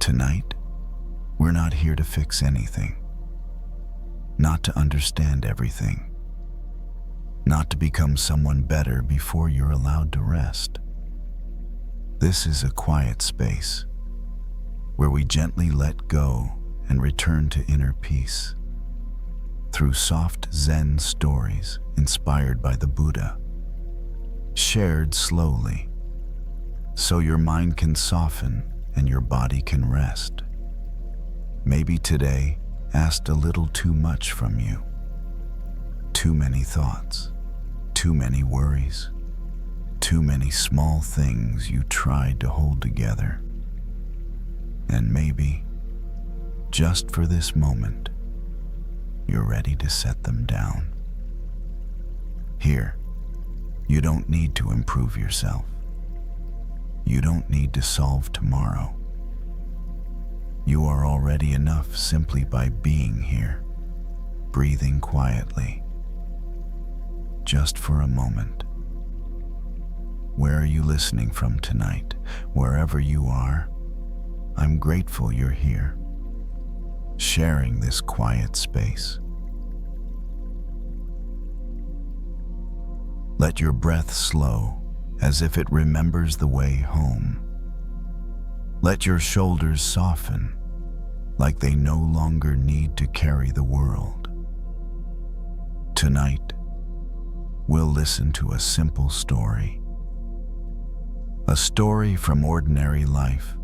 Tonight, we're not here to fix anything, not to understand everything, not to become someone better before you're allowed to rest. This is a quiet space where we gently let go and return to inner peace through soft Zen stories inspired by the Buddha, shared slowly so your mind can soften and your body can rest. Maybe today asked a little too much from you. Too many thoughts, too many worries, too many small things you tried to hold together. And maybe, just for this moment, you're ready to set them down. Here, you don't need to improve yourself. You don't need to solve tomorrow. You are already enough simply by being here, breathing quietly. Just for a moment. Where are you listening from tonight? Wherever you are, I'm grateful you're here, sharing this quiet space. Let your breath slow, as if it remembers the way home. Let your shoulders soften, like they no longer need to carry the world. Tonight, we'll listen to a simple story. A story from ordinary life,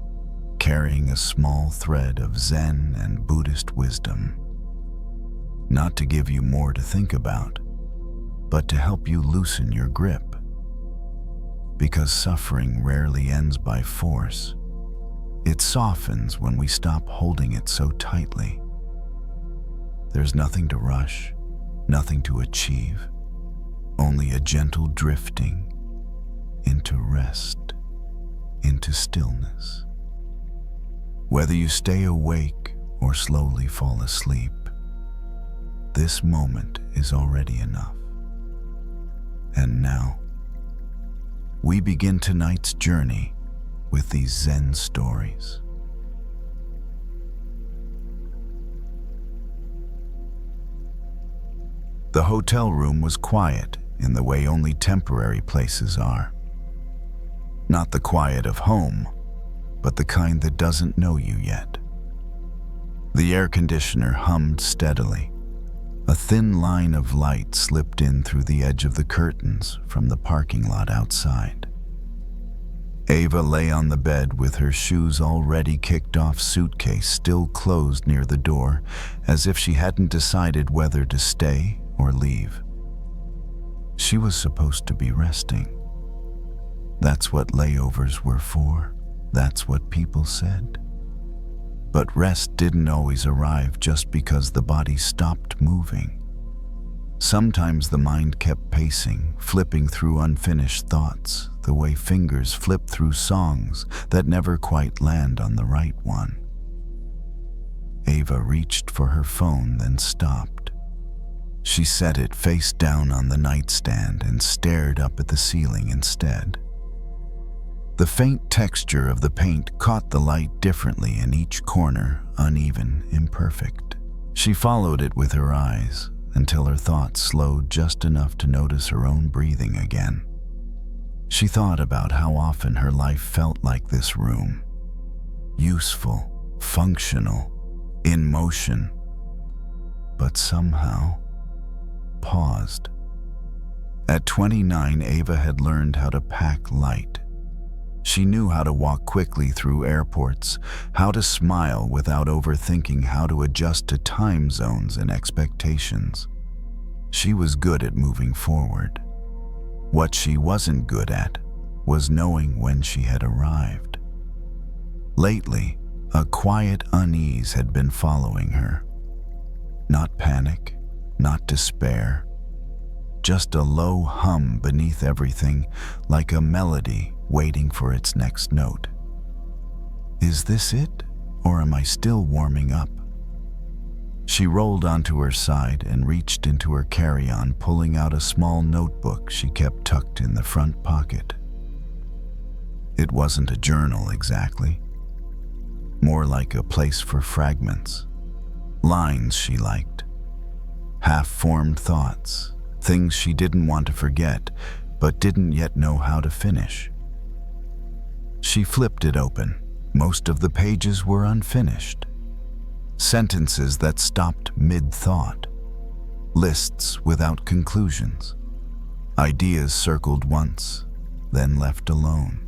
carrying a small thread of Zen and Buddhist wisdom. Not to give you more to think about, but to help you loosen your grip. Because suffering rarely ends by force. It softens when we stop holding it so tightly. There's nothing to rush, nothing to achieve, only a gentle drifting into rest, into stillness. Whether you stay awake or slowly fall asleep, this moment is already enough. And now, we begin tonight's journey with these Zen stories. The hotel room was quiet in the way only temporary places are. Not the quiet of home, but the kind that doesn't know you yet. The air conditioner hummed steadily. A thin line of light slipped in through the edge of the curtains from the parking lot outside. Ava lay on the bed with her shoes already kicked off suitcase still closed near the door, as if she hadn't decided whether to stay or leave. She was supposed to be resting. That's what layovers were for. That's what people said. But rest didn't always arrive just because the body stopped moving. Sometimes the mind kept pacing, flipping through unfinished thoughts, the way fingers flip through songs that never quite land on the right one. Ava reached for her phone, then stopped. She set it face down on the nightstand and stared up at the ceiling instead. The faint texture of the paint caught the light differently in each corner, uneven, imperfect. She followed it with her eyes until her thoughts slowed just enough to notice her own breathing again. She thought about how often her life felt like this room. Useful, functional, in motion, but somehow paused. At 29, Ava had learned how to pack light. She knew how to walk quickly through airports, how to smile without overthinking how to adjust to time zones and expectations. She was good at moving forward. What she wasn't good at was knowing when she had arrived. Lately, a quiet unease had been following her. Not panic, not despair, just a low hum beneath everything, like a melody waiting for its next note. Is this it, or am I still warming up? She rolled onto her side and reached into her carry-on, pulling out a small notebook she kept tucked in the front pocket. It wasn't a journal exactly. more like a place for fragments, lines she liked, half-formed thoughts, things she didn't want to forget but didn't yet know how to finish. She flipped it open. Most of the pages were unfinished. Sentences that stopped mid-thought. Lists without conclusions. Ideas circled once, then left alone.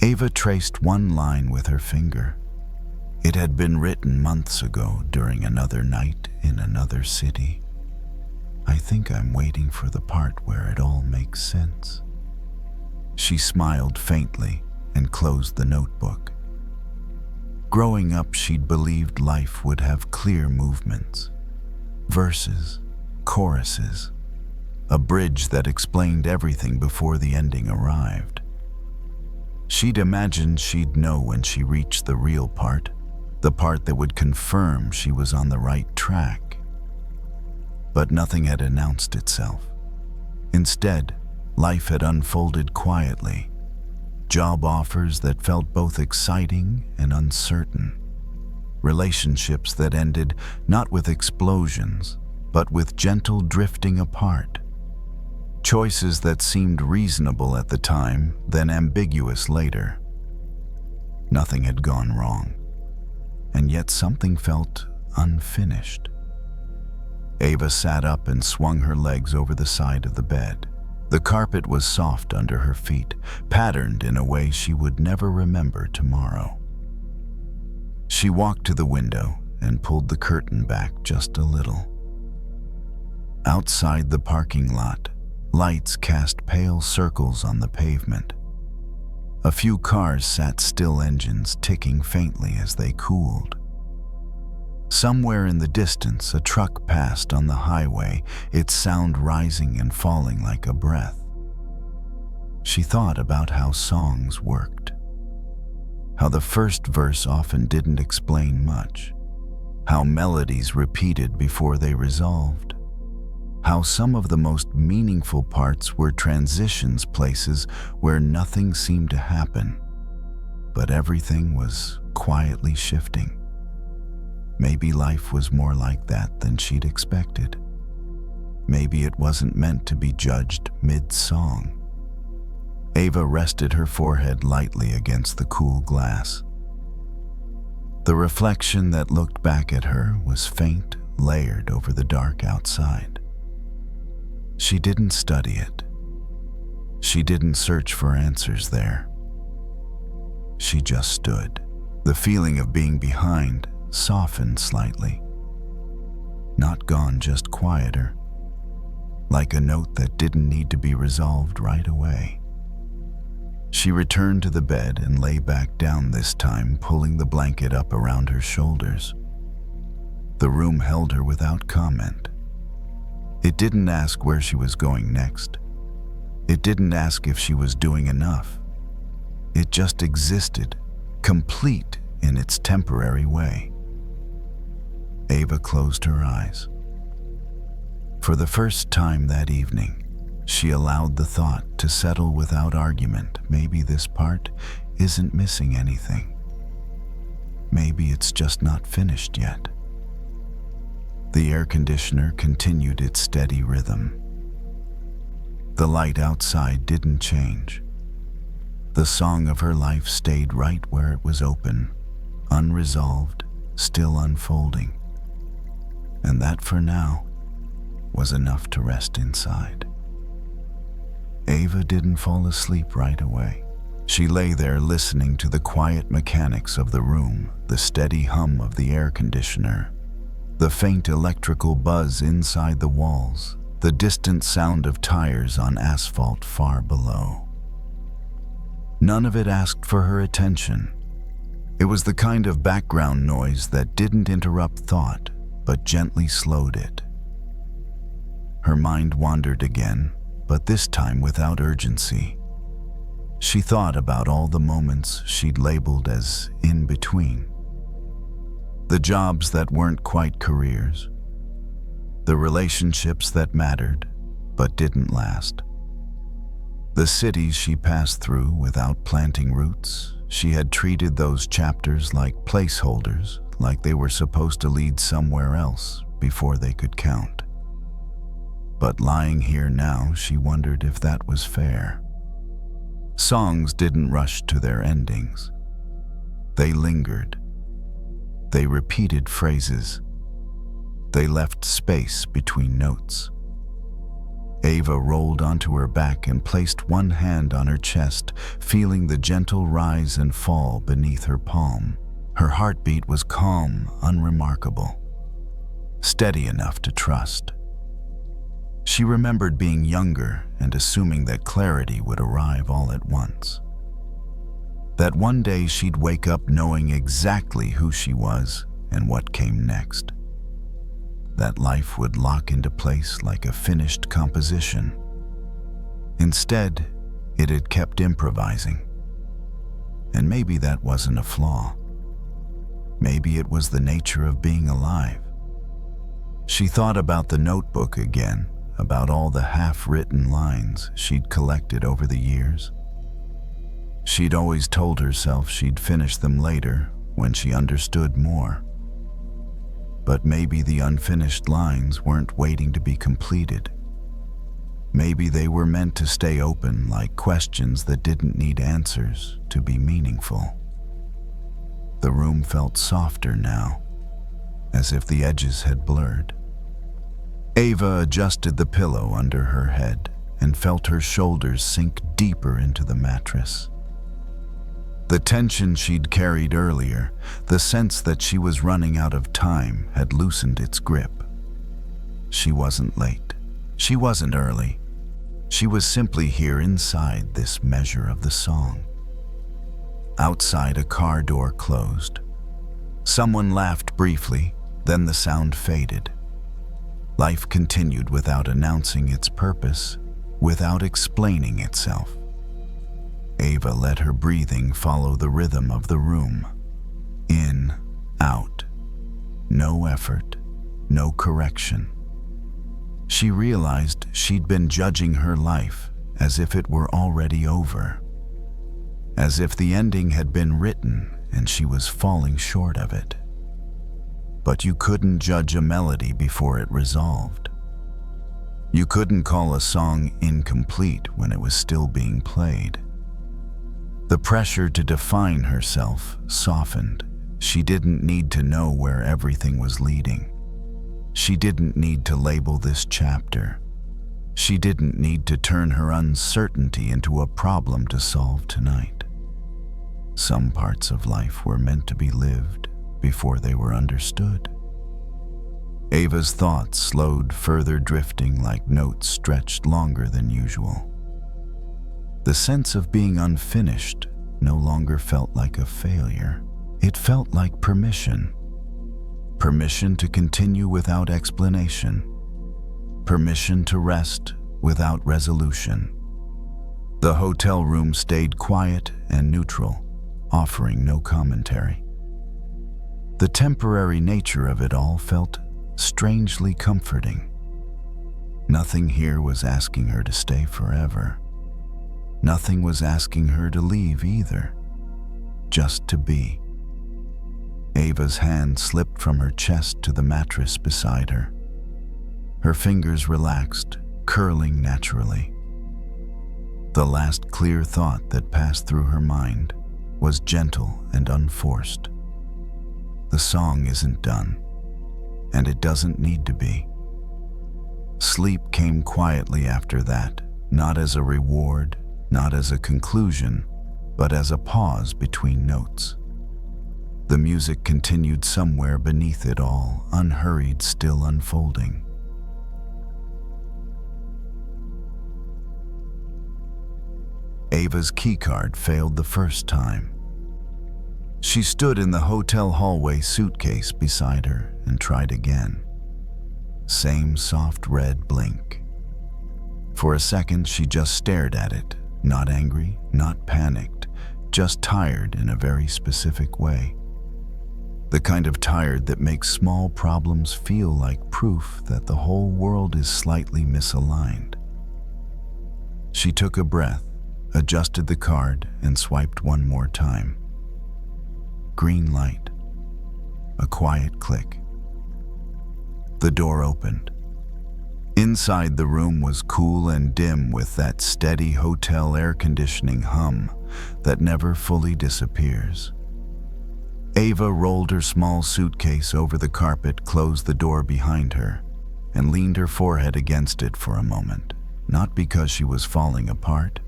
Ava traced one line with her finger. It had been written months ago during another night in another city. I think I'm waiting for the part where it all makes sense. She smiled faintly and closed the notebook. Growing up, she'd believed life would have clear movements, verses, choruses, a bridge that explained everything before the ending arrived. She'd imagined she'd know when she reached the real part, the part that would confirm she was on the right track. But nothing had announced itself. Instead, life had unfolded quietly. Job offers that felt both exciting and uncertain. Relationships that ended not with explosions, but with gentle drifting apart. Choices that seemed reasonable at the time, then ambiguous later. Nothing had gone wrong, and yet something felt unfinished. Ava sat up and swung her legs over the side of the bed. The carpet was soft under her feet, patterned in a way she would never remember tomorrow. She walked to the window and pulled the curtain back just a little. Outside the parking lot, lights cast pale circles on the pavement. A few cars sat still, engines ticking faintly as they cooled. Somewhere in the distance, a truck passed on the highway, its sound rising and falling like a breath. She thought about how songs worked. How the first verse often didn't explain much. How melodies repeated before they resolved. How some of the most meaningful parts were transitions, places where nothing seemed to happen, but everything was quietly shifting. Maybe life was more like that than she'd expected. Maybe it wasn't meant to be judged mid-song. Ava rested her forehead lightly against the cool glass. The reflection that looked back at her was faint, layered over the dark outside. She didn't study it. She didn't search for answers there. She just stood. The feeling of being behind softened slightly. Not gone, just quieter. Like a note that didn't need to be resolved right away. She returned to the bed and lay back down, this time pulling the blanket up around her shoulders. The room held her without comment. It didn't ask where she was going next. It didn't ask if she was doing enough. It just existed, complete in its temporary way. Ava closed her eyes. For the first time that evening, she allowed the thought to settle without argument. Maybe this part isn't missing anything. Maybe it's just not finished yet. The air conditioner continued its steady rhythm. The light outside didn't change. The song of her life stayed right where it was open, unresolved, still unfolding. And that, for now, was enough to rest inside. Ava didn't fall asleep right away. She lay there listening to the quiet mechanics of the room, the steady hum of the air conditioner, the faint electrical buzz inside the walls, the distant sound of tires on asphalt far below. None of it asked for her attention. It was the kind of background noise that didn't interrupt thought, but gently slowed it. Her mind wandered again, but this time without urgency. She thought about all the moments she'd labeled as in between. The jobs that weren't quite careers. The relationships that mattered, but didn't last. The cities she passed through without planting roots, she had treated those chapters like placeholders, like they were supposed to lead somewhere else before they could count. But lying here now, she wondered if that was fair. Songs didn't rush to their endings. They lingered. They repeated phrases. They left space between notes. Ava rolled onto her back and placed one hand on her chest, feeling the gentle rise and fall beneath her palm. Her heartbeat was calm, unremarkable, steady enough to trust. She remembered being younger and assuming that clarity would arrive all at once. That one day she'd wake up knowing exactly who she was and what came next. That life would lock into place like a finished composition. Instead, it had kept improvising. And maybe that wasn't a flaw. Maybe it was the nature of being alive. She thought about the notebook again, about all the half-written lines she'd collected over the years. She'd always told herself she'd finish them later when she understood more. But maybe the unfinished lines weren't waiting to be completed. Maybe they were meant to stay open like questions that didn't need answers to be meaningful. The room felt softer now, as if the edges had blurred. Ava adjusted the pillow under her head and felt her shoulders sink deeper into the mattress. The tension she'd carried earlier, the sense that she was running out of time, had loosened its grip. She wasn't late. She wasn't early. She was simply here inside this measure of the song. Outside, a car door closed. Someone laughed briefly, then the sound faded. Life continued without announcing its purpose, without explaining itself. Ava let her breathing follow the rhythm of the room. In, out. No effort, no correction. She realized she'd been judging her life as if it were already over, as if the ending had been written and she was falling short of it. But you couldn't judge a melody before it resolved. You couldn't call a song incomplete when it was still being played. The pressure to define herself softened. She didn't need to know where everything was leading. She didn't need to label this chapter. She didn't need to turn her uncertainty into a problem to solve tonight. Some parts of life were meant to be lived before they were understood. Ava's thoughts slowed, further drifting like notes stretched longer than usual. The sense of being unfinished no longer felt like a failure. It felt like permission. Permission to continue without explanation. Permission to rest without resolution. The hotel room stayed quiet and neutral, offering no commentary. The temporary nature of it all felt strangely comforting. Nothing here was asking her to stay forever. Nothing was asking her to leave either, just to be. Ava's hand slipped from her chest to the mattress beside her. Her fingers relaxed, curling naturally. The last clear thought that passed through her mind was gentle and unforced. The song isn't done, and it doesn't need to be. Sleep came quietly after that, not as a reward, not as a conclusion, but as a pause between notes. The music continued somewhere beneath it all, unhurried, still unfolding. Ava's keycard failed the first time. She stood in the hotel hallway, suitcase beside her, and tried again. Same soft red blink. For a second, she just stared at it, not angry, not panicked, just tired in a very specific way. The kind of tired that makes small problems feel like proof that the whole world is slightly misaligned. She took a breath, adjusted the card, and swiped one more time. Green light. A quiet click. The door opened. Inside, the room was cool and dim with that steady hotel air conditioning hum that never fully disappears. Ava rolled her small suitcase over the carpet, closed the door behind her, and leaned her forehead against it for a moment, not because she was falling apart,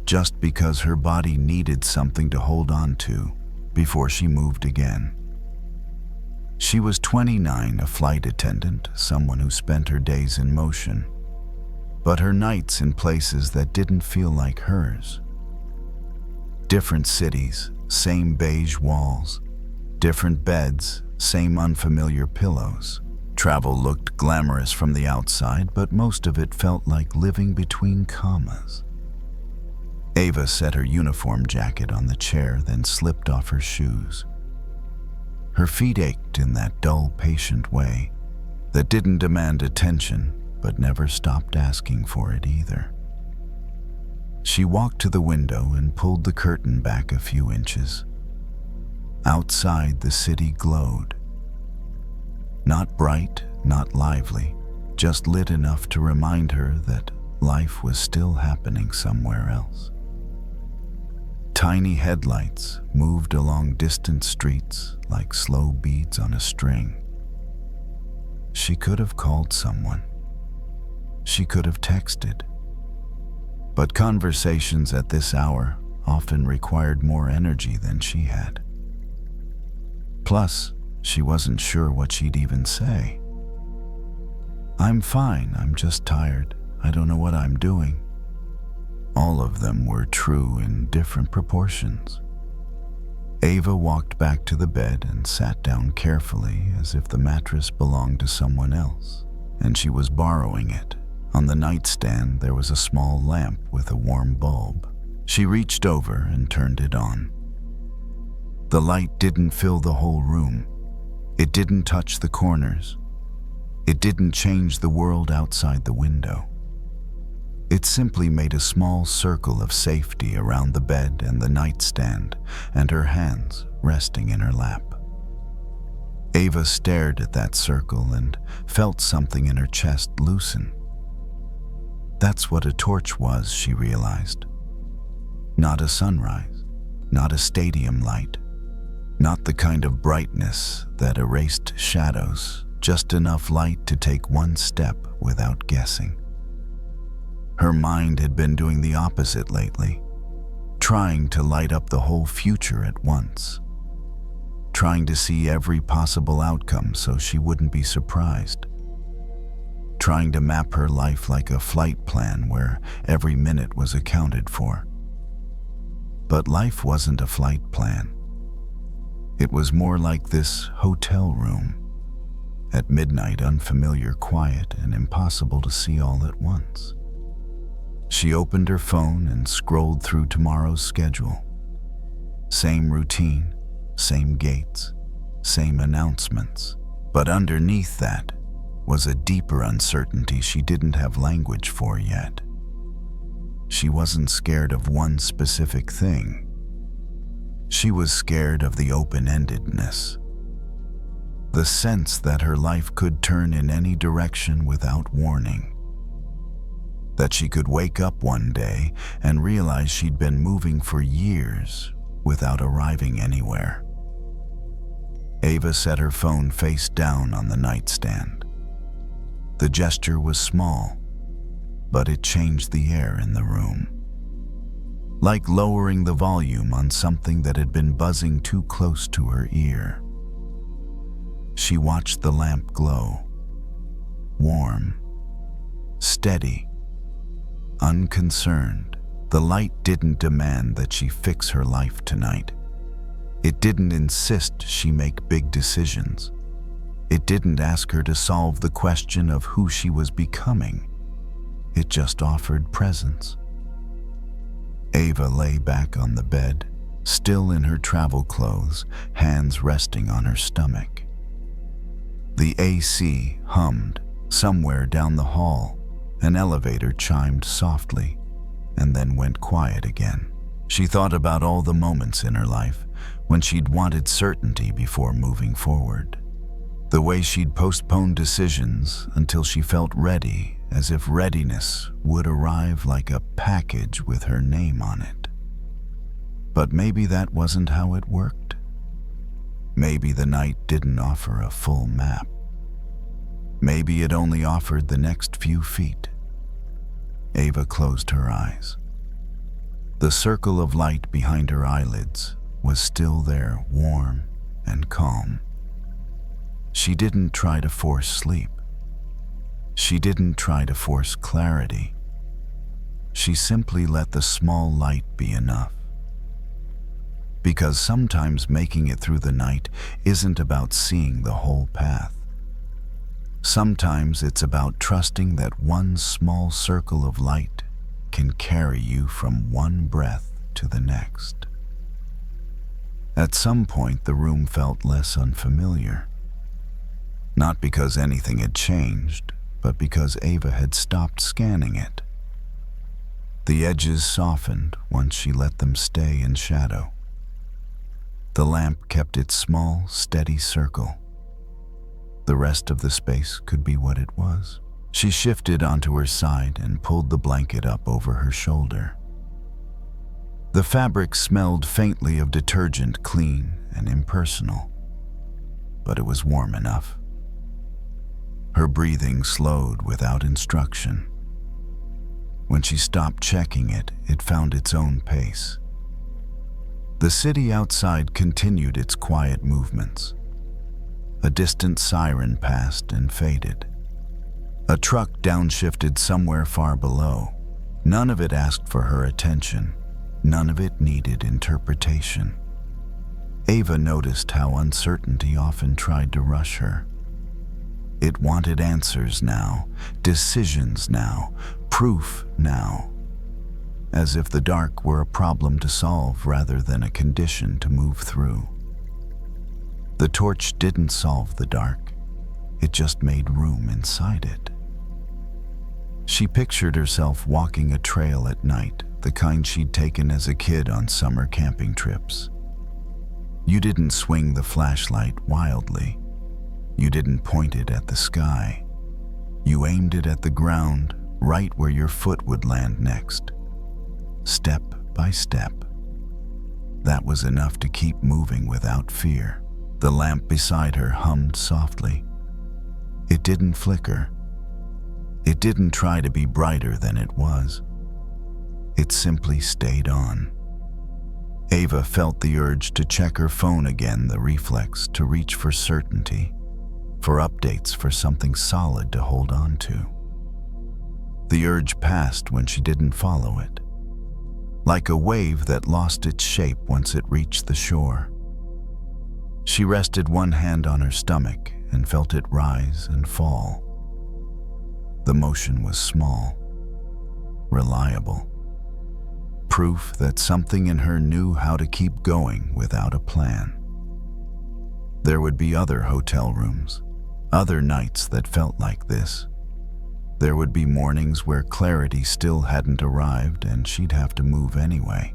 just because her body needed something to hold on to before she moved again. She was 29, a flight attendant, someone who spent her days in motion, but her nights in places that didn't feel like hers. Different cities, same beige walls, different beds, same unfamiliar pillows. Travel looked glamorous from the outside, but most of it felt like living between commas. Ava set her uniform jacket on the chair, then slipped off her shoes. Her feet ached in that dull, patient way that didn't demand attention, but never stopped asking for it either. She walked to the window and pulled the curtain back a few inches. Outside, the city glowed. Not bright, not lively, just lit enough to remind her that life was still happening somewhere else. Tiny headlights moved along distant streets like slow beads on a string. She could have called someone. She could have texted. But conversations at this hour often required more energy than she had. Plus, she wasn't sure what she'd even say. "I'm fine, I'm just tired. I don't know what I'm doing." All of them were true in different proportions. Ava walked back to the bed and sat down carefully, as if the mattress belonged to someone else, and she was borrowing it. On the nightstand, there was a small lamp with a warm bulb. She reached over and turned it on. The light didn't fill the whole room. It didn't touch the corners. It didn't change the world outside the window. It simply made a small circle of safety around the bed and the nightstand, and her hands resting in her lap. Ava stared at that circle and felt something in her chest loosen. That's what a torch was, she realized. Not a sunrise, not a stadium light, not the kind of brightness that erased shadows, just enough light to take one step without guessing. Her mind had been doing the opposite lately, trying to light up the whole future at once, trying to see every possible outcome so she wouldn't be surprised, trying to map her life like a flight plan where every minute was accounted for. But life wasn't a flight plan. It was more like this hotel room. At midnight, unfamiliar, quiet, and impossible to see all at once. She opened her phone and scrolled through tomorrow's schedule. Same routine, same gates, same announcements. But underneath that was a deeper uncertainty she didn't have language for yet. She wasn't scared of one specific thing. She was scared of the open-endedness. The sense that her life could turn in any direction without warning. That she could wake up one day and realize she'd been moving for years without arriving anywhere. Ava set her phone face down on the nightstand. The gesture was small, but it changed the air in the room. Like lowering the volume on something that had been buzzing too close to her ear. She watched the lamp glow. Warm, steady, unconcerned. The light didn't demand that she fix her life tonight. It didn't insist she make big decisions. It didn't ask her to solve the question of who she was becoming. It just offered presence. Ava lay back on the bed, still in her travel clothes, hands resting on her stomach. The AC hummed. Somewhere down the hall, an elevator chimed softly, and then went quiet again. She thought about all the moments in her life when she'd wanted certainty before moving forward. The way she'd postponed decisions until she felt ready, as if readiness would arrive like a package with her name on it. But maybe that wasn't how it worked. Maybe the night didn't offer a full map. Maybe it only offered the next few feet. Ava closed her eyes. The circle of light behind her eyelids was still there, warm and calm. She didn't try to force sleep. She didn't try to force clarity. She simply let the small light be enough. Because sometimes making it through the night isn't about seeing the whole path. Sometimes it's about trusting that one small circle of light can carry you from one breath to the next. At some point, the room felt less unfamiliar. Not because anything had changed, but because Ava had stopped scanning it. The edges softened once she let them stay in shadow. The lamp kept its small, steady circle. The rest of the space could be what it was. She shifted onto her side and pulled the blanket up over her shoulder. The fabric smelled faintly of detergent, clean and impersonal, but it was warm enough. Her breathing slowed without instruction. When she stopped checking it, it found its own pace. The city outside continued its quiet movements. A distant siren passed and faded. A truck downshifted somewhere far below. None of it asked for her attention. None of it needed interpretation. Ava noticed how uncertainty often tried to rush her. It wanted answers now, decisions now, proof now, as if the dark were a problem to solve rather than a condition to move through. The torch didn't solve the dark, it just made room inside it. She pictured herself walking a trail at night, the kind she'd taken as a kid on summer camping trips. You didn't swing the flashlight wildly. You didn't point it at the sky. You aimed it at the ground, right where your foot would land next. Step by step. That was enough to keep moving without fear. The lamp beside her hummed softly. It didn't flicker. It didn't try to be brighter than it was. It simply stayed on. Ava felt the urge to check her phone again, the reflex to reach for certainty, for updates, for something solid to hold on to. The urge passed when she didn't follow it, like a wave that lost its shape once it reached the shore. She rested one hand on her stomach and felt it rise and fall. The motion was small, reliable, proof that something in her knew how to keep going without a plan. There would be other hotel rooms, other nights that felt like this. There would be mornings where clarity still hadn't arrived and she'd have to move anyway.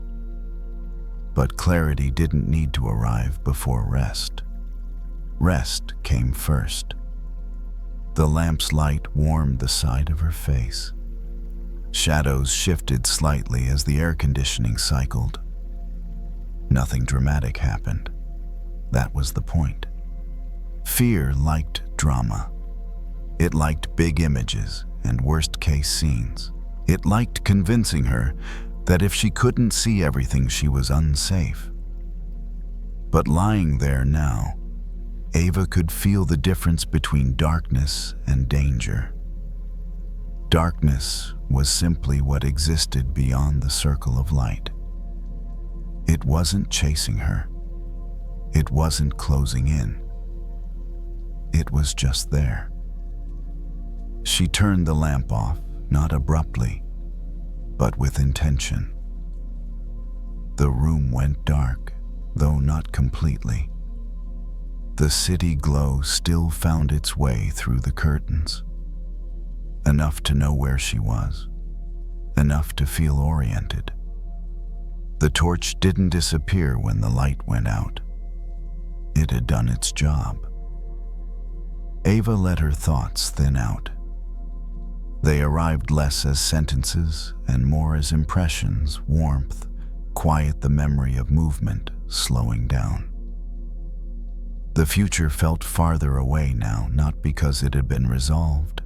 But clarity didn't need to arrive before rest. Rest came first. The lamp's light warmed the side of her face. Shadows shifted slightly as the air conditioning cycled. Nothing dramatic happened. That was the point. Fear liked drama. It liked big images and worst-case scenes. It liked convincing her that if she couldn't see everything, she was unsafe. But lying there now, Ava could feel the difference between darkness and danger. Darkness was simply what existed beyond the circle of light. It wasn't chasing her. It wasn't closing in. It was just there. She turned the lamp off, not abruptly, but with intention. The room went dark, though not completely. The city glow still found its way through the curtains, enough to know where she was. enough to feel oriented. The torch didn't disappear when the light went out. It had done its job. Ava let her thoughts thin out. They arrived less as sentences and more as impressions, warmth, quiet the memory of movement, slowing down. The future felt farther away now, not because it had been resolved,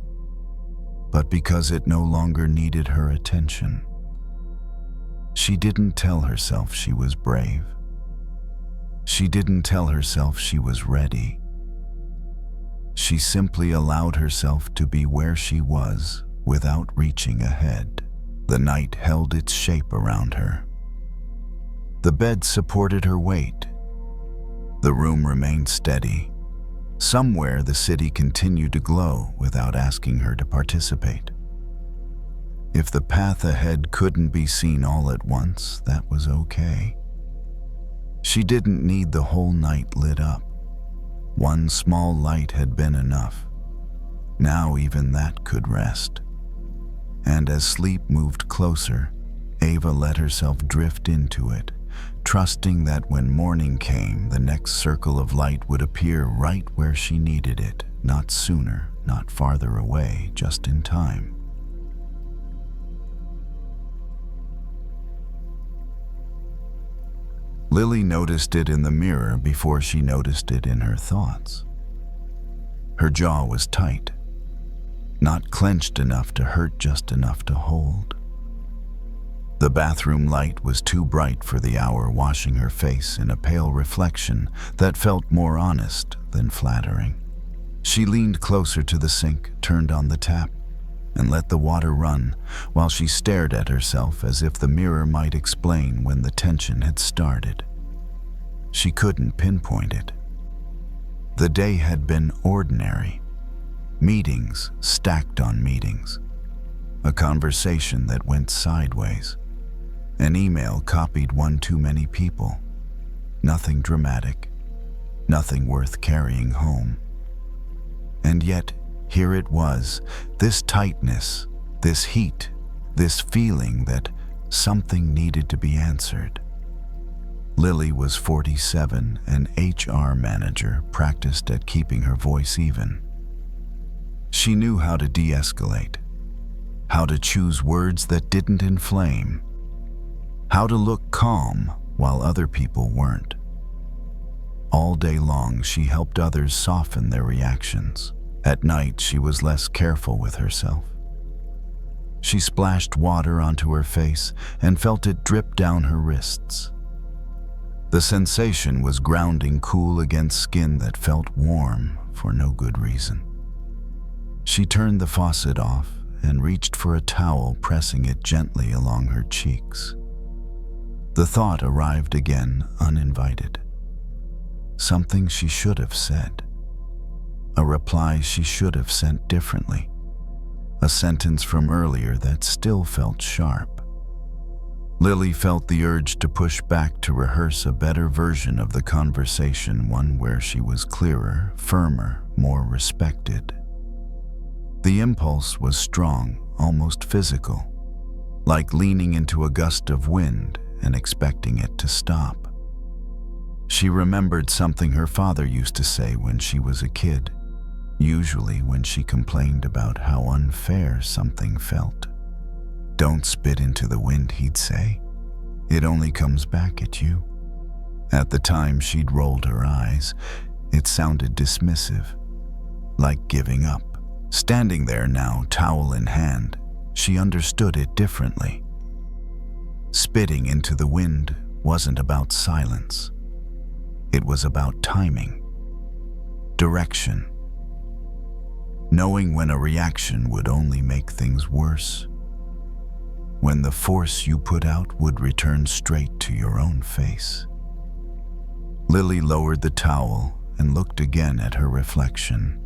but because it no longer needed her attention. She didn't tell herself she was brave. She didn't tell herself she was ready. She simply allowed herself to be where she was without reaching ahead. The night held its shape around her. The bed supported her weight. The room remained steady. Somewhere the city continued to glow without asking her to participate. If the path ahead couldn't be seen all at once, that was okay. She didn't need the whole night lit up. One small light had been enough. Now even that could rest. And as sleep moved closer, Ava let herself drift into it, trusting that when morning came, the next circle of light would appear right where she needed it, not sooner, not farther away, just in time. Lily noticed it in the mirror before she noticed it in her thoughts. Her jaw was tight, not clenched enough to hurt, just enough to hold. The bathroom light was too bright for the hour washing her face in a pale reflection that felt more honest than flattering. She leaned closer to the sink, turned on the tap, and let the water run while she stared at herself as if the mirror might explain when the tension had started. She couldn't pinpoint it. The day had been ordinary. Meetings stacked on meetings. A conversation that went sideways. An email copied one too many people. Nothing dramatic. Nothing worth carrying home. And yet, here it was, this tightness, this heat, this feeling that something needed to be answered. Lily was 47, an HR manager, practiced at keeping her voice even. She knew how to de-escalate, how to choose words that didn't inflame, how to look calm while other people weren't. All day long, she helped others soften their reactions. At night, she was less careful with herself. She splashed water onto her face and felt it drip down her wrists. The sensation was grounding cool against skin that felt warm for no good reason. She turned the faucet off and reached for a towel, pressing it gently along her cheeks. The thought arrived again, uninvited. Something she should have said. A reply she should have sent differently. A sentence from earlier that still felt sharp. Lily felt the urge to push back, to rehearse a better version of the conversation, one where she was clearer, firmer, more respected. The impulse was strong, almost physical, like leaning into a gust of wind and expecting it to stop. She remembered something her father used to say when she was a kid, usually when she complained about how unfair something felt. "Don't spit into the wind," he'd say. "It only comes back at you." At the time, she'd rolled her eyes. It sounded dismissive, like giving up. Standing there now, towel in hand, she understood it differently. Spitting into the wind wasn't about silence. It was about timing, direction, knowing when a reaction would only make things worse, when the force you put out would return straight to your own face. Lily lowered the towel and looked again at her reflection.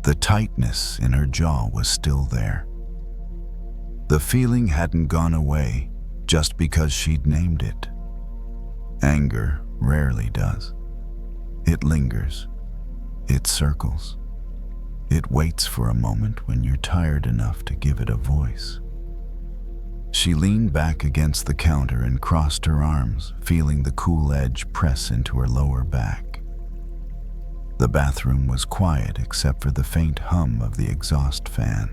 The tightness in her jaw was still there. The feeling hadn't gone away just because she'd named it. Anger rarely does. It lingers. It circles. It waits for a moment when you're tired enough to give it a voice. She leaned back against the counter and crossed her arms, feeling the cool edge press into her lower back. The bathroom was quiet except for the faint hum of the exhaust fan.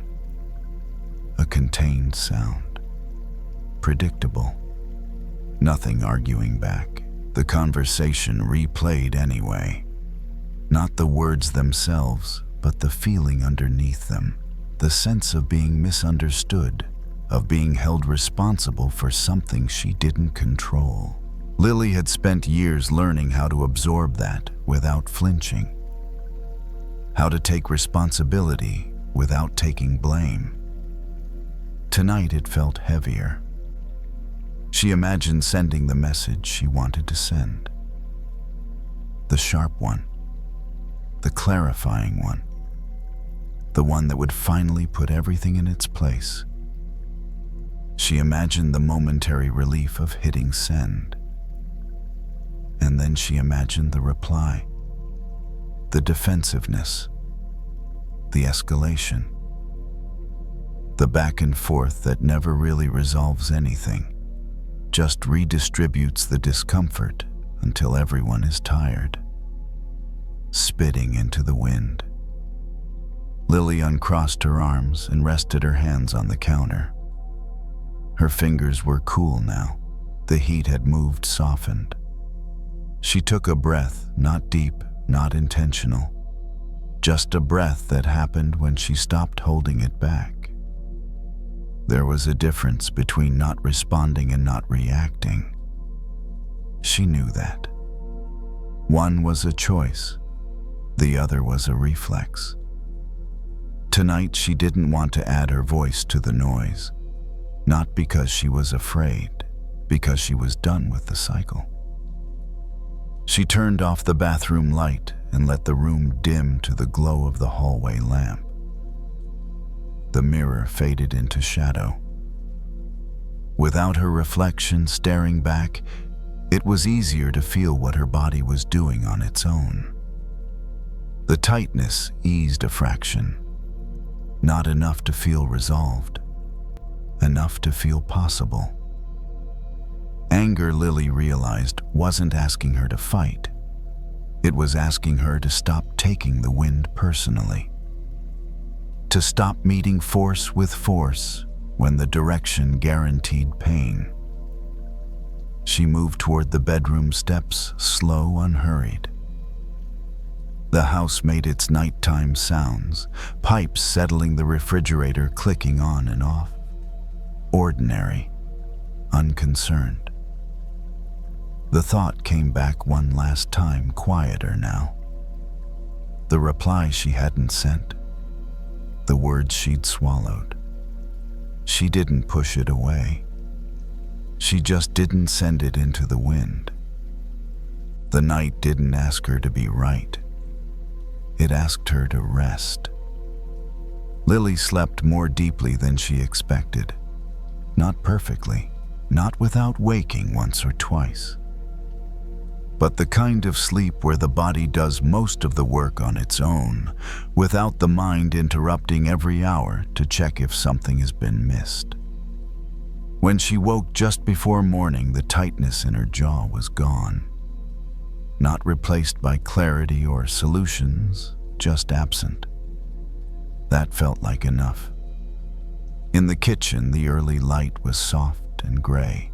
A contained sound. Predictable. Nothing arguing back. The conversation replayed anyway. Not the words themselves, but the feeling underneath them. The sense of being misunderstood, of being held responsible for something she didn't control. Lily had spent years learning how to absorb that without flinching. How to take responsibility without taking blame. Tonight it felt heavier. She imagined sending the message she wanted to send. The sharp one. The clarifying one. The one that would finally put everything in its place. She imagined the momentary relief of hitting send. And then she imagined the reply. The defensiveness. The escalation. The back and forth that never really resolves anything, just redistributes the discomfort until everyone is tired. Spitting into the wind. Lily uncrossed her arms and rested her hands on the counter. Her fingers were cool now. The heat had moved, softened. She took a breath, not deep, not intentional. Just a breath that happened when she stopped holding it back. There was a difference between not responding and not reacting. She knew that. One was a choice. The other was a reflex. Tonight she didn't want to add her voice to the noise. Not because she was afraid, because she was done with the cycle. She turned off the bathroom light and let the room dim to the glow of the hallway lamp. The mirror faded into shadow. Without her reflection staring back, it was easier to feel what her body was doing on its own. The tightness eased a fraction. Not enough to feel resolved. Enough to feel possible. Anger, Lily realized, wasn't asking her to fight. It was asking her to stop taking the wind personally. To stop meeting force with force when the direction guaranteed pain. She moved toward the bedroom steps, slow, unhurried. The house made its nighttime sounds, pipes settling the refrigerator clicking on and off. Ordinary, unconcerned. The thought came back one last time, quieter now. The reply she hadn't sent. The words she'd swallowed. She didn't push it away. She just didn't send it into the wind. The night didn't ask her to be right. It asked her to rest. Lily slept more deeply than she expected. Not perfectly, not without waking once or twice. But the kind of sleep where the body does most of the work on its own, without the mind interrupting every hour to check if something has been missed. When she woke just before morning, the tightness in her jaw was gone. Not replaced by clarity or solutions, just absent. That felt like enough. In the kitchen, the early light was soft and gray.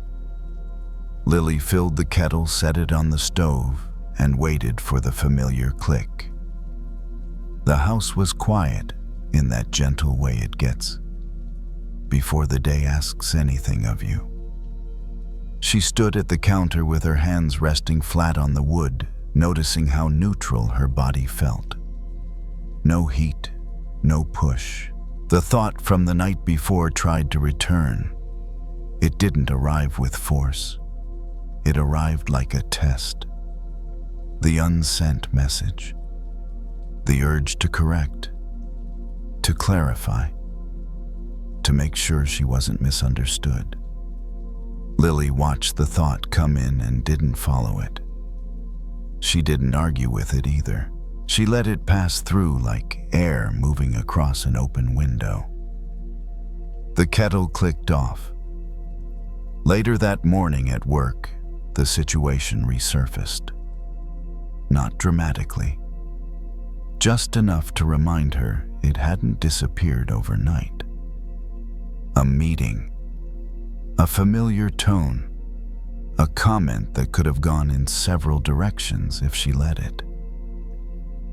Lily filled the kettle, set it on the stove, and waited for the familiar click. The house was quiet in that gentle way it gets, before the day asks anything of you. She stood at the counter with her hands resting flat on the wood, noticing how neutral her body felt. No heat, no push. The thought from the night before tried to return. It didn't arrive with force. It arrived like a test. The unsent message. The urge to correct. To clarify. To make sure she wasn't misunderstood. Lily watched the thought come in and didn't follow it. She didn't argue with it either. She let it pass through like air moving across an open window. The kettle clicked off. Later that morning at work, the situation resurfaced. Not dramatically, just enough to remind her it hadn't disappeared overnight. A meeting, a familiar tone, a comment that could have gone in several directions if she let it.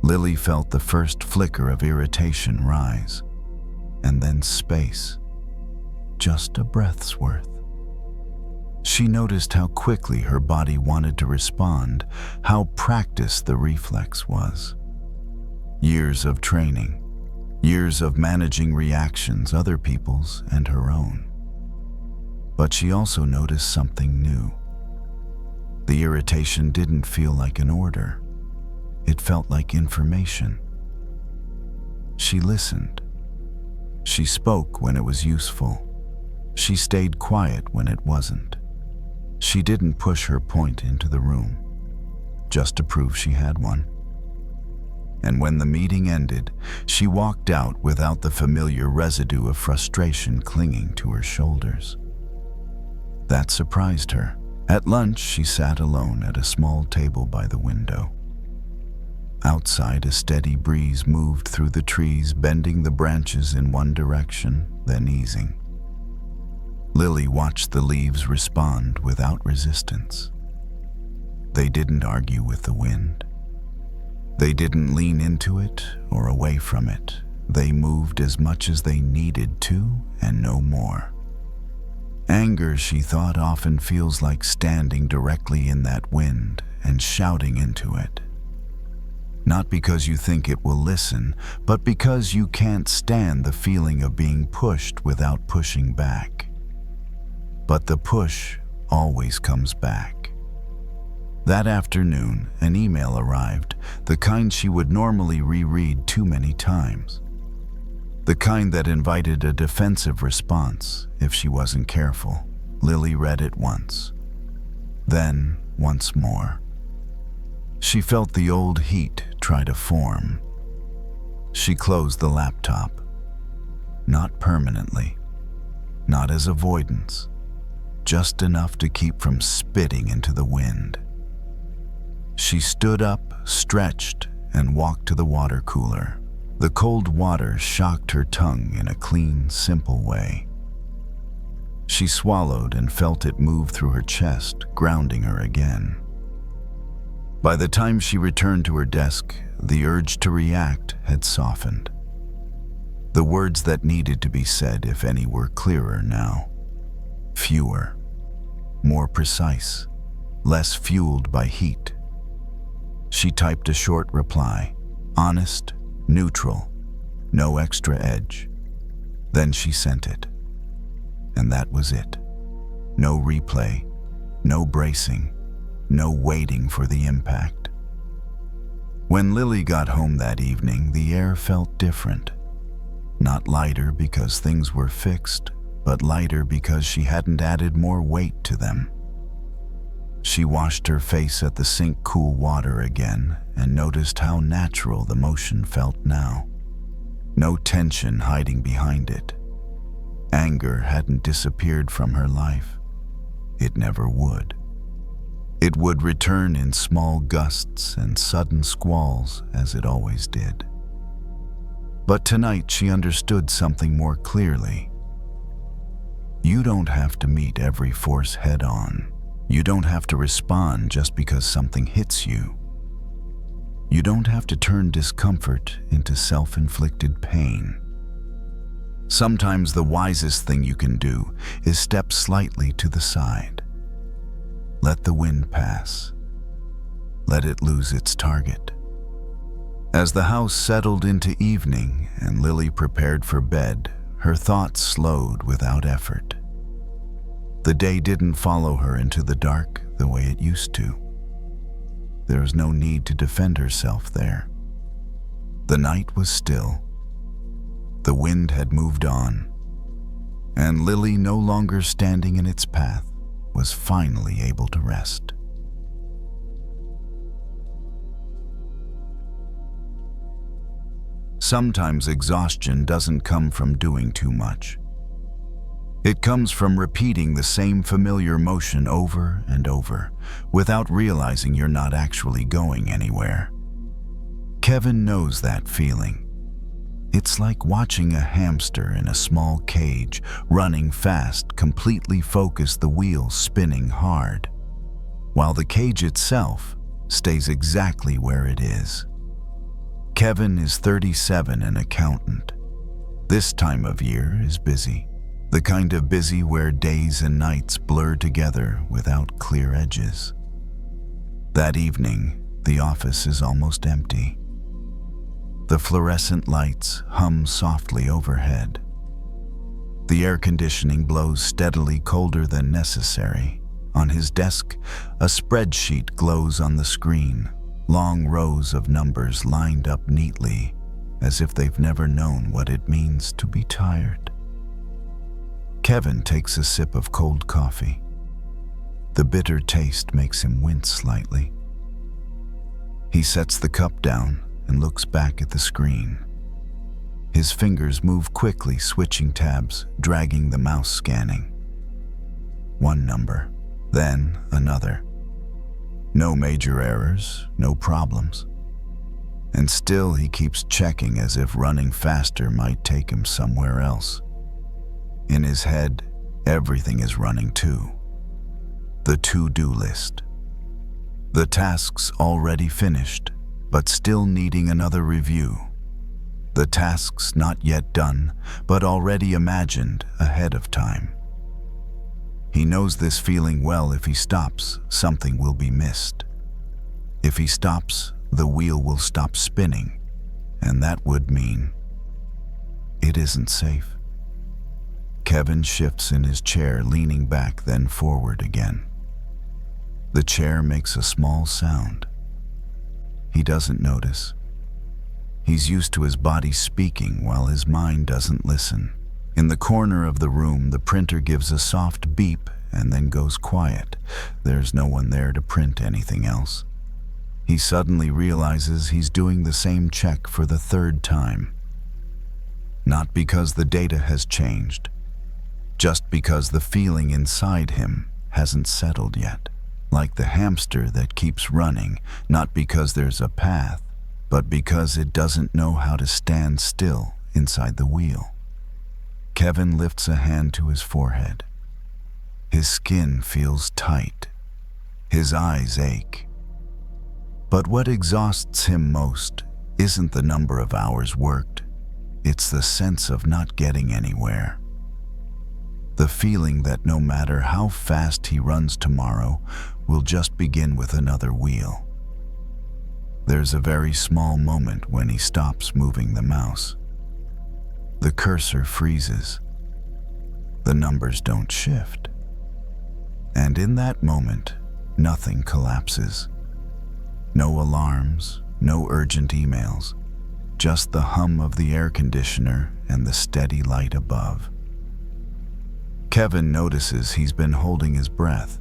Lily felt the first flicker of irritation rise, and then space, just a breath's worth. She noticed how quickly her body wanted to respond, how practiced the reflex was. Years of training, years of managing reactions, other people's and her own. But she also noticed something new. The irritation didn't feel like an order. It felt like information. She listened. She spoke when it was useful. She stayed quiet when it wasn't. She didn't push her point into the room, just to prove she had one. And when the meeting ended, she walked out without the familiar residue of frustration clinging to her shoulders. That surprised her. At lunch, she sat alone at a small table by the window. Outside, a steady breeze moved through the trees, bending the branches in one direction, then easing. Lily watched the leaves respond without resistance. They didn't argue with the wind. They didn't lean into it or away from it. They moved as much as they needed to and no more. Anger, she thought, often feels like standing directly in that wind and shouting into it. Not because you think it will listen, but because you can't stand the feeling of being pushed without pushing back. But the push always comes back. That afternoon, an email arrived, the kind she would normally reread too many times. The kind that invited a defensive response if she wasn't careful. Lily read it once, then once more. She felt the old heat try to form. She closed the laptop. Not permanently, not as avoidance, just enough to keep from spitting into the wind. She stood up, stretched, and walked to the water cooler. The cold water shocked her tongue in a clean, simple way. She swallowed and felt it move through her chest, grounding her again. By the time she returned to her desk, the urge to react had softened. The words that needed to be said, if any, were clearer now. Fewer, more precise, less fueled by heat. She typed a short reply, honest, neutral, no extra edge. Then she sent it. And that was it. No replay, no bracing, no waiting for the impact. When Lily got home that evening, the air felt different. Not lighter because things were fixed, but lighter because she hadn't added more weight to them. She washed her face at the sink cool water again and noticed how natural the motion felt now. No tension hiding behind it. Anger hadn't disappeared from her life. It never would. It would return in small gusts and sudden squalls, as it always did. But tonight she understood something more clearly. You don't have to meet every force head-on. You don't have to respond just because something hits you. You don't have to turn discomfort into self-inflicted pain. Sometimes the wisest thing you can do is step slightly to the side. Let the wind pass. Let it lose its target. As the house settled into evening and Lily prepared for bed, her thoughts slowed without effort. The day didn't follow her into the dark the way it used to. There was no need to defend herself there. The night was still. The wind had moved on, and Lily, no longer standing in its path, was finally able to rest. Sometimes exhaustion doesn't come from doing too much. It comes from repeating the same familiar motion over and over, without realizing you're not actually going anywhere. Kevin knows that feeling. It's like watching a hamster in a small cage, running fast, completely focused, the wheels spinning hard, while the cage itself stays exactly where it is. Kevin is 37, an accountant. This time of year is busy. The kind of busy where days and nights blur together without clear edges. That evening, the office is almost empty. The fluorescent lights hum softly overhead. The air conditioning blows steadily colder than necessary. On his desk, a spreadsheet glows on the screen, long rows of numbers lined up neatly, as if they've never known what it means to be tired. Kevin takes a sip of cold coffee. The bitter taste makes him wince slightly. He sets the cup down and looks back at the screen. His fingers move quickly, switching tabs, dragging the mouse, scanning. One number, then another. No major errors, no problems. And still he keeps checking, as if running faster might take him somewhere else. In his head, everything is running too. The to-do list. The tasks already finished, but still needing another review. The tasks not yet done, but already imagined ahead of time. He knows this feeling well. If he stops, something will be missed. If he stops, the wheel will stop spinning, and that would mean it isn't safe. Kevin shifts in his chair, leaning back, then forward again. The chair makes a small sound. He doesn't notice. He's used to his body speaking while his mind doesn't listen. In the corner of the room, the printer gives a soft beep and then goes quiet. There's no one there to print anything else. He suddenly realizes he's doing the same check for the third time. Not because the data has changed, just because the feeling inside him hasn't settled yet. Like the hamster that keeps running, not because there's a path, but because it doesn't know how to stand still inside the wheel. Kevin lifts a hand to his forehead. His skin feels tight. His eyes ache. But what exhausts him most isn't the number of hours worked. It's the sense of not getting anywhere. The feeling that no matter how fast he runs tomorrow will just begin with another wheel. There's a very small moment when he stops moving the mouse. The cursor freezes. The numbers don't shift. And in that moment, nothing collapses. No alarms, no urgent emails, just the hum of the air conditioner and the steady light above. Kevin notices he's been holding his breath,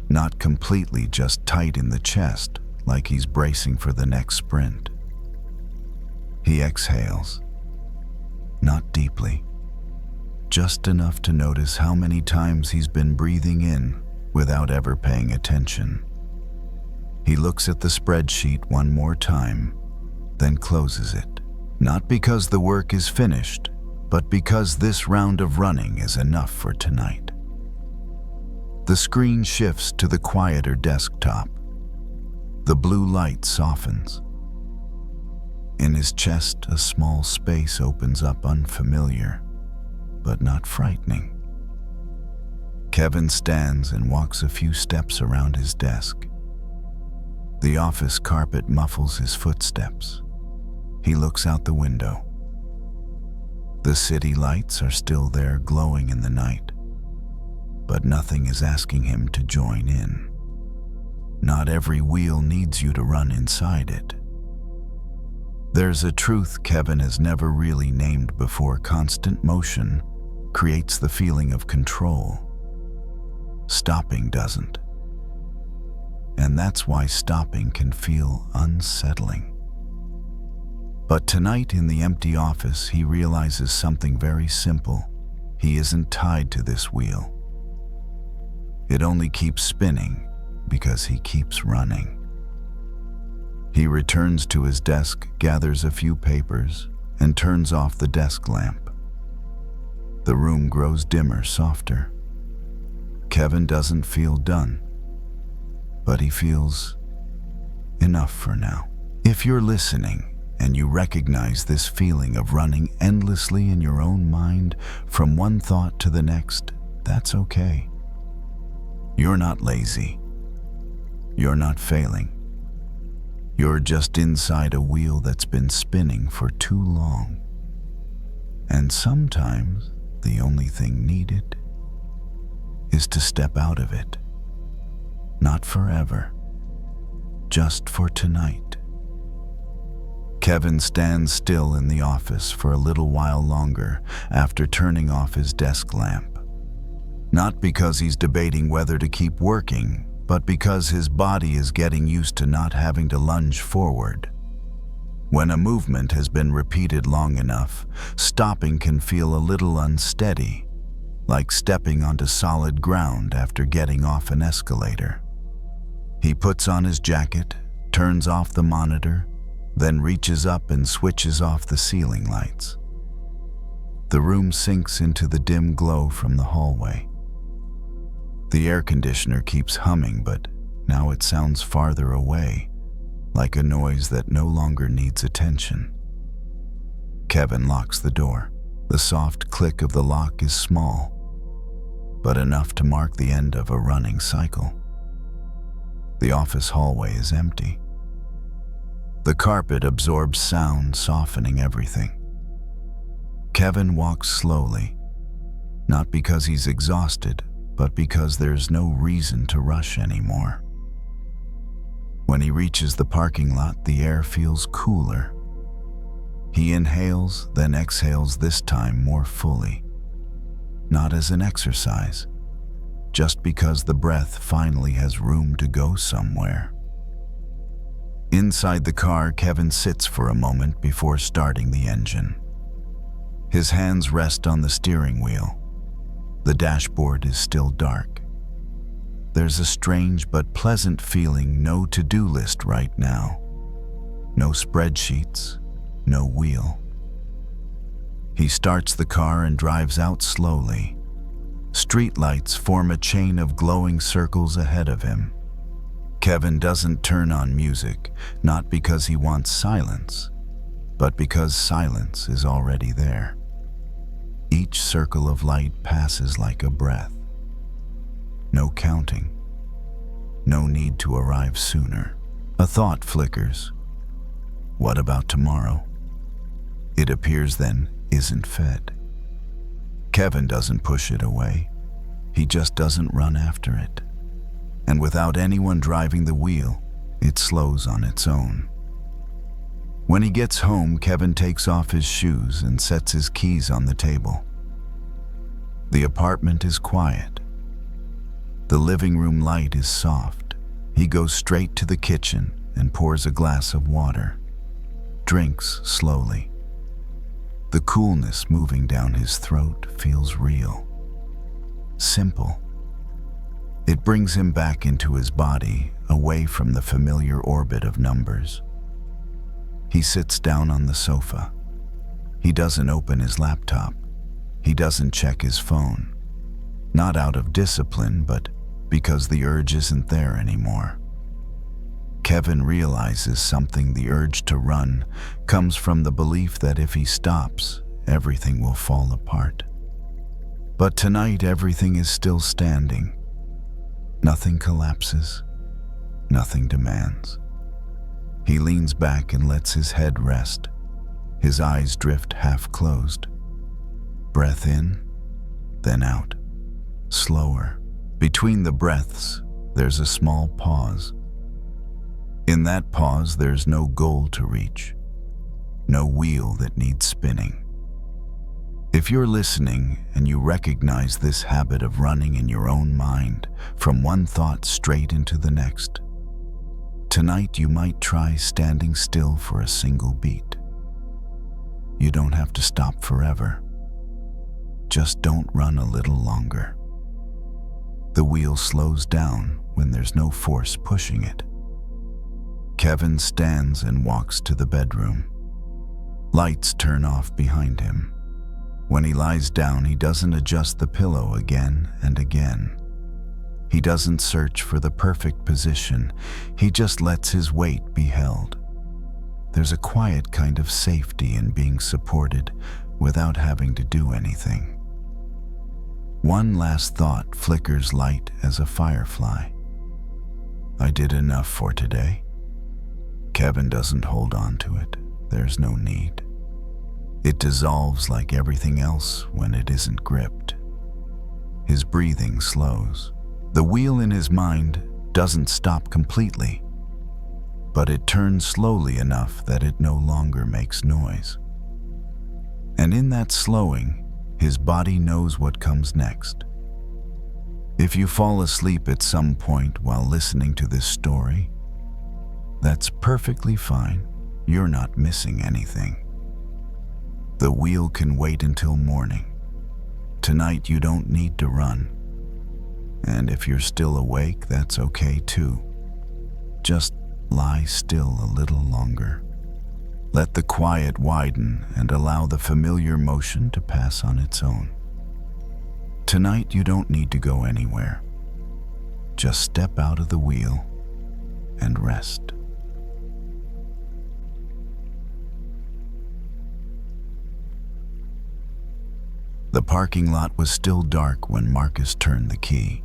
not completely, just tight in the chest, like he's bracing for the next sprint. He exhales, not deeply, just enough to notice how many times he's been breathing in without ever paying attention. He looks at the spreadsheet one more time, then closes it, not because the work is finished, but because this round of running is enough for tonight. The screen shifts to the quieter desktop. The blue light softens. In his chest, a small space opens up, unfamiliar, but not frightening. Kevin stands and walks a few steps around his desk. The office carpet muffles his footsteps. He looks out the window. The city lights are still there, glowing in the night, but nothing is asking him to join in. Not every wheel needs you to run inside it. There's a truth Kevin has never really named before. Constant motion creates the feeling of control. Stopping doesn't. And that's why stopping can feel unsettling. But tonight in the empty office, he realizes something very simple. he isn't tied to this wheel. It only keeps spinning because he keeps running. He returns to his desk, gathers a few papers, and turns off the desk lamp. The room grows dimmer, softer. Kevin doesn't feel done, but he feels enough for now. If you're listening and you recognize this feeling of running endlessly in your own mind from one thought to the next, that's okay. You're not lazy. You're not failing. You're just inside a wheel that's been spinning for too long. And sometimes the only thing needed is to step out of it. Not forever, just for tonight. Kevin stands still in the office for a little while longer after turning off his desk lamp. Not because he's debating whether to keep working, but because his body is getting used to not having to lunge forward. When a movement has been repeated long enough, stopping can feel a little unsteady, like stepping onto solid ground after getting off an escalator. He puts on his jacket, turns off the monitor, then reaches up and switches off the ceiling lights. The room sinks into the dim glow from the hallway. The air conditioner keeps humming, but now it sounds farther away, like a noise that no longer needs attention. Kevin locks the door. The soft click of the lock is small, but enough to mark the end of a running cycle. The office hallway is empty. The carpet absorbs sound, softening everything. Kevin walks slowly, not because he's exhausted, but because there's no reason to rush anymore. When he reaches the parking lot, the air feels cooler. He inhales, then exhales, this time more fully. Not as an exercise, just because the breath finally has room to go somewhere. Inside the car, Kevin sits for a moment before starting the engine. His hands rest on the steering wheel. The dashboard is still dark. There's a strange but pleasant feeling, no to-do list right now. No spreadsheets, no wheel. He starts the car and drives out slowly. Streetlights form a chain of glowing circles ahead of him. Kevin doesn't turn on music, not because he wants silence, but because silence is already there. Each circle of light passes like a breath. No counting. No need to arrive sooner. A thought flickers. What about tomorrow? It appears then isn't fed. Kevin doesn't push it away. He just doesn't run after it. And without anyone driving the wheel, it slows on its own. When he gets home, Kevin takes off his shoes and sets his keys on the table. The apartment is quiet. The living room light is soft. He goes straight to the kitchen and pours a glass of water. Drinks slowly. The coolness moving down his throat feels real. Simple. It brings him back into his body, away from the familiar orbit of numbers. He sits down on the sofa. He doesn't open his laptop. He doesn't check his phone. Not out of discipline, but because the urge isn't there anymore. Kevin realizes something. The urge to run comes from the belief that if he stops, everything will fall apart. But tonight, everything is still standing. Nothing collapses. Nothing demands. He leans back and lets his head rest. His eyes drift half closed. Breath in, then out. Slower. Between the breaths, there's a small pause. In that pause, there's no goal to reach. No wheel that needs spinning. If you're listening and you recognize this habit of running in your own mind, from one thought straight into the next, tonight you might try standing still for a single beat. You don't have to stop forever. Just don't run a little longer. The wheel slows down when there's no force pushing it. Kevin stands and walks to the bedroom. Lights turn off behind him. When he lies down, he doesn't adjust the pillow again and again. He doesn't search for the perfect position. He just lets his weight be held. There's a quiet kind of safety in being supported without having to do anything. One last thought flickers light as a firefly. I did enough for today. Kevin doesn't hold on to it. There's no need. It dissolves like everything else when it isn't gripped. His breathing slows. The wheel in his mind doesn't stop completely, but it turns slowly enough that it no longer makes noise. And in that slowing, his body knows what comes next. If you fall asleep at some point while listening to this story, that's perfectly fine. You're not missing anything. The wheel can wait until morning. Tonight you don't need to run. And if you're still awake, that's okay too. Just lie still a little longer. Let the quiet widen and allow the familiar motion to pass on its own. Tonight you don't need to go anywhere. Just step out of the wheel and rest. The parking lot was still dark when Marcus turned the key.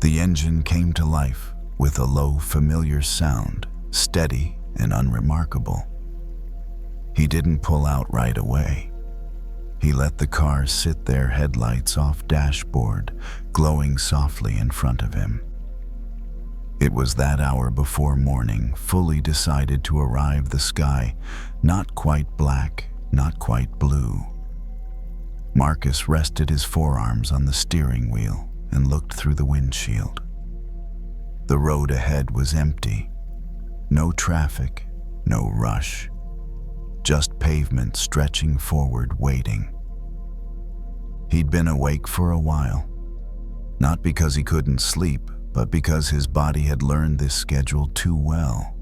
The engine came to life with a low, familiar sound, steady and unremarkable. He didn't pull out right away. He let the car sit there, headlights off dashboard, glowing softly in front of him. It was that hour before morning, fully decided to arrive, the sky not quite black, not quite blue. Marcus rested his forearms on the steering wheel and looked through the windshield. The road ahead was empty. No traffic, no rush. Just pavement stretching forward, waiting. He'd been awake for a while. Not because he couldn't sleep, but because his body had learned this schedule too well.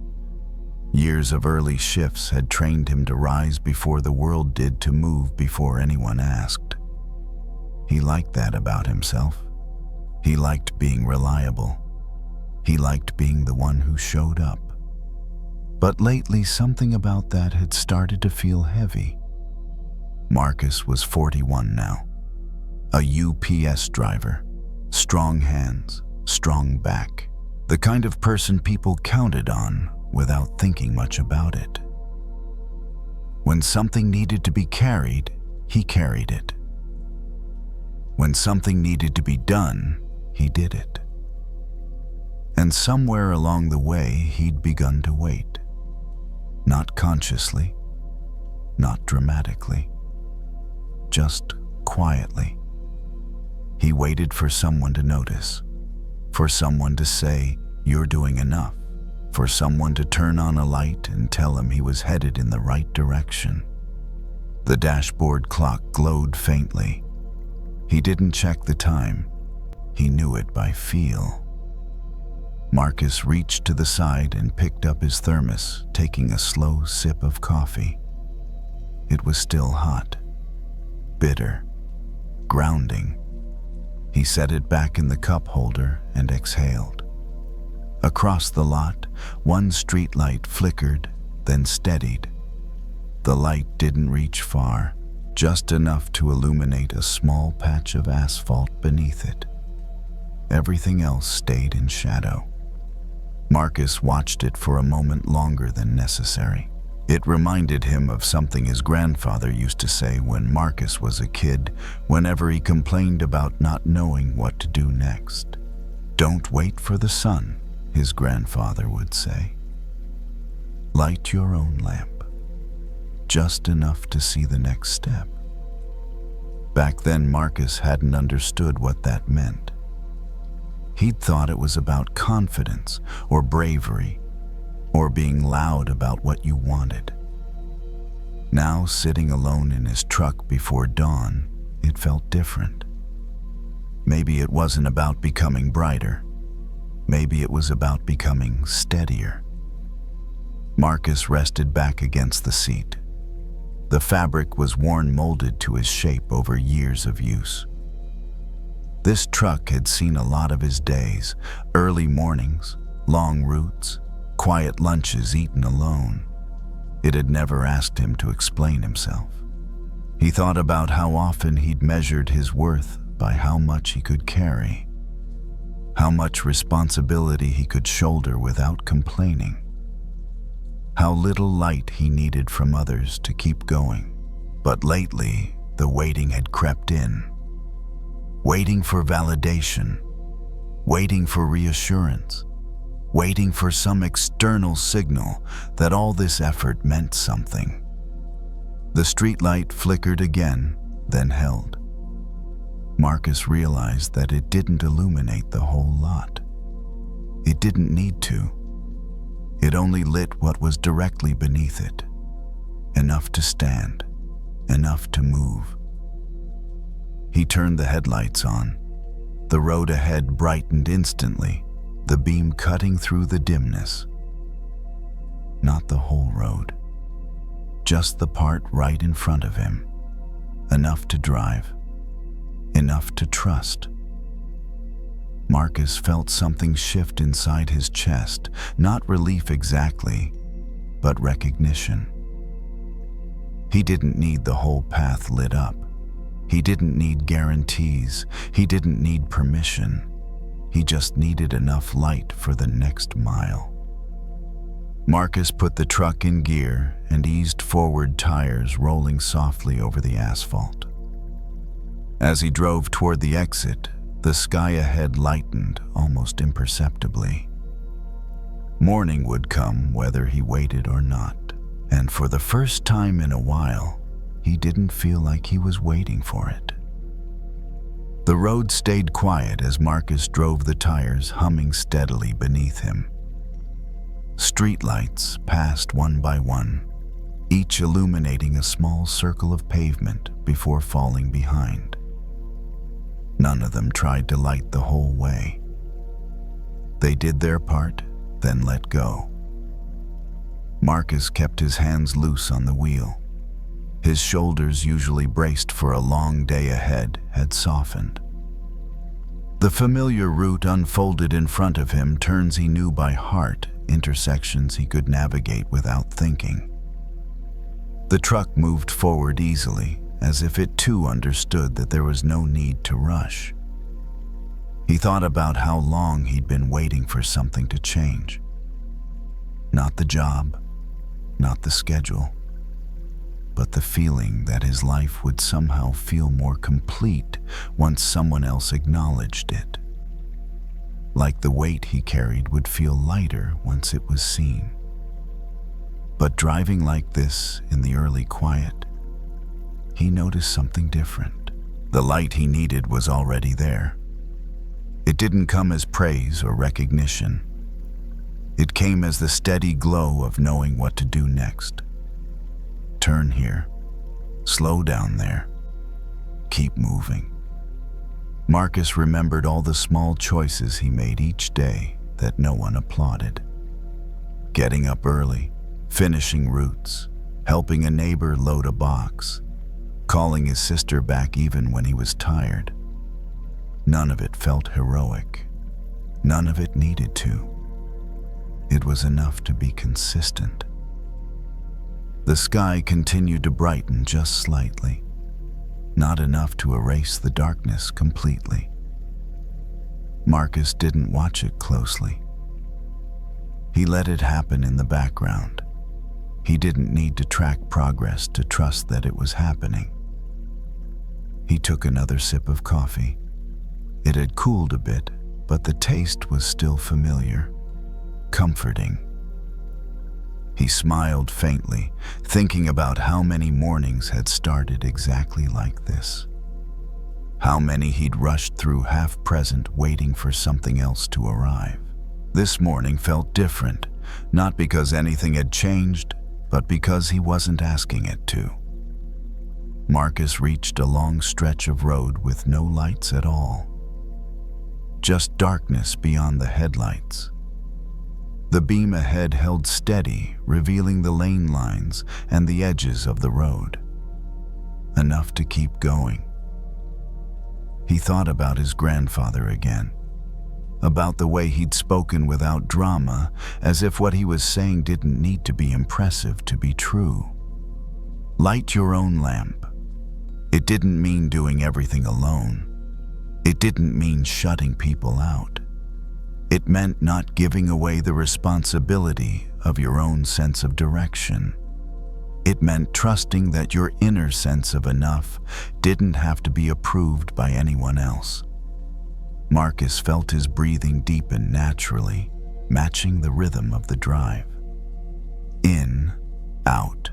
Years of early shifts had trained him to rise before the world did, to move before anyone asked. He liked that about himself. He liked being reliable. He liked being the one who showed up. But lately, something about that had started to feel heavy. Marcus was 41 now. A UPS driver. Strong hands, strong back. The kind of person people counted on without thinking much about it. When something needed to be carried, he carried it. When something needed to be done, he did it. And somewhere along the way, he'd begun to wait. Not consciously, not dramatically, just quietly. He waited for someone to notice, for someone to say, "You're doing enough," for someone to turn on a light and tell him he was headed in the right direction. The dashboard clock glowed faintly. He didn't check the time. He knew it by feel. Marcus reached to the side and picked up his thermos, taking a slow sip of coffee. It was still hot, bitter, grounding. He set it back in the cup holder and exhaled. Across the lot, one streetlight flickered, then steadied. The light didn't reach far, just enough to illuminate a small patch of asphalt beneath it. Everything else stayed in shadow. Marcus watched it for a moment longer than necessary. It reminded him of something his grandfather used to say when Marcus was a kid, whenever he complained about not knowing what to do next. "Don't wait for the sun," his grandfather would say. "Light your own lamp, just enough to see the next step." Back then, Marcus hadn't understood what that meant. He'd thought it was about confidence or bravery or being loud about what you wanted. Now, sitting alone in his truck before dawn, it felt different. Maybe it wasn't about becoming brighter. Maybe it was about becoming steadier. Marcus rested back against the seat. The fabric was worn, molded to his shape over years of use. This truck had seen a lot of his days: early mornings, long routes, quiet lunches eaten alone. It had never asked him to explain himself. He thought about how often he'd measured his worth by how much he could carry, how much responsibility he could shoulder without complaining, how little light he needed from others to keep going. But lately, the waiting had crept in. Waiting for validation, waiting for reassurance, waiting for some external signal that all this effort meant something. The streetlight flickered again, then held. Marcus realized that it didn't illuminate the whole lot. It didn't need to. It only lit what was directly beneath it. Enough to stand, enough to move. He turned the headlights on. The road ahead brightened instantly, the beam cutting through the dimness. Not the whole road, just the part right in front of him. Enough to drive, enough to trust. Marcus felt something shift inside his chest, not relief exactly, but recognition. He didn't need the whole path lit up. He didn't need guarantees. He didn't need permission. He just needed enough light for the next mile. Marcus put the truck in gear and eased forward, tires rolling softly over the asphalt. As he drove toward the exit, the sky ahead lightened almost imperceptibly. Morning would come whether he waited or not, and for the first time in a while, he didn't feel like he was waiting for it. The road stayed quiet as Marcus drove, the tires humming steadily beneath him. Streetlights passed one by one, each illuminating a small circle of pavement before falling behind. None of them tried to light the whole way. They did their part, then let go. Marcus kept his hands loose on the wheel. His shoulders, usually braced for a long day ahead, had softened. The familiar route unfolded in front of him, turns he knew by heart, intersections he could navigate without thinking. The truck moved forward easily, as if it too understood that there was no need to rush. He thought about how long he'd been waiting for something to change. Not the job, not the schedule, but the feeling that his life would somehow feel more complete once someone else acknowledged it. Like the weight he carried would feel lighter once it was seen. But driving like this in the early quiet, he noticed something different. The light he needed was already there. It didn't come as praise or recognition. It came as the steady glow of knowing what to do next. Turn here. Slow down there. Keep moving. Marcus remembered all the small choices he made each day that no one applauded. Getting up early, finishing routes, helping a neighbor load a box, calling his sister back even when he was tired. None of it felt heroic. None of it needed to. It was enough to be consistent. The sky continued to brighten just slightly, not enough to erase the darkness completely. Marcus didn't watch it closely. He let it happen in the background. He didn't need to track progress to trust that it was happening. He took another sip of coffee. It had cooled a bit, but the taste was still familiar, comforting. He smiled faintly, thinking about how many mornings had started exactly like this. How many he'd rushed through half-present, waiting for something else to arrive. This morning felt different, not because anything had changed, but because he wasn't asking it to. Marcus reached a long stretch of road with no lights at all. Just darkness beyond the headlights. The beam ahead held steady, revealing the lane lines and the edges of the road. Enough to keep going. He thought about his grandfather again, about the way he'd spoken without drama, as if what he was saying didn't need to be impressive to be true. Light your own lamp. It didn't mean doing everything alone. It didn't mean shutting people out. It meant not giving away the responsibility of your own sense of direction. It meant trusting that your inner sense of enough didn't have to be approved by anyone else. Marcus felt his breathing deepen naturally, matching the rhythm of the drive. In, out.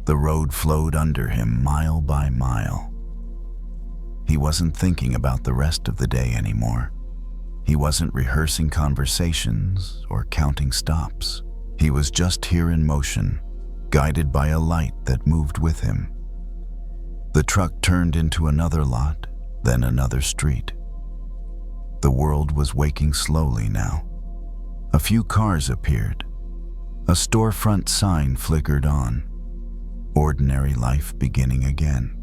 The road flowed under him mile by mile. He wasn't thinking about the rest of the day anymore. He wasn't rehearsing conversations or counting stops. He was just here in motion, guided by a light that moved with him. The truck turned into another lot, then another street. The world was waking slowly now. A few cars appeared. A storefront sign flickered on. Ordinary life beginning again.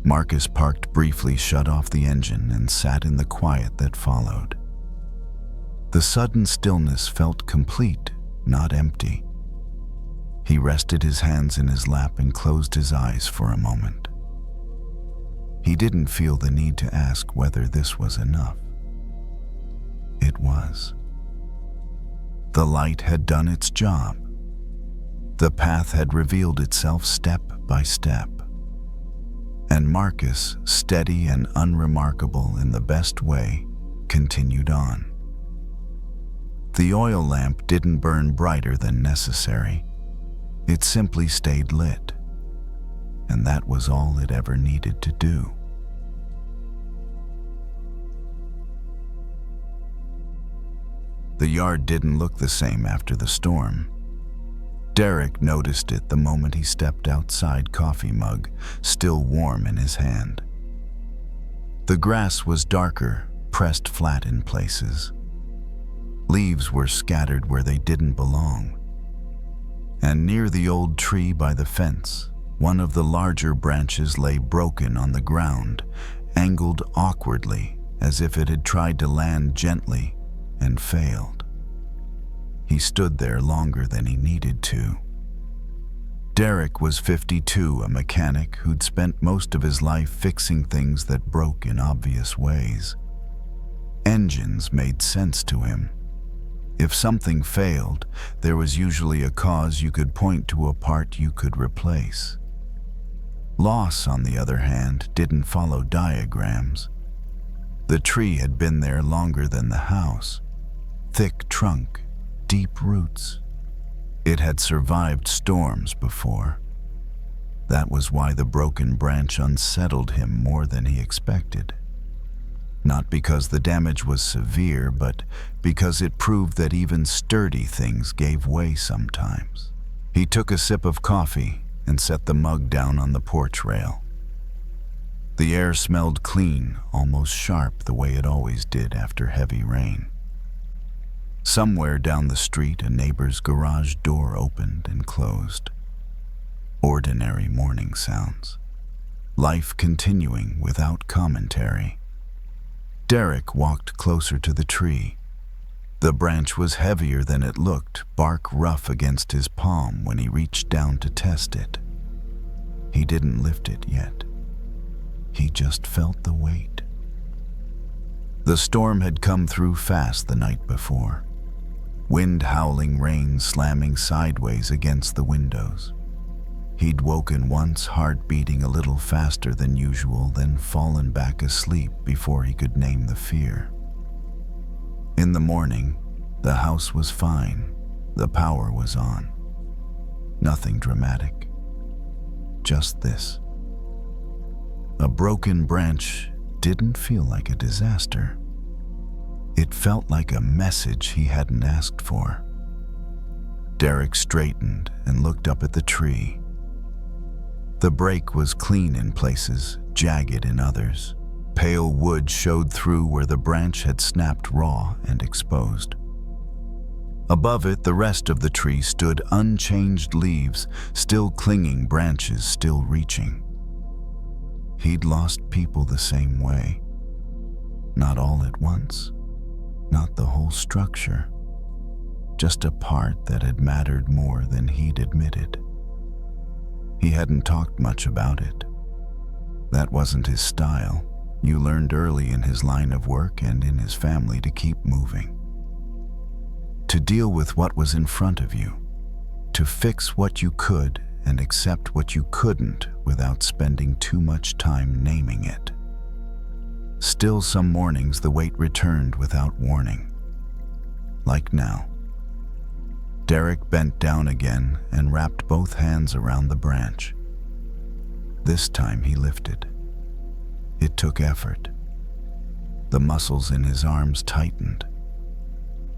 Marcus parked briefly, shut off the engine, and sat in the quiet that followed. The sudden stillness felt complete, not empty. He rested his hands in his lap and closed his eyes for a moment. He didn't feel the need to ask whether this was enough. It was. The light had done its job. The path had revealed itself step by step. And Marcus, steady and unremarkable in the best way, continued on. The oil lamp didn't burn brighter than necessary. It simply stayed lit. And that was all it ever needed to do. The yard didn't look the same after the storm. Derek noticed it the moment he stepped outside, coffee mug still warm in his hand. The grass was darker, pressed flat in places. Leaves were scattered where they didn't belong. And near the old tree by the fence, one of the larger branches lay broken on the ground, angled awkwardly as if it had tried to land gently and failed. He stood there longer than he needed to. Derek was 52, a mechanic who'd spent most of his life fixing things that broke in obvious ways. Engines made sense to him. If something failed, there was usually a cause you could point to, a part you could replace. Loss, on the other hand, didn't follow diagrams. The tree had been there longer than the house. Thick trunk, deep roots. It had survived storms before. That was why the broken branch unsettled him more than he expected. Not because the damage was severe, but because it proved that even sturdy things gave way sometimes. He took a sip of coffee and set the mug down on the porch rail. The air smelled clean, almost sharp, the way it always did after heavy rain. Somewhere down the street, a neighbor's garage door opened and closed. Ordinary morning sounds. Life continuing without commentary. Derek walked closer to the tree. The branch was heavier than it looked, bark rough against his palm when he reached down to test it. He didn't lift it yet. He just felt the weight. The storm had come through fast the night before. Wind howling, rain slamming sideways against the windows. He'd woken once, heart beating a little faster than usual, then fallen back asleep before he could name the fear. In the morning, the house was fine. The power was on. Nothing dramatic. Just this. A broken branch didn't feel like a disaster. It felt like a message he hadn't asked for. Derek straightened and looked up at the tree. The break was clean in places, jagged in others. Pale wood showed through where the branch had snapped raw and exposed. Above it, the rest of the tree stood unchanged, leaves still clinging, branches still reaching. He'd lost people the same way. Not all at once, not the whole structure, just a part that had mattered more than he'd admitted. He hadn't talked much about it. That wasn't his style. You learned early in his line of work and in his family to keep moving. To deal with what was in front of you, to fix what you could and accept what you couldn't without spending too much time naming it. Still, some mornings the weight returned without warning. Like now. Derek bent down again and wrapped both hands around the branch. This time he lifted. It took effort. The muscles in his arms tightened.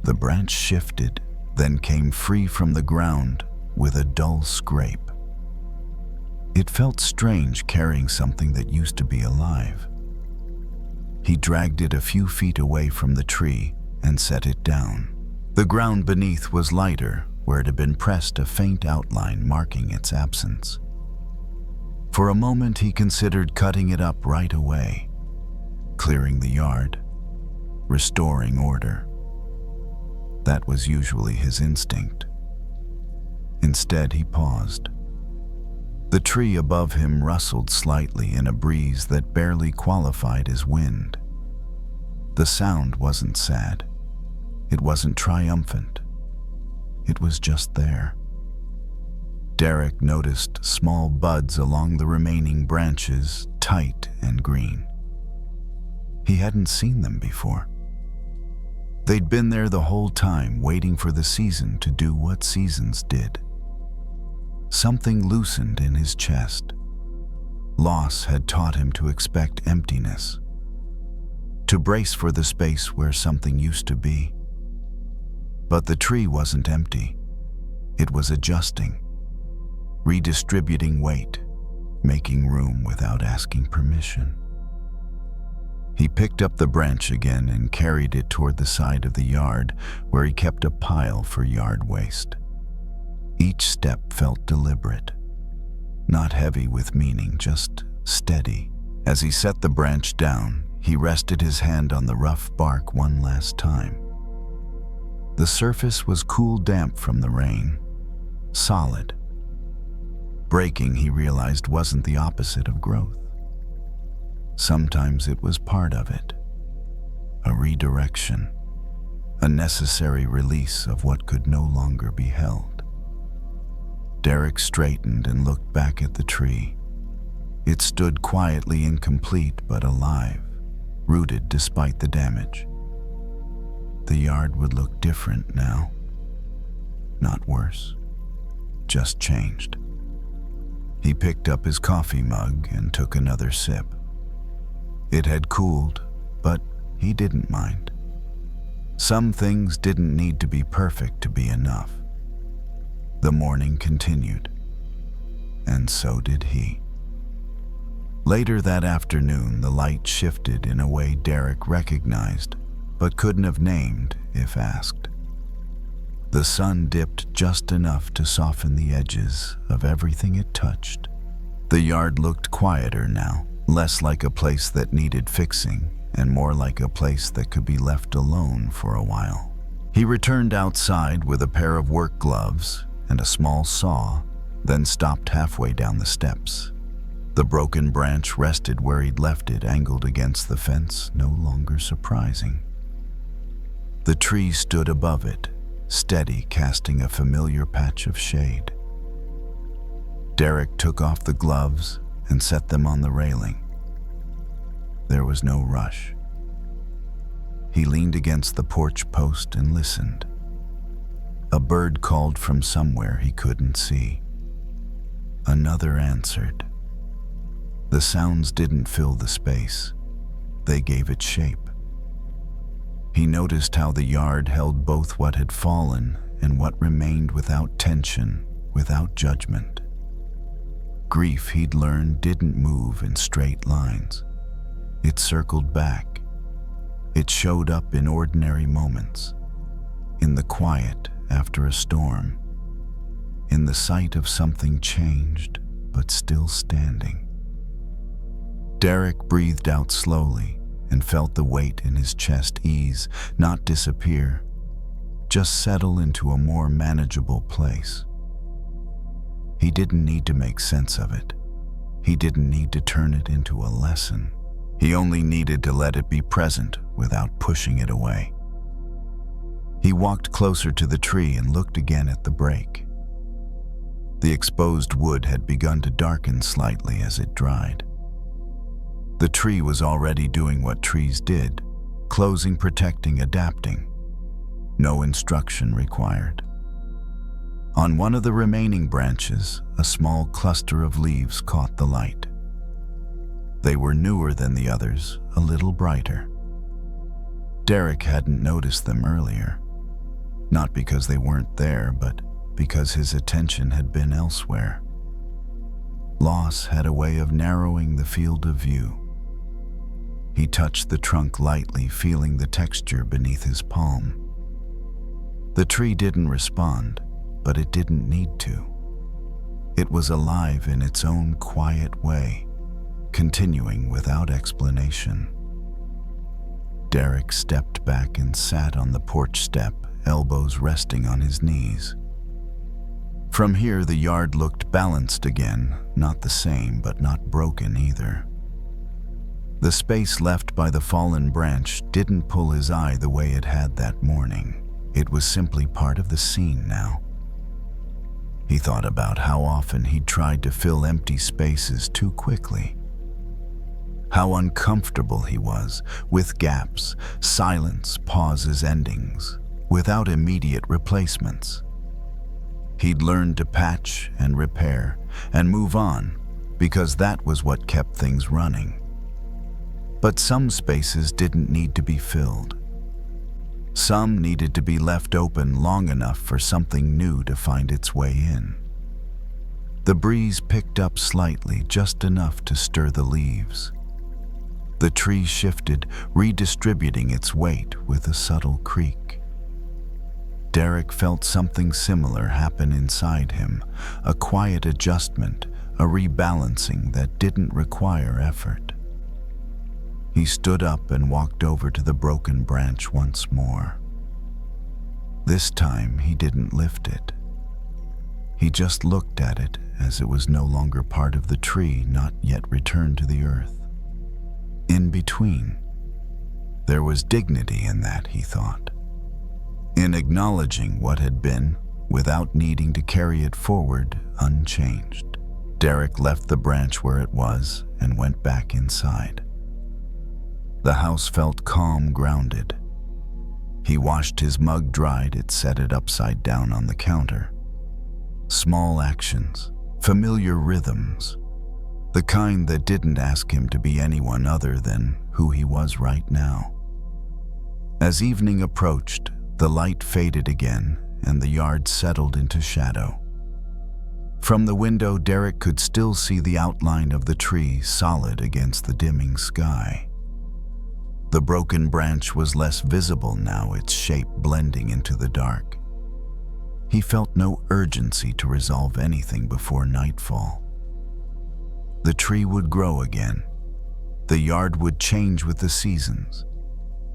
The branch shifted, then came free from the ground with a dull scrape. It felt strange carrying something that used to be alive. He dragged it a few feet away from the tree and set it down. The ground beneath was lighter, where it had been pressed, a faint outline marking its absence. For a moment he considered cutting it up right away, clearing the yard, restoring order. That was usually his instinct. Instead, he paused. The tree above him rustled slightly in a breeze that barely qualified as wind. The sound wasn't sad. It wasn't triumphant. It was just there. Derek noticed small buds along the remaining branches, tight and green. He hadn't seen them before. They'd been there the whole time, waiting for the season to do what seasons did. Something loosened in his chest. Loss had taught him to expect emptiness, to brace for the space where something used to be. But the tree wasn't empty. It was adjusting, redistributing weight, making room without asking permission. He picked up the branch again and carried it toward the side of the yard, where he kept a pile for yard waste. Each step felt deliberate, not heavy with meaning, just steady. As he set the branch down, he rested his hand on the rough bark one last time. The surface was cool, damp from the rain, solid. Breaking, he realized, wasn't the opposite of growth. Sometimes it was part of it, a redirection, a necessary release of what could no longer be held. Derek straightened and looked back at the tree. It stood quietly, incomplete but alive, rooted despite the damage. The yard would look different now. Not worse, just changed. He picked up his coffee mug and took another sip. It had cooled, but he didn't mind. Some things didn't need to be perfect to be enough. The morning continued, and so did he. Later that afternoon, the light shifted in a way Derek recognized, but couldn't have named if asked. The sun dipped just enough to soften the edges of everything it touched. The yard looked quieter now, less like a place that needed fixing and more like a place that could be left alone for a while. He returned outside with a pair of work gloves and a small saw, then stopped halfway down the steps. The broken branch rested where he'd left it, angled against the fence, no longer surprising. The tree stood above it, steady, casting a familiar patch of shade. Derek took off the gloves and set them on the railing. There was no rush. He leaned against the porch post and listened. A bird called from somewhere he couldn't see. Another answered. The sounds didn't fill the space. They gave it shape. He noticed how the yard held both what had fallen and what remained, without tension, without judgment. Grief, he'd learned, didn't move in straight lines. It circled back. It showed up in ordinary moments, in the quiet after a storm, in the sight of something changed but still standing. Derek breathed out slowly and felt the weight in his chest ease, not disappear, just settle into a more manageable place. He didn't need to make sense of it. He didn't need to turn it into a lesson. He only needed to let it be present without pushing it away. He walked closer to the tree and looked again at the break. The exposed wood had begun to darken slightly as it dried. The tree was already doing what trees did, closing, protecting, adapting. No instruction required. On one of the remaining branches, a small cluster of leaves caught the light. They were newer than the others, a little brighter. Derek hadn't noticed them earlier, not because they weren't there, but because his attention had been elsewhere. Loss had a way of narrowing the field of view. He touched the trunk lightly, feeling the texture beneath his palm. The tree didn't respond, but it didn't need to. It was alive in its own quiet way, continuing without explanation. Derek stepped back and sat on the porch step, elbows resting on his knees. From here, the yard looked balanced again, not the same, but not broken either. The space left by the fallen branch didn't pull his eye the way it had that morning. It was simply part of the scene now. He thought about how often he'd tried to fill empty spaces too quickly. How uncomfortable he was with gaps, silence, pauses, endings, without immediate replacements. He'd learned to patch and repair and move on because that was what kept things running. But some spaces didn't need to be filled. Some needed to be left open long enough for something new to find its way in. The breeze picked up slightly, just enough to stir the leaves. The tree shifted, redistributing its weight with a subtle creak. Derek felt something similar happen inside him, a quiet adjustment, a rebalancing that didn't require effort. He stood up and walked over to the broken branch once more. This time he didn't lift it. He just looked at it as it was no longer part of the tree, not yet returned to the earth. In between, there was dignity in that, he thought. In acknowledging what had been without needing to carry it forward unchanged. Derek left the branch where it was and went back inside. The house felt calm, grounded. He washed his mug, dried it, set it upside down on the counter. Small actions, familiar rhythms, the kind that didn't ask him to be anyone other than who he was right now. As evening approached, the light faded again and the yard settled into shadow. From the window, Derek could still see the outline of the tree solid against the dimming sky. The broken branch was less visible now, its shape blending into the dark. He felt no urgency to resolve anything before nightfall. The tree would grow again. The yard would change with the seasons,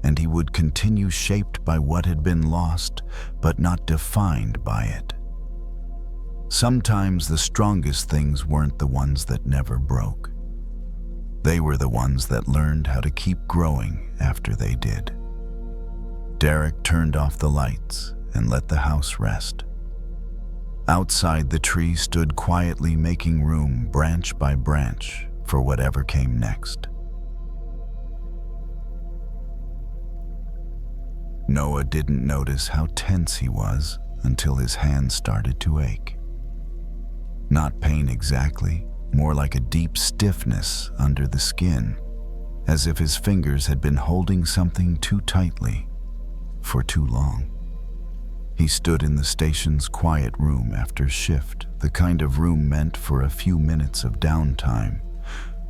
and he would continue, shaped by what had been lost, but not defined by it. Sometimes the strongest things weren't the ones that never broke. They were the ones that learned how to keep growing after they did. Derek turned off the lights and let the house rest. Outside, the tree stood quietly, making room, branch by branch, for whatever came next. Noah didn't notice how tense he was until his hands started to ache. Not pain exactly, more like a deep stiffness under the skin, as if his fingers had been holding something too tightly for too long. He stood in the station's quiet room after shift, the kind of room meant for a few minutes of downtime,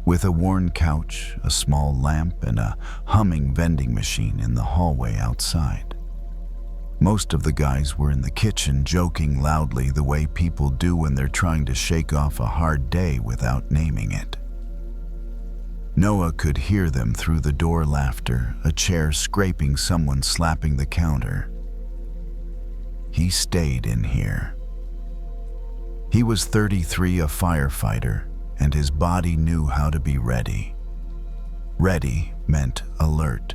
with a worn couch, a small lamp, and a humming vending machine in the hallway outside. Most of the guys were in the kitchen joking loudly the way people do when they're trying to shake off a hard day without naming it. Noah could hear them through the door laughter, a chair scraping, someone slapping the counter. He stayed in here. He was 33, a firefighter, and his body knew how to be ready. Ready meant alert,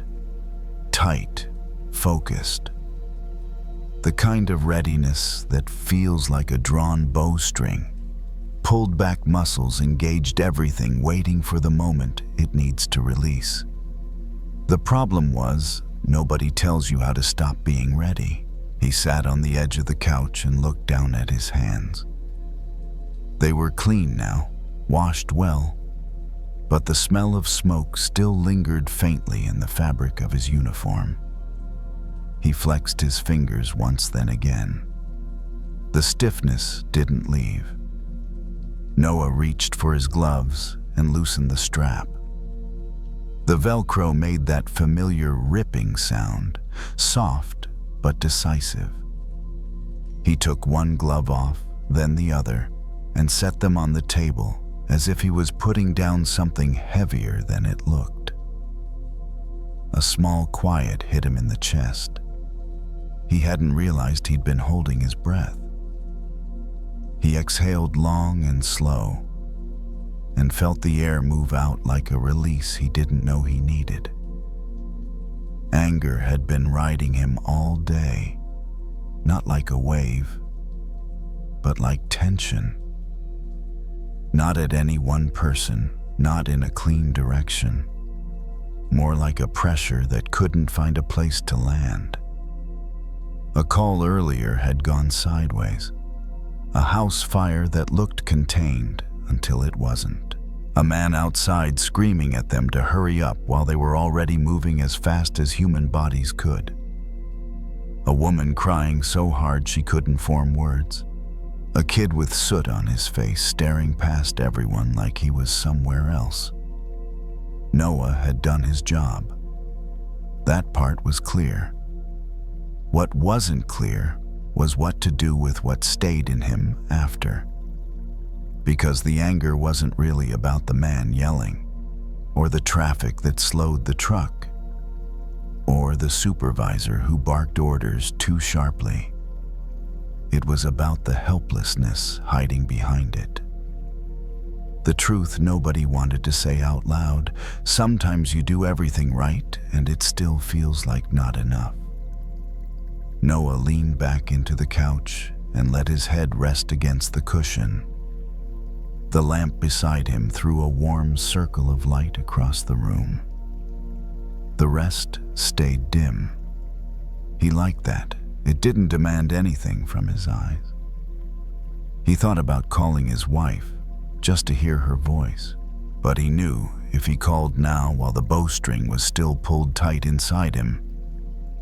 tight, focused. The kind of readiness that feels like a drawn bowstring. Pulled back muscles engaged everything, waiting for the moment it needs to release. The problem was, nobody tells you how to stop being ready. He sat on the edge of the couch and looked down at his hands. They were clean now, washed well, but the smell of smoke still lingered faintly in the fabric of his uniform. He flexed his fingers once, then again. The stiffness didn't leave. Noah reached for his gloves and loosened the strap. The Velcro made that familiar ripping sound, soft but decisive. He took one glove off, then the other, and set them on the table as if he was putting down something heavier than it looked. A small quiet hit him in the chest. He hadn't realized he'd been holding his breath. He exhaled long and slow, and felt the air move out like a release he didn't know he needed. Anger had been riding him all day, not like a wave, but like tension. Not at any one person, not in a clean direction. More like a pressure that couldn't find a place to land. A call earlier had gone sideways. A house fire that looked contained until it wasn't. A man outside screaming at them to hurry up while they were already moving as fast as human bodies could. A woman crying so hard she couldn't form words. A kid with soot on his face staring past everyone like he was somewhere else. Noah had done his job. That part was clear. What wasn't clear was what to do with what stayed in him after. Because the anger wasn't really about the man yelling, or the traffic that slowed the truck, or the supervisor who barked orders too sharply. It was about the helplessness hiding behind it. The truth nobody wanted to say out loud. Sometimes you do everything right and it still feels like not enough. Noah leaned back into the couch and let his head rest against the cushion. The lamp beside him threw a warm circle of light across the room. The rest stayed dim. He liked that. It didn't demand anything from his eyes. He thought about calling his wife, just to hear her voice. But he knew if he called now while the bowstring was still pulled tight inside him,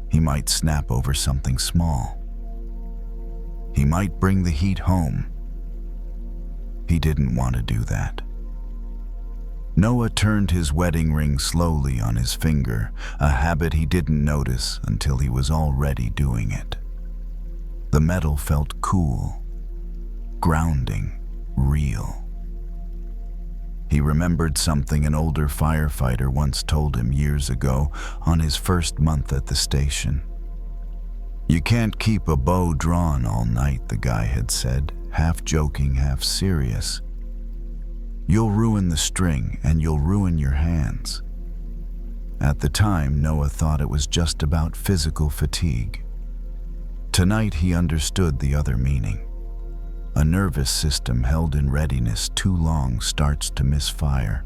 he might snap over something small. He might bring the heat home. He didn't want to do that. Noah turned his wedding ring slowly on his finger, a habit he didn't notice until he was already doing it. The metal felt cool, grounding, real. He remembered something an older firefighter once told him years ago on his first month at the station. "You can't keep a bow drawn all night," the guy had said, half joking, half serious. "You'll ruin the string and you'll ruin your hands." At the time, Noah thought it was just about physical fatigue. Tonight he understood the other meaning. A nervous system held in readiness too long starts to misfire.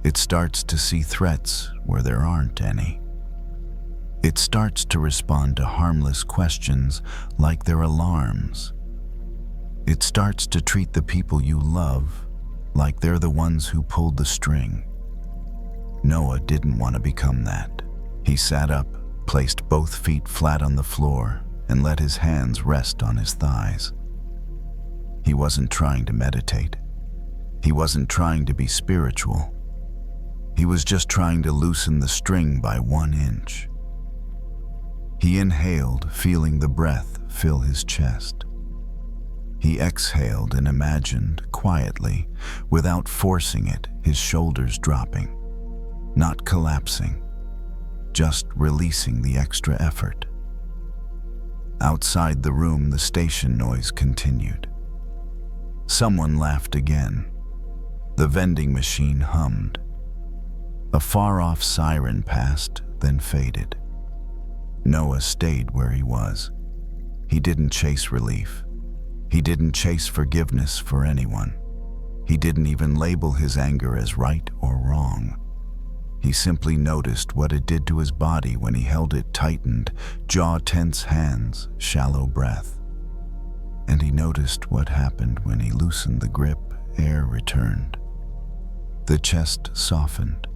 It starts to see threats where there aren't any. It starts to respond to harmless questions like they're alarms. It starts to treat the people you love like they're the ones who pulled the string. Noah didn't want to become that. He sat up, placed both feet flat on the floor, and let his hands rest on his thighs. He wasn't trying to meditate. He wasn't trying to be spiritual. He was just trying to loosen the string by 1 inch. He inhaled, feeling the breath fill his chest. He exhaled and imagined, quietly, without forcing it, his shoulders dropping, not collapsing, just releasing the extra effort. Outside the room, the station noise continued. Someone laughed again. The vending machine hummed. A far-off siren passed, then faded. Noah stayed where he was. He didn't chase relief. He didn't chase forgiveness for anyone. He didn't even label his anger as right or wrong. He simply noticed what it did to his body when he held it tightened, jaw-tense hands, shallow breath. And he noticed what happened when he loosened the grip, air returned. The chest softened.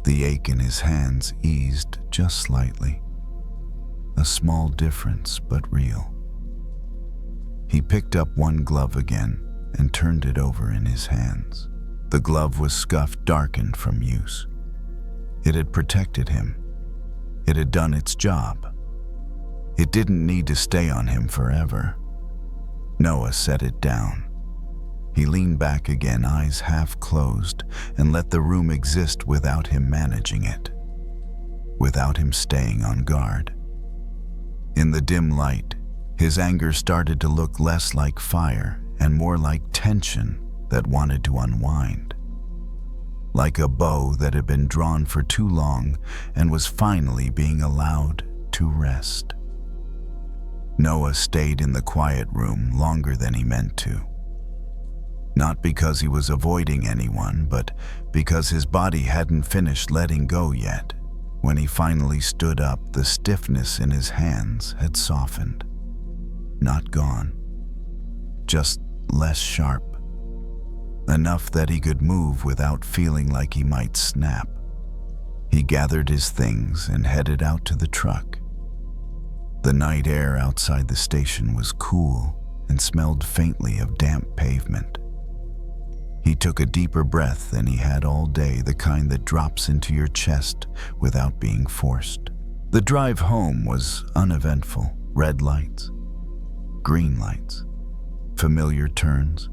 The ache in his hands eased just slightly. A small difference, but real. He picked up one glove again and turned it over in his hands. The glove was scuffed, darkened from use. It had protected him. It had done its job. It didn't need to stay on him forever. Noah set it down. He leaned back again, eyes half closed, and let the room exist without him managing it, without him staying on guard. In the dim light, his anger started to look less like fire and more like tension that wanted to unwind. Like a bow that had been drawn for too long and was finally being allowed to rest. Noah stayed in the quiet room longer than he meant to. Not because he was avoiding anyone, but because his body hadn't finished letting go yet. When he finally stood up, the stiffness in his hands had softened. Not gone, just less sharp. Enough that he could move without feeling like he might snap. He gathered his things and headed out to the truck. The night air outside the station was cool and smelled faintly of damp pavement. He took a deeper breath than he had all day, the kind that drops into your chest without being forced. The drive home was uneventful. Red lights, green lights, familiar turns.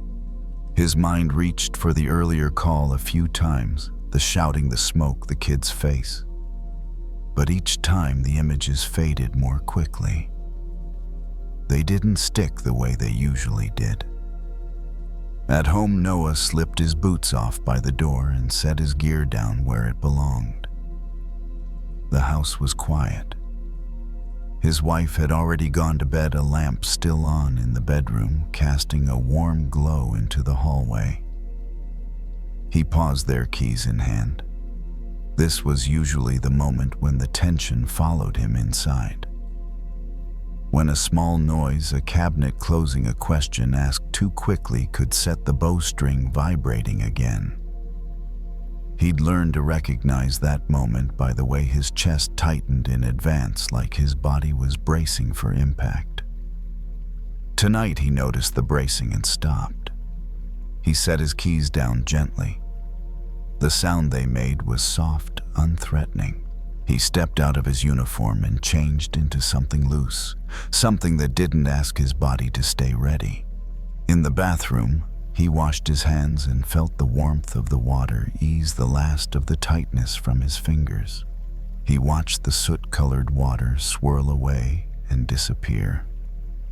His mind reached for the earlier call a few times, the shouting, the smoke, the kid's face. But each time the images faded more quickly. They didn't stick the way they usually did. At home, Noah slipped his boots off by the door and set his gear down where it belonged. The house was quiet. His wife had already gone to bed, a lamp still on in the bedroom, casting a warm glow into the hallway. He paused there, keys in hand. This was usually the moment when the tension followed him inside. When a small noise, a cabinet closing, a question asked too quickly, could set the bowstring vibrating again. He'd learned to recognize that moment by the way his chest tightened in advance, like his body was bracing for impact. Tonight he noticed the bracing and stopped. He set his keys down gently. The sound they made was soft, unthreatening. He stepped out of his uniform and changed into something loose, something that didn't ask his body to stay ready. In the bathroom, he washed his hands and felt the warmth of the water ease the last of the tightness from his fingers. He watched the soot-colored water swirl away and disappear.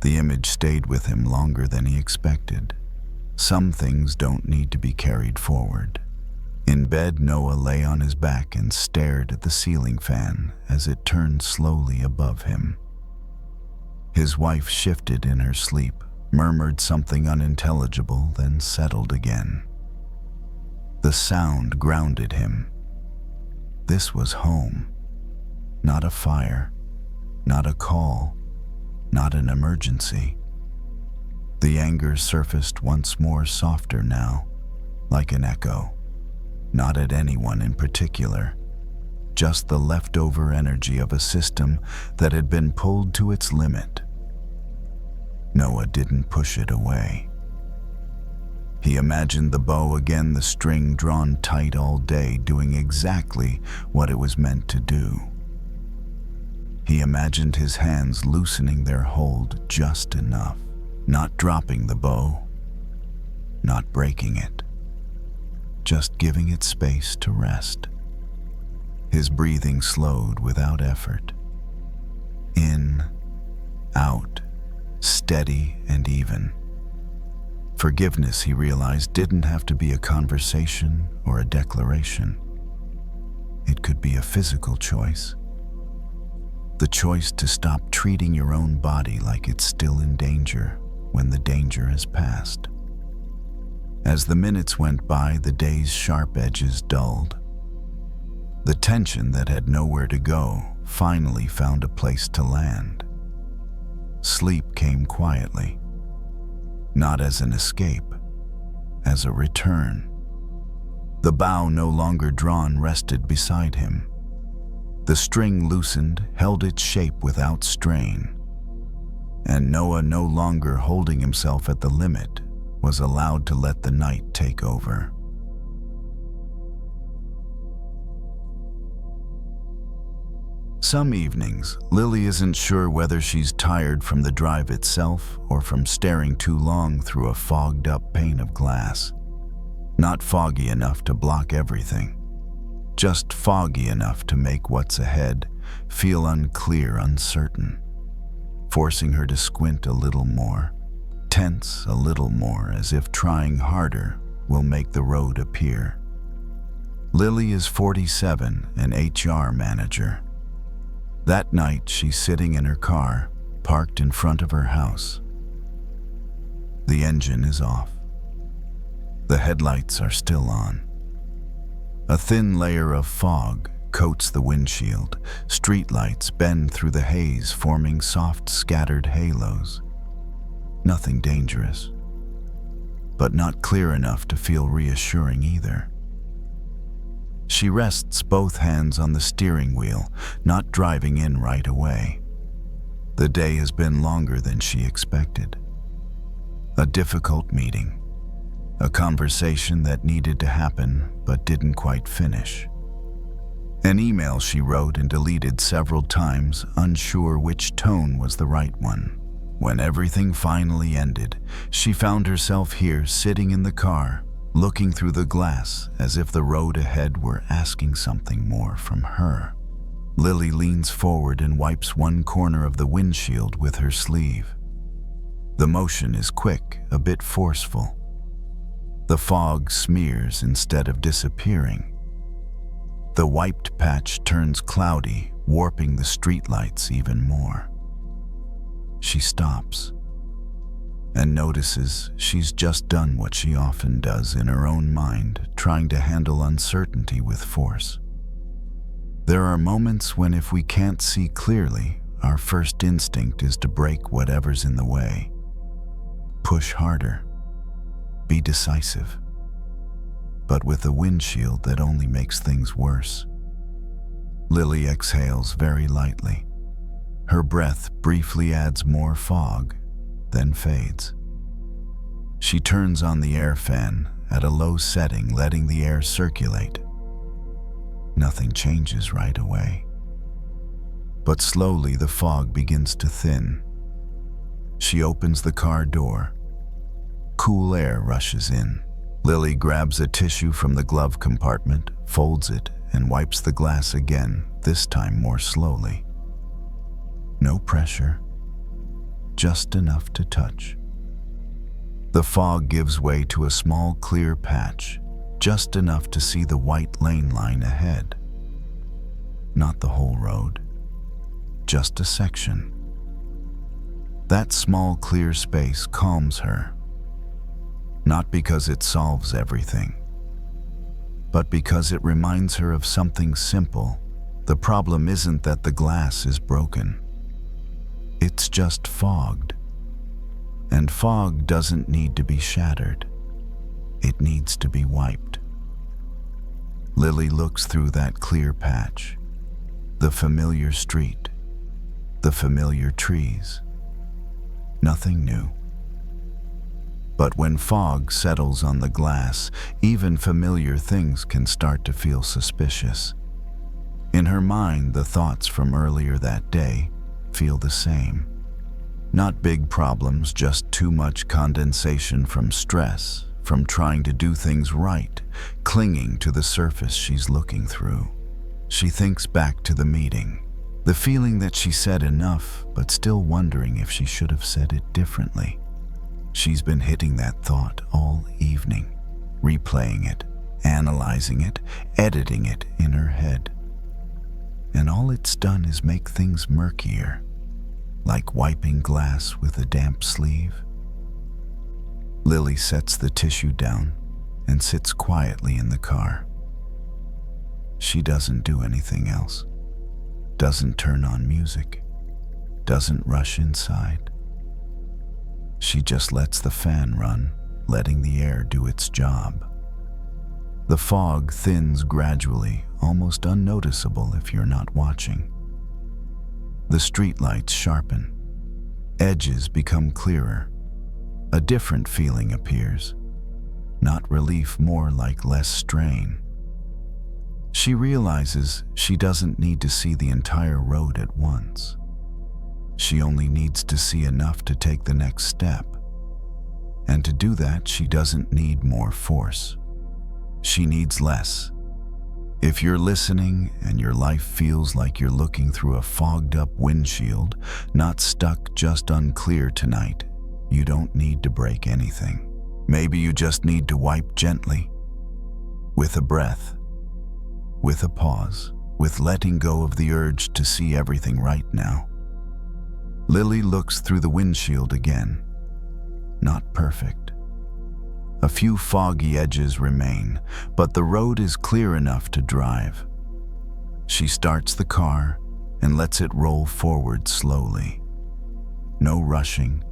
The image stayed with him longer than he expected. Some things don't need to be carried forward. In bed, Noah lay on his back and stared at the ceiling fan as it turned slowly above him. His wife shifted in her sleep, murmured something unintelligible, then settled again. The sound grounded him. This was home. Not a fire, not a call, not an emergency. The anger surfaced once more, softer now, like an echo. Not at anyone in particular, just the leftover energy of a system that had been pulled to its limit. Noah didn't push it away. He imagined the bow again, the string drawn tight all day, doing exactly what it was meant to do. He imagined his hands loosening their hold just enough, not dropping the bow, not breaking it, just giving it space to rest. His breathing slowed without effort. In, out, steady and even. Forgiveness, he realized, didn't have to be a conversation or a declaration. It could be a physical choice. The choice to stop treating your own body like it's still in danger when the danger has passed. As the minutes went by, the day's sharp edges dulled. The tension that had nowhere to go finally found a place to land. Sleep came quietly, not as an escape, as a return. The bow, no longer drawn, rested beside him. The string loosened, held its shape without strain. And Noah, no longer holding himself at the limit, was allowed to let the night take over. Some evenings, Lily isn't sure whether she's tired from the drive itself or from staring too long through a fogged-up pane of glass. Not foggy enough to block everything, just foggy enough to make what's ahead feel unclear, uncertain, forcing her to squint a little more, tense a little more, as if trying harder will make the road appear. Lily is 47, an HR manager. That night, she's sitting in her car, parked in front of her house. The engine is off. The headlights are still on. A thin layer of fog coats the windshield. Streetlights bend through the haze, forming soft, scattered halos. Nothing dangerous, but not clear enough to feel reassuring either. She rests both hands on the steering wheel, not driving in right away. The day has been longer than she expected. A difficult meeting. A conversation that needed to happen but didn't quite finish. An email she wrote and deleted several times, unsure which tone was the right one. When everything finally ended, she found herself here, sitting in the car, looking through the glass as if the road ahead were asking something more from her. Lily leans forward and wipes one corner of the windshield with her sleeve. The motion is quick, a bit forceful. The fog smears instead of disappearing. The wiped patch turns cloudy, warping the streetlights even more. She stops and notices she's just done what she often does in her own mind, trying to handle uncertainty with force. There are moments when, if we can't see clearly, our first instinct is to break whatever's in the way. Push harder. Be decisive. But with a windshield that only makes things worse. Lily exhales very lightly. Her breath briefly adds more fog, then fades. She turns on the air fan at a low setting, letting the air circulate. Nothing changes right away. But slowly the fog begins to thin. She opens the car door. Cool air rushes in. Lily grabs a tissue from the glove compartment, folds it, and wipes the glass again, this time more slowly. No pressure, just enough to touch. The fog gives way to a small clear patch, just enough to see the white lane line ahead. Not the whole road, just a section. That small clear space calms her. Not because it solves everything, but because it reminds her of something simple. The problem isn't that the glass is broken. It's just fogged. And fog doesn't need to be shattered. It needs to be wiped. Lily looks through that clear patch. The familiar street, the familiar trees. Nothing new. But when fog settles on the glass, even familiar things can start to feel suspicious. In her mind, the thoughts from earlier that day feel the same. Not big problems, just too much condensation from stress, from trying to do things right, clinging to the surface she's looking through. She thinks back to the meeting, the feeling that she said enough, but still wondering if she should have said it differently. She's been hitting that thought all evening, replaying it, analyzing it, editing it in her head. And all it's done is make things murkier, like wiping glass with a damp sleeve. Lily sets the tissue down and sits quietly in the car. She doesn't do anything else, doesn't turn on music, doesn't rush inside. She just lets the fan run, letting the air do its job. The fog thins gradually, almost unnoticeable if you're not watching. The streetlights sharpen. Edges become clearer. A different feeling appears. Not relief, more like less strain. She realizes she doesn't need to see the entire road at once. She only needs to see enough to take the next step. And to do that, she doesn't need more force. She needs less. If you're listening and your life feels like you're looking through a fogged-up windshield, not stuck, just unclear tonight, you don't need to break anything. Maybe you just need to wipe gently, with a breath, with a pause, with letting go of the urge to see everything right now. Lily looks through the windshield again. Not perfect. A few foggy edges remain, but the road is clear enough to drive. She starts the car and lets it roll forward slowly. No rushing,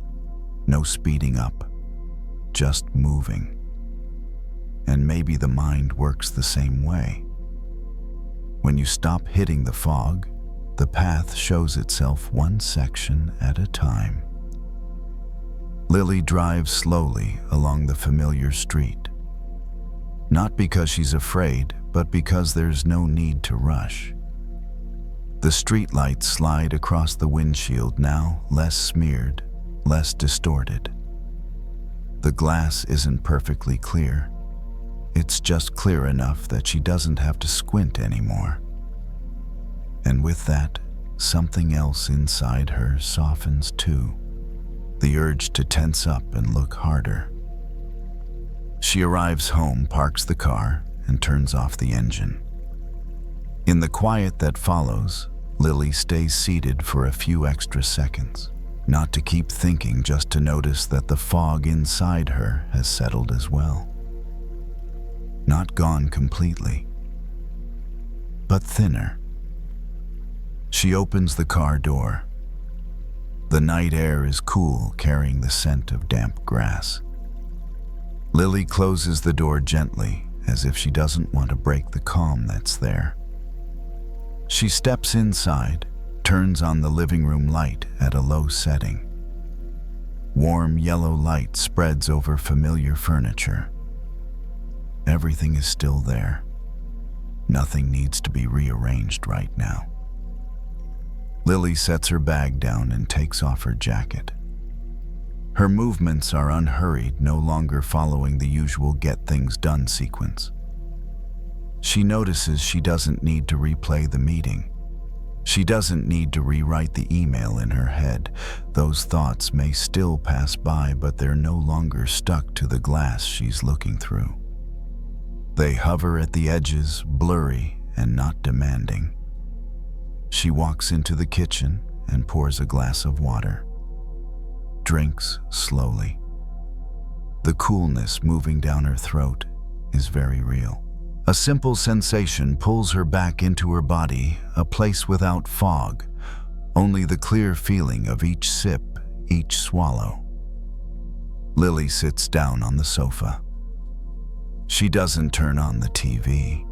no speeding up, just moving. And maybe the mind works the same way. When you stop hitting the fog, the path shows itself one section at a time. Lily drives slowly along the familiar street. Not because she's afraid, but because there's no need to rush. The streetlights slide across the windshield, now less smeared, less distorted. The glass isn't perfectly clear. It's just clear enough that she doesn't have to squint anymore. And with that, something else inside her softens too. The urge to tense up and look harder. She arrives home, parks the car, and turns off the engine. In the quiet that follows, Lily stays seated for a few extra seconds, not to keep thinking, just to notice that the fog inside her has settled as well. Not gone completely, but thinner. She opens the car door. The night air is cool, carrying the scent of damp grass. Lily closes the door gently, as if she doesn't want to break the calm that's there. She steps inside, turns on the living room light at a low setting. Warm yellow light spreads over familiar furniture. Everything is still there. Nothing needs to be rearranged right now. Lily sets her bag down and takes off her jacket. Her movements are unhurried, no longer following the usual get things done sequence. She notices she doesn't need to replay the meeting. She doesn't need to rewrite the email in her head. Those thoughts may still pass by, but they're no longer stuck to the glass she's looking through. They hover at the edges, blurry and not demanding. She walks into the kitchen and pours a glass of water. Drinks slowly. The coolness moving down her throat is very real. A simple sensation pulls her back into her body, a place without fog, only the clear feeling of each sip, each swallow. Lily sits down on the sofa. She doesn't turn on the TV.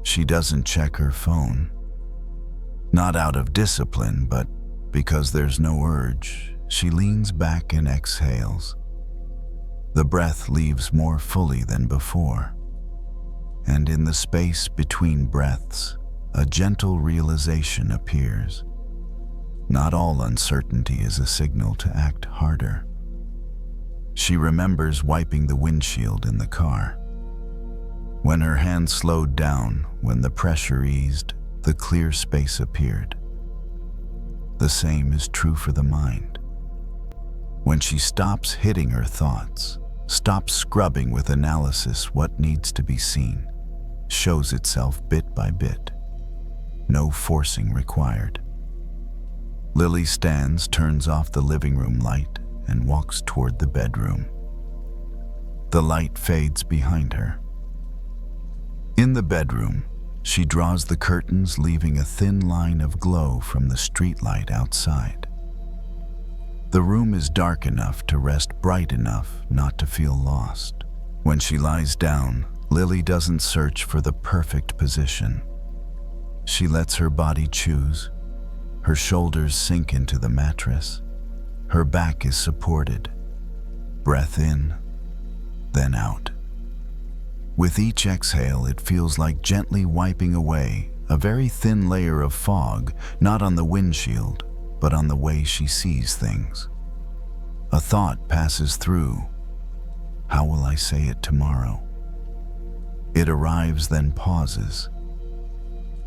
She doesn't check her phone. Not out of discipline, but because there's no urge, she leans back and exhales. The breath leaves more fully than before. And in the space between breaths, a gentle realization appears. Not all uncertainty is a signal to act harder. She remembers wiping the windshield in the car. When her hand slowed down, when the pressure eased, the clear space appeared. The same is true for the mind. When she stops hitting her thoughts, stops scrubbing with analysis what needs to be seen, shows itself bit by bit. No forcing required. Lily stands, turns off the living room light, and walks toward the bedroom. The light fades behind her. In the bedroom, she draws the curtains, leaving a thin line of glow from the streetlight outside. The room is dark enough to rest, bright enough not to feel lost. When she lies down, Lily doesn't search for the perfect position. She lets her body choose. Her shoulders sink into the mattress. Her back is supported. Breath in, then out. With each exhale, it feels like gently wiping away a very thin layer of fog, not on the windshield, but on the way she sees things. A thought passes through. How will I say it tomorrow? It arrives, then pauses.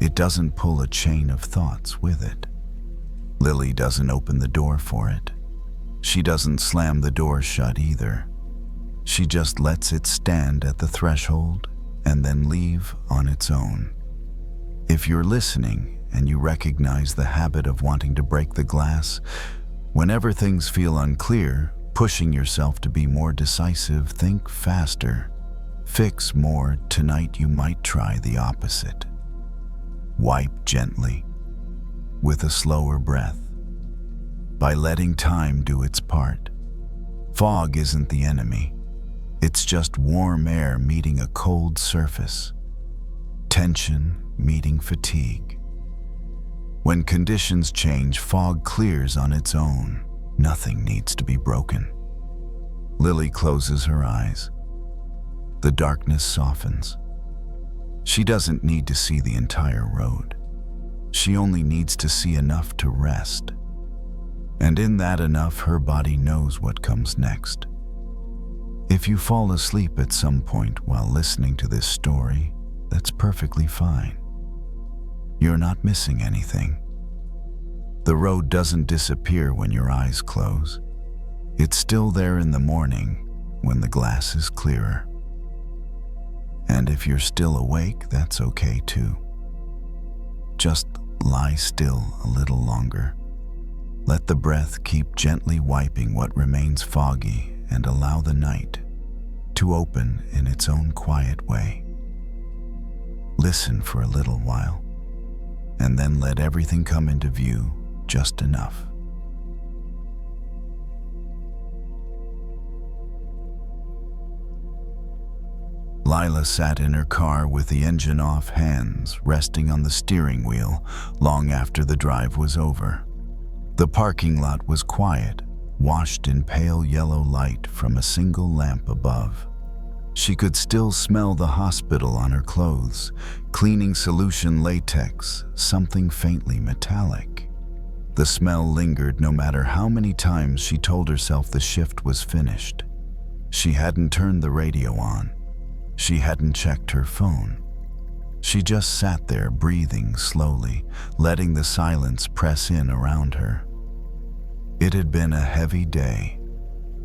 It doesn't pull a chain of thoughts with it. Lily doesn't open the door for it. She doesn't slam the door shut either. She just lets it stand at the threshold and then leave on its own. If you're listening and you recognize the habit of wanting to break the glass, whenever things feel unclear, pushing yourself to be more decisive, think faster, fix more, tonight you might try the opposite. Wipe gently, with a slower breath, by letting time do its part. Fog isn't the enemy. It's just warm air meeting a cold surface. Tension meeting fatigue. When conditions change, fog clears on its own. Nothing needs to be broken. Lily closes her eyes. The darkness softens. She doesn't need to see the entire road. She only needs to see enough to rest. And in that enough, her body knows what comes next. If you fall asleep at some point while listening to this story, that's perfectly fine. You're not missing anything. The road doesn't disappear when your eyes close. It's still there in the morning when the glass is clearer. And if you're still awake, that's okay too. Just lie still a little longer. Let the breath keep gently wiping what remains foggy and allow the night to open in its own quiet way. Listen for a little while, and then let everything come into view just enough. Lila sat in her car with the engine off, hands resting on the steering wheel long after the drive was over. The parking lot was quiet, washed in pale yellow light from a single lamp above. She could still smell the hospital on her clothes, cleaning solution latex, something faintly metallic. The smell lingered no matter how many times she told herself the shift was finished. She hadn't turned the radio on. She hadn't checked her phone. She just sat there, breathing slowly, letting the silence press in around her. It had been a heavy day,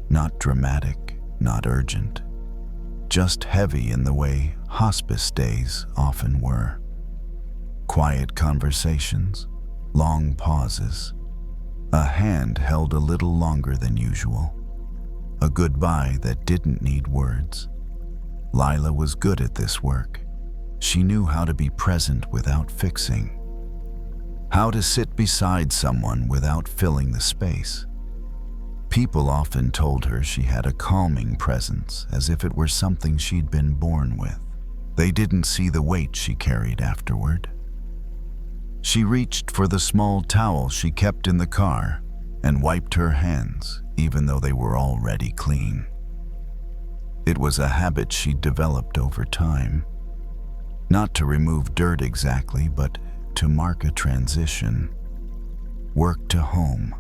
not dramatic, not urgent, just heavy in the way hospice days often were. Quiet conversations, long pauses, a hand held a little longer than usual, a goodbye that didn't need words. Lila was good at this work. She knew how to be present without fixing, how to sit beside someone without filling the space. People often told her she had a calming presence, as if it were something she'd been born with. They didn't see the weight she carried afterward. She reached for the small towel she kept in the car and wiped her hands, even though they were already clean. It was a habit she'd developed over time, not to remove dirt exactly, but to mark a transition. Work to home,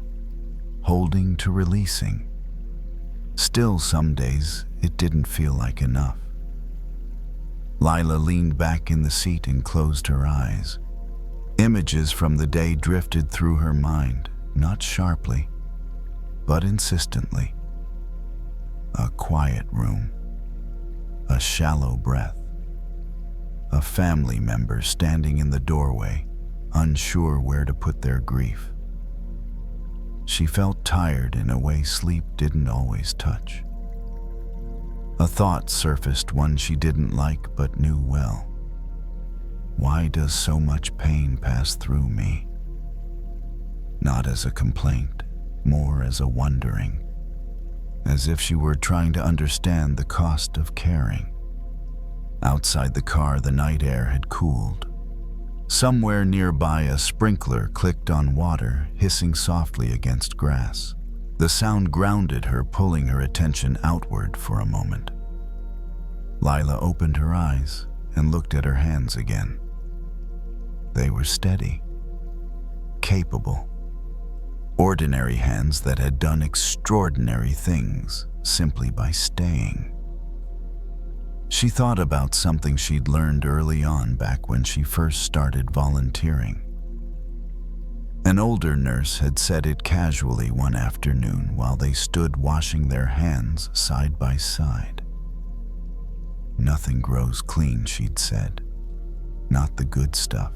holding to releasing. Still, some days, it didn't feel like enough. Lila leaned back in the seat and closed her eyes. Images from the day drifted through her mind, not sharply, but insistently. A quiet room, a shallow breath, a family member standing in the doorway, unsure where to put their grief. She felt tired in a way sleep didn't always touch. A thought surfaced, one she didn't like but knew well. Why does so much pain pass through me? Not as a complaint, more as a wondering, as if she were trying to understand the cost of caring. Outside the car, the night air had cooled. Somewhere nearby, a sprinkler clicked on water, hissing softly against grass. The sound grounded her, pulling her attention outward for a moment. Lila opened her eyes and looked at her hands again. They were steady, capable, ordinary hands that had done extraordinary things simply by staying. She thought about something she'd learned early on, back when she first started volunteering. An older nurse had said it casually one afternoon while they stood washing their hands side by side. Nothing grows clean, she'd said. Not the good stuff.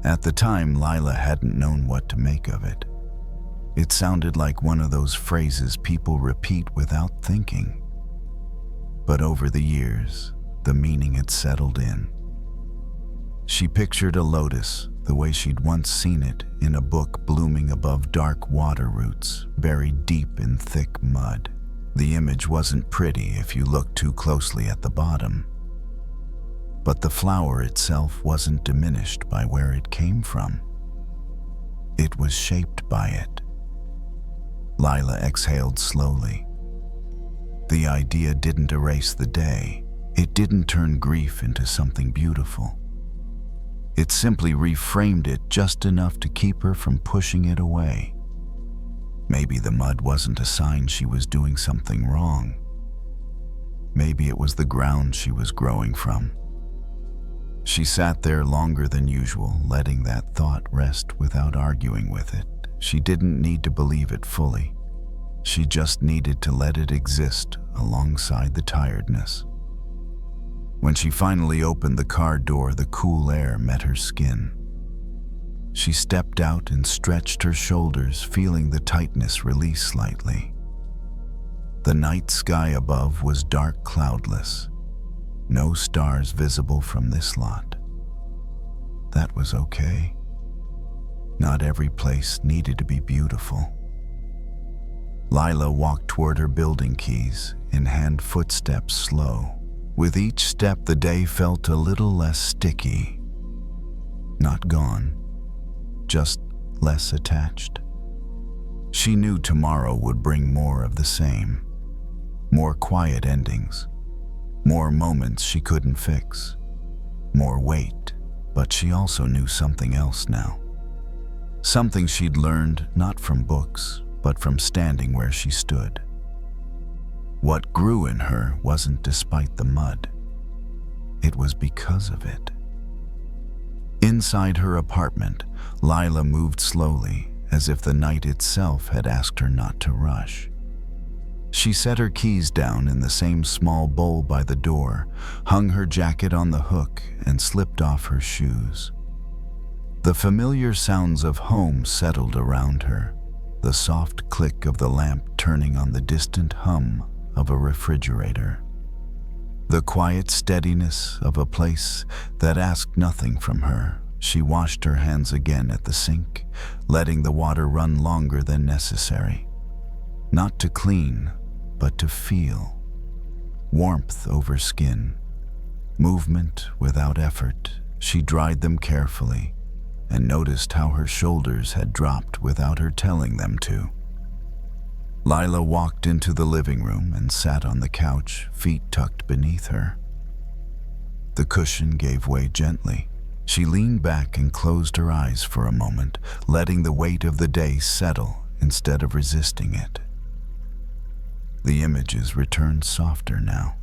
At the time, Lila hadn't known what to make of it. It sounded like one of those phrases people repeat without thinking. But over the years, the meaning had settled in. She pictured a lotus the way she'd once seen it in a book, blooming above dark water roots, buried deep in thick mud. The image wasn't pretty if you looked too closely at the bottom. But the flower itself wasn't diminished by where it came from. It was shaped by it. Lila exhaled slowly. The idea didn't erase the day. It didn't turn grief into something beautiful. It simply reframed it just enough to keep her from pushing it away. Maybe the mud wasn't a sign she was doing something wrong. Maybe it was the ground she was growing from. She sat there longer than usual, letting that thought rest without arguing with it. She didn't need to believe it fully. She just needed to let it exist alongside the tiredness. When she finally opened the car door, the cool air met her skin. She stepped out and stretched her shoulders, feeling the tightness release slightly. The night sky above was dark, cloudless. No stars visible from this lot. That was okay. Not every place needed to be beautiful. Lila walked toward her building keys, in hand, footsteps slow. With each step, the day felt a little less sticky. Not gone, just less attached. She knew tomorrow would bring more of the same. More quiet endings. More moments she couldn't fix. More weight. But she also knew something else now. Something she'd learned not from books, but from standing where she stood. What grew in her wasn't despite the mud. It was because of it. Inside her apartment, Lila moved slowly, as if the night itself had asked her not to rush. She set her keys down in the same small bowl by the door, hung her jacket on the hook, and slipped off her shoes. The familiar sounds of home settled around her, the soft click of the lamp turning on the distant hum of a refrigerator. The quiet steadiness of a place that asked nothing from her. She washed her hands again at the sink, letting the water run longer than necessary. Not to clean, but to feel. Warmth over skin, movement without effort, She dried them carefully and noticed how her shoulders had dropped without her telling them to. Lila walked into the living room and sat on the couch, feet tucked beneath her. The cushion gave way gently. She leaned back and closed her eyes for a moment, letting the weight of the day settle instead of resisting it. The images returned softer now.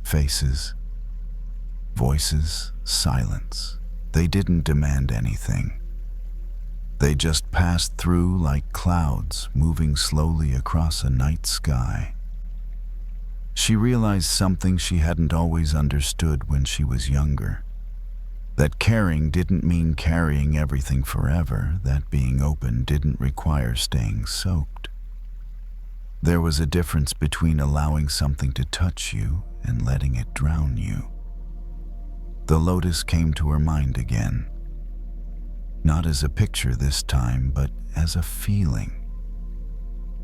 Faces, voices, silence. They didn't demand anything. They just passed through like clouds moving slowly across a night sky. She realized something she hadn't always understood when she was younger. That caring didn't mean carrying everything forever, that being open didn't require staying soaked. There was a difference between allowing something to touch you and letting it drown you. The lotus came to her mind again. Not as a picture this time, but as a feeling.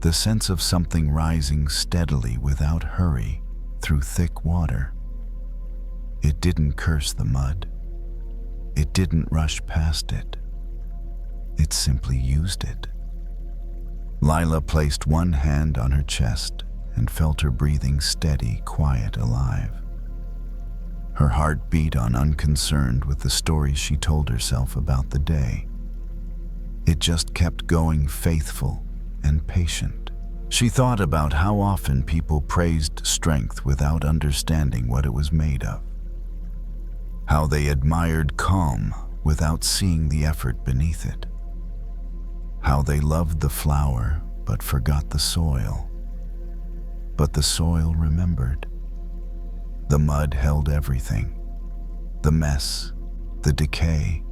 The sense of something rising steadily without hurry through thick water. It didn't curse the mud. It didn't rush past it. It simply used it. Lila placed one hand on her chest and felt her breathing steady, quiet, alive. Her heart beat on, unconcerned with the stories she told herself about the day. It just kept going, faithful and patient. She thought about how often people praised strength without understanding what it was made of. How they admired calm without seeing the effort beneath it. How they loved the flower but forgot the soil. But the soil remembered. The mud held everything. The mess, the decay,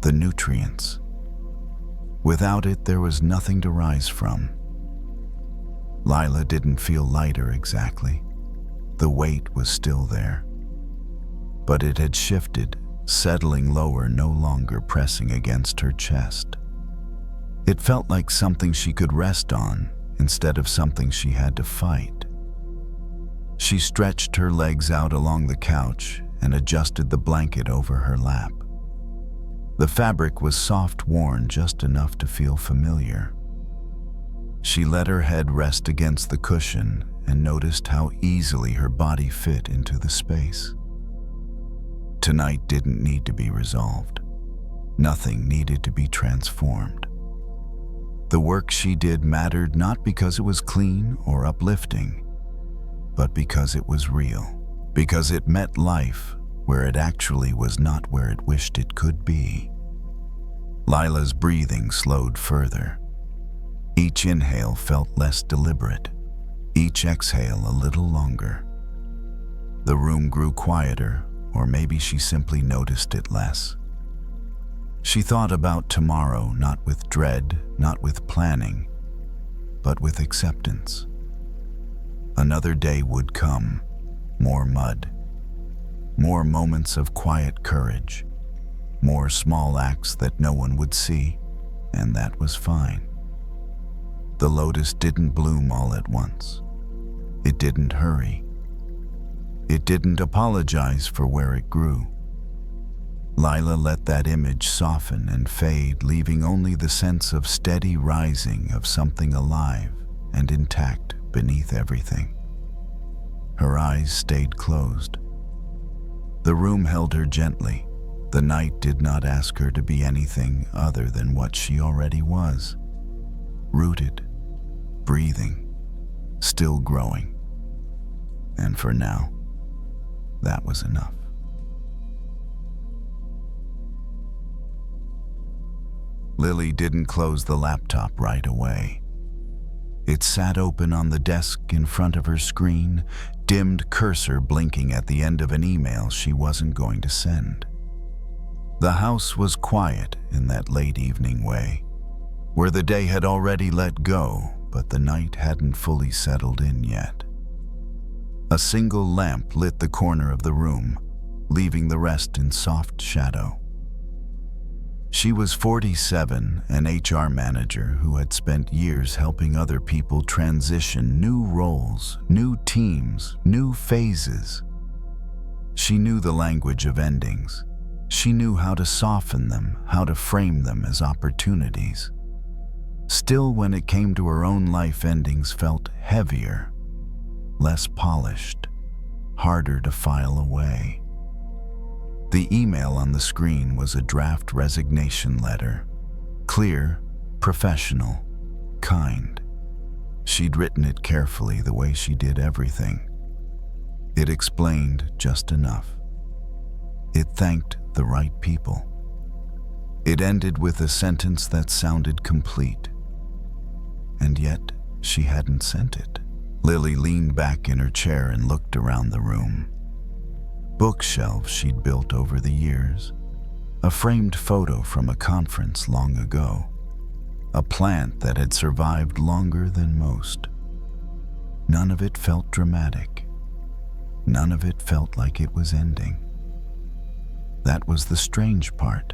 the nutrients. Without it, there was nothing to rise from. Lila didn't feel lighter exactly. The weight was still there. But it had shifted, settling lower, no longer pressing against her chest. It felt like something she could rest on instead of something she had to fight. She stretched her legs out along the couch and adjusted the blanket over her lap. The fabric was soft, worn just enough to feel familiar. She let her head rest against the cushion and noticed how easily her body fit into the space. Tonight didn't need to be resolved. Nothing needed to be transformed. The work she did mattered not because it was clean or uplifting, but because it was real, because it met life where it actually was not where it wished it could be. Lila's breathing slowed further. Each inhale felt less deliberate, each exhale a little longer. The room grew quieter, or maybe she simply noticed it less. She thought about tomorrow, not with dread, not with planning, but with acceptance. Another day would come, more mud, more moments of quiet courage, more small acts that no one would see, and that was fine. The lotus didn't bloom all at once. It didn't hurry. It didn't apologize for where it grew. Lila let that image soften and fade, leaving only the sense of steady rising of something alive and intact beneath everything. Her eyes stayed closed. The room held her gently. The night did not ask her to be anything other than what she already was. Rooted, breathing, still growing. And for now, that was enough. Lily didn't close the laptop right away. It sat open on the desk in front of her screen, dimmed cursor blinking at the end of an email she wasn't going to send. The house was quiet in that late evening way, where the day had already let go, but the night hadn't fully settled in yet. A single lamp lit the corner of the room, leaving the rest in soft shadow. She was 47, an HR manager who had spent years helping other people transition new roles, new teams, new phases. She knew the language of endings. She knew how to soften them, how to frame them as opportunities. Still, when it came to her own life, endings felt heavier, less polished, harder to file away. The email on the screen was a draft resignation letter. Clear, professional, kind. She'd written it carefully, the way she did everything. It explained just enough. It thanked the right people. It ended with a sentence that sounded complete. And yet, she hadn't sent it. Lily leaned back in her chair and looked around the room. Bookshelves she'd built over the years, a framed photo from a conference long ago, a plant that had survived longer than most. None of it felt dramatic. None of it felt like it was ending. That was the strange part.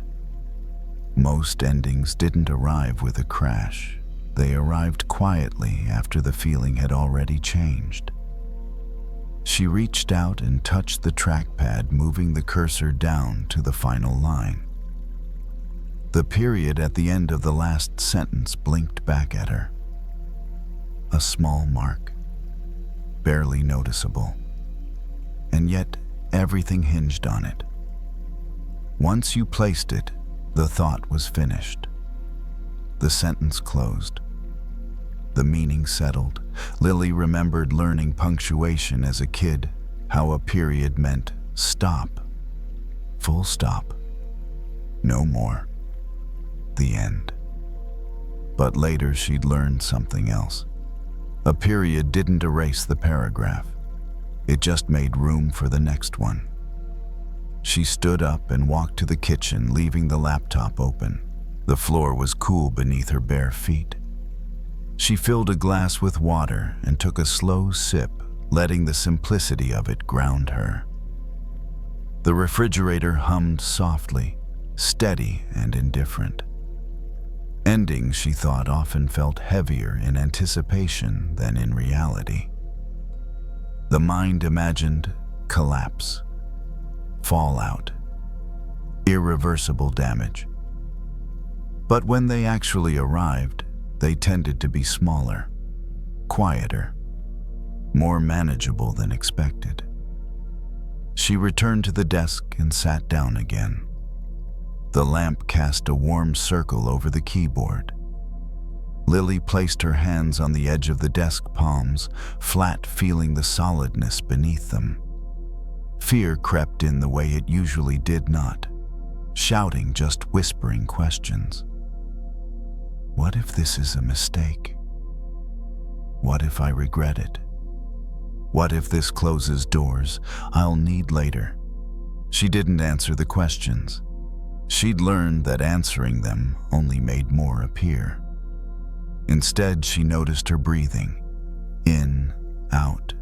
Most endings didn't arrive with a crash. They arrived quietly after the feeling had already changed. She reached out and touched the trackpad, moving the cursor down to the final line. The period at the end of the last sentence blinked back at her. A small mark, barely noticeable. And yet, everything hinged on it. Once you placed it, the thought was finished. The sentence closed. The meaning settled. Lily remembered learning punctuation as a kid, how a period meant stop, full stop, no more, the end. But later she'd learned something else. A period didn't erase the paragraph. It just made room for the next one. She stood up and walked to the kitchen, leaving the laptop open. The floor was cool beneath her bare feet. She filled a glass with water and took a slow sip, letting the simplicity of it ground her. The refrigerator hummed softly, steady and indifferent. Endings, she thought, often felt heavier in anticipation than in reality. The mind imagined collapse, fallout, irreversible damage. But when they actually arrived, they tended to be smaller, quieter, more manageable than expected. She returned to the desk and sat down again. The lamp cast a warm circle over the keyboard. Lily placed her hands on the edge of the desk palms, flat, feeling the solidness beneath them. Fear crept in the way it usually did not, shouting, just whispering questions. What if this is a mistake? What if I regret it? What if this closes doors I'll need later? She didn't answer the questions. She'd learned that answering them only made more appear. Instead, she noticed her breathing. In, out.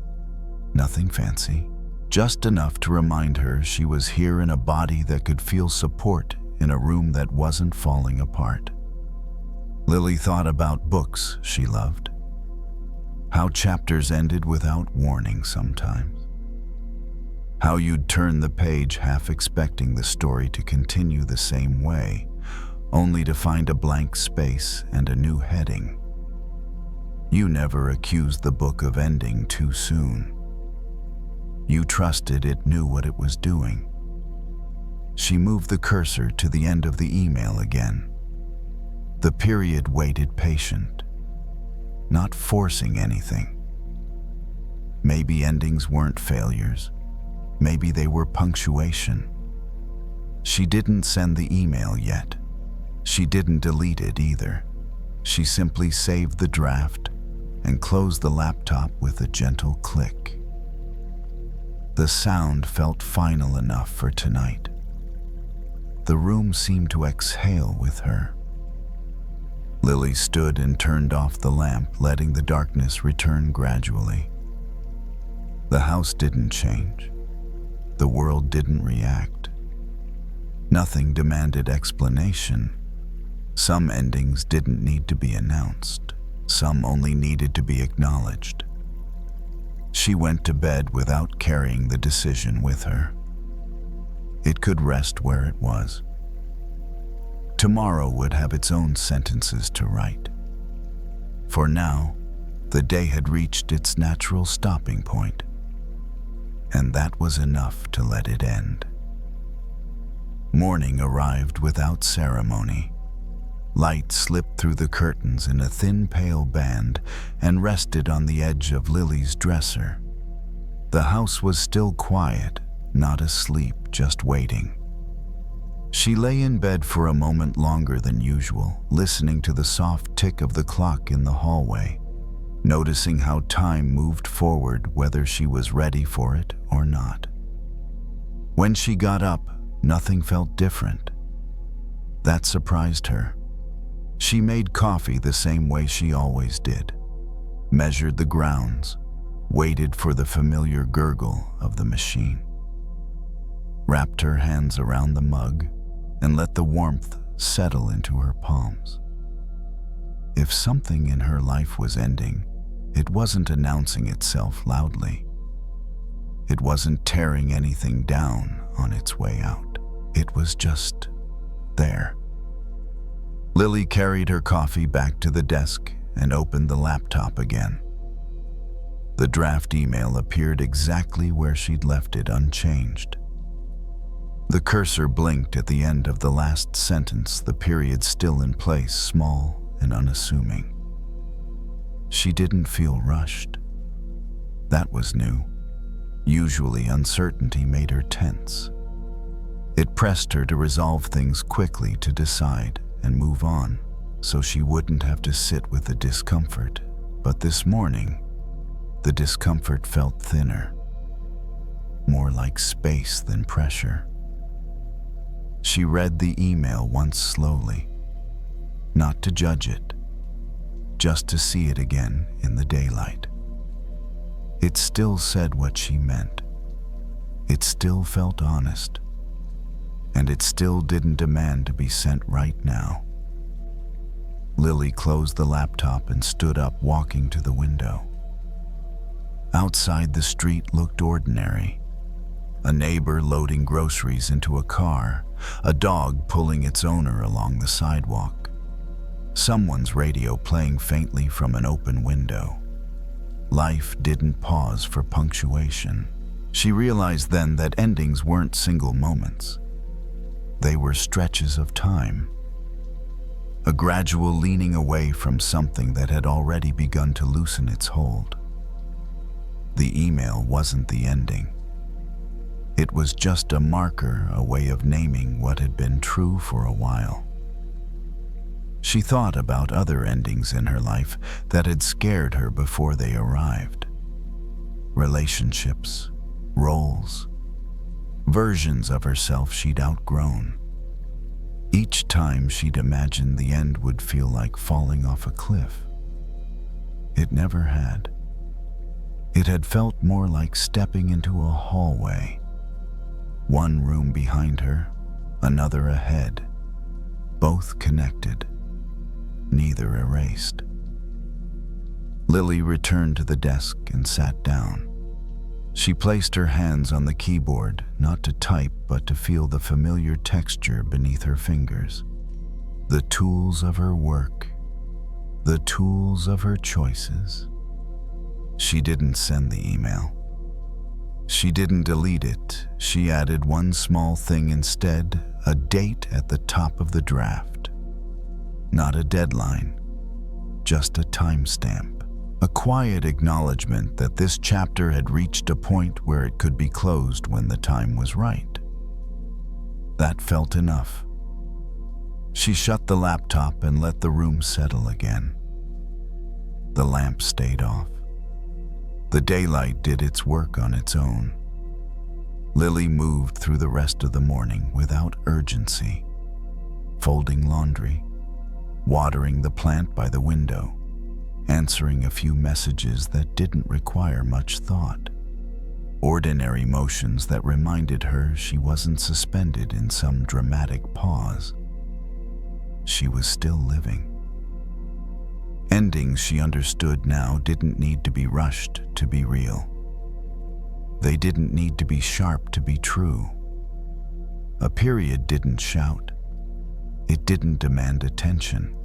Nothing fancy. Just enough to remind her she was here in a body that could feel support in a room that wasn't falling apart. Lily thought about books she loved. How chapters ended without warning sometimes. How you'd turn the page half expecting the story to continue the same way, only to find a blank space and a new heading. You never accused the book of ending too soon. You trusted it knew what it was doing. She moved the cursor to the end of the email again. The period waited patient, not forcing anything. Maybe endings weren't failures. Maybe they were punctuation. She didn't send the email yet. She didn't delete it either. She simply saved the draft and closed the laptop with a gentle click. The sound felt final enough for tonight. The room seemed to exhale with her. Lily stood and turned off the lamp, letting the darkness return gradually. The house didn't change. The world didn't react. Nothing demanded explanation. Some endings didn't need to be announced. Some only needed to be acknowledged. She went to bed without carrying the decision with her. It could rest where it was. Tomorrow would have its own sentences to write. For now, the day had reached its natural stopping point, and that was enough to let it end. Morning arrived without ceremony. Light slipped through the curtains in a thin pale band and rested on the edge of Lily's dresser. The house was still quiet, not asleep, just waiting. She lay in bed for a moment longer than usual, listening to the soft tick of the clock in the hallway, noticing how time moved forward whether she was ready for it or not. When she got up, nothing felt different. That surprised her. She made coffee the same way she always did, measured the grounds, waited for the familiar gurgle of the machine, wrapped her hands around the mug, and let the warmth settle into her palms. If something in her life was ending, it wasn't announcing itself loudly. It wasn't tearing anything down on its way out. It was just there. Lily carried her coffee back to the desk and opened the laptop again. The draft email appeared exactly where she'd left it, unchanged. The cursor blinked at the end of the last sentence, the period still in place, small and unassuming. She didn't feel rushed. That was new. Usually, uncertainty made her tense. It pressed her to resolve things quickly, to decide and move on, so she wouldn't have to sit with the discomfort. But this morning, the discomfort felt thinner, more like space than pressure. She read the email once slowly, not to judge it, just to see it again in the daylight. It still said what she meant. It still felt honest. And it still didn't demand to be sent right now. Lily closed the laptop and stood up, walking to the window. Outside, the street looked ordinary. A neighbor loading groceries into a car, a dog pulling its owner along the sidewalk, someone's radio playing faintly from an open window. Life didn't pause for punctuation. She realized then that endings weren't single moments. They were stretches of time, a gradual leaning away from something that had already begun to loosen its hold. The email wasn't the ending. It was just a marker, a way of naming what had been true for a while. She thought about other endings in her life that had scared her before they arrived. Relationships, roles, versions of herself she'd outgrown. Each time she'd imagined the end would feel like falling off a cliff. It never had. It had felt more like stepping into a hallway. One room behind her, another ahead, both connected, neither erased. Lily returned to the desk and sat down. She placed her hands on the keyboard, not to type, but to feel the familiar texture beneath her fingers. The tools of her work, the tools of her choices. She didn't send the email. She didn't delete it. She added one small thing instead, a date at the top of the draft. Not a deadline, just a timestamp. A quiet acknowledgement that this chapter had reached a point where it could be closed when the time was right. That felt enough. She shut the laptop and let the room settle again. The lamp stayed off. The daylight did its work on its own. Lily moved through the rest of the morning without urgency, folding laundry, watering the plant by the window, answering a few messages that didn't require much thought. Ordinary motions that reminded her she wasn't suspended in some dramatic pause. She was still living. Endings, she understood now, didn't need to be rushed to be real. They didn't need to be sharp to be true. A period didn't shout. It didn't demand attention.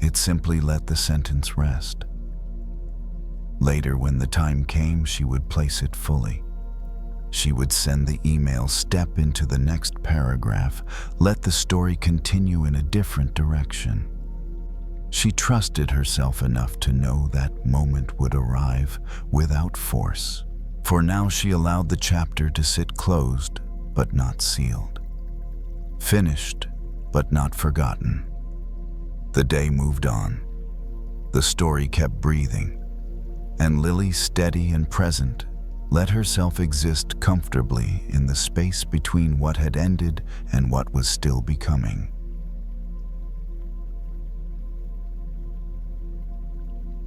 It simply let the sentence rest. Later, when the time came, she would place it fully. She would send the email, step into the next paragraph, let the story continue in a different direction. She trusted herself enough to know that moment would arrive without force. For now, she allowed the chapter to sit closed, but not sealed. Finished, but not forgotten. The day moved on. The story kept breathing. And Lily, steady and present, let herself exist comfortably in the space between what had ended and what was still becoming.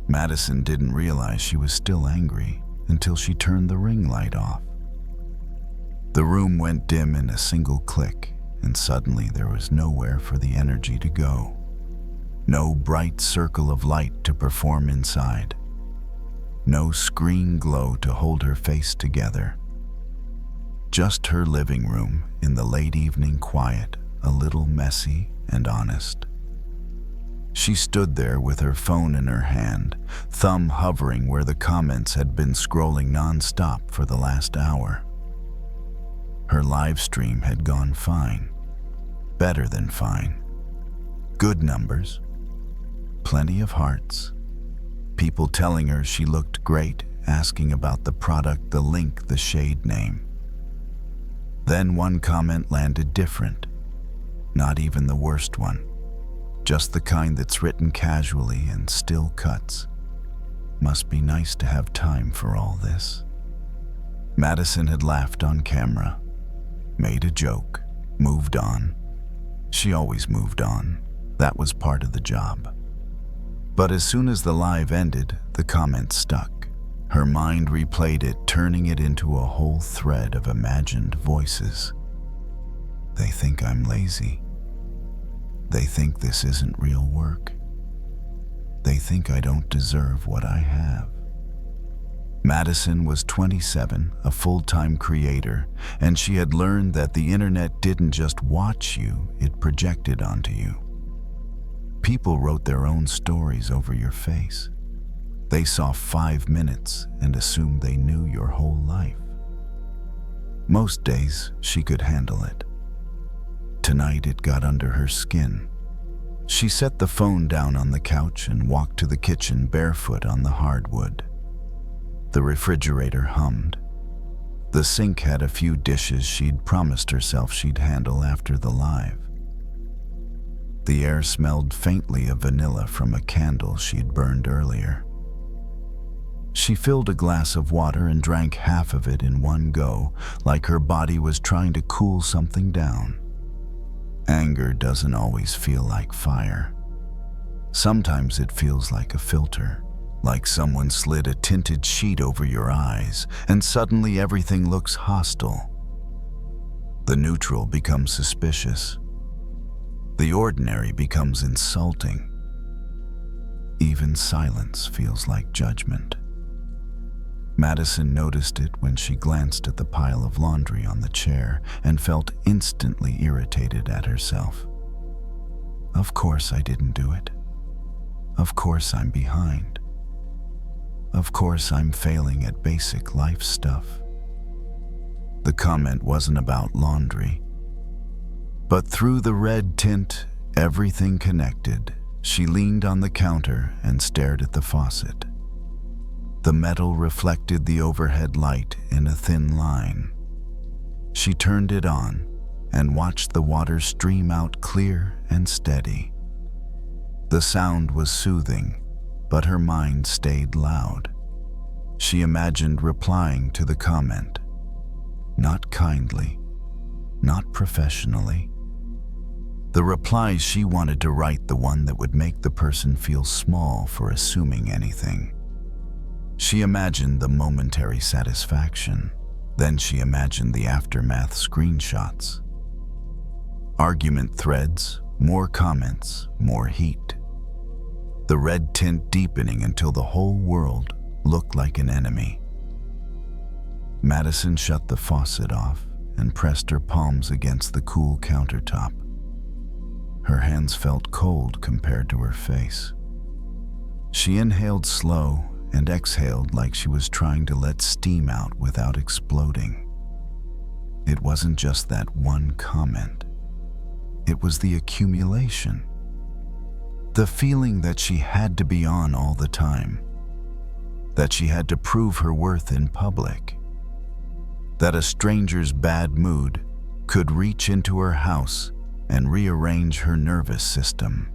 Madison didn't realize she was still angry until she turned the ring light off. The room went dim in a single click, and suddenly there was nowhere for the energy to go. No bright circle of light to perform inside. No screen glow to hold her face together. Just her living room in the late evening quiet, a little messy and honest. She stood there with her phone in her hand, thumb hovering where the comments had been scrolling non-stop for the last hour. Her live stream had gone fine. Better than fine. Good numbers. Plenty of hearts. People telling her she looked great, asking about the product, the link, the shade name. Then one comment landed different. Not even the worst one. Just the kind that's written casually and still cuts. Must be nice to have time for all this. Madison had laughed on camera, made a joke, moved on. She always moved on. That was part of the job. But as soon as the live ended, the comment stuck. Her mind replayed it, turning it into a whole thread of imagined voices. They think I'm lazy. They think this isn't real work. They think I don't deserve what I have. Madison was 27, a full-time creator, and she had learned that the internet didn't just watch you, it projected onto you. People wrote their own stories over your face. They saw 5 minutes and assumed they knew your whole life. Most days, she could handle it. Tonight, it got under her skin. She set the phone down on the couch and walked to the kitchen barefoot on the hardwood. The refrigerator hummed. The sink had a few dishes she'd promised herself she'd handle after the live. The air smelled faintly of vanilla from a candle she'd burned earlier. She filled a glass of water and drank half of it in one go, like her body was trying to cool something down. Anger doesn't always feel like fire. Sometimes it feels like a filter, like someone slid a tinted sheet over your eyes, and suddenly everything looks hostile. The neutral becomes suspicious. The ordinary becomes insulting. Even silence feels like judgment. Madison noticed it when she glanced at the pile of laundry on the chair and felt instantly irritated at herself. Of course I didn't do it. Of course I'm behind. Of course I'm failing at basic life stuff. The comment wasn't about laundry. But through the red tint, everything connected. She leaned on the counter and stared at the faucet. The metal reflected the overhead light in a thin line. She turned it on and watched the water stream out clear and steady. The sound was soothing, but her mind stayed loud. She imagined replying to the comment. Not kindly, not professionally. The reply she wanted to write, the one that would make the person feel small for assuming anything. She imagined the momentary satisfaction. Then she imagined the aftermath screenshots. Argument threads, more comments, more heat. The red tint deepening until the whole world looked like an enemy. Madison shut the faucet off and pressed her palms against the cool countertop. Her hands felt cold compared to her face. She inhaled slow and exhaled like she was trying to let steam out without exploding. It wasn't just that one comment. It was the accumulation. The feeling that she had to be on all the time. That she had to prove her worth in public. That a stranger's bad mood could reach into her house and rearrange her nervous system.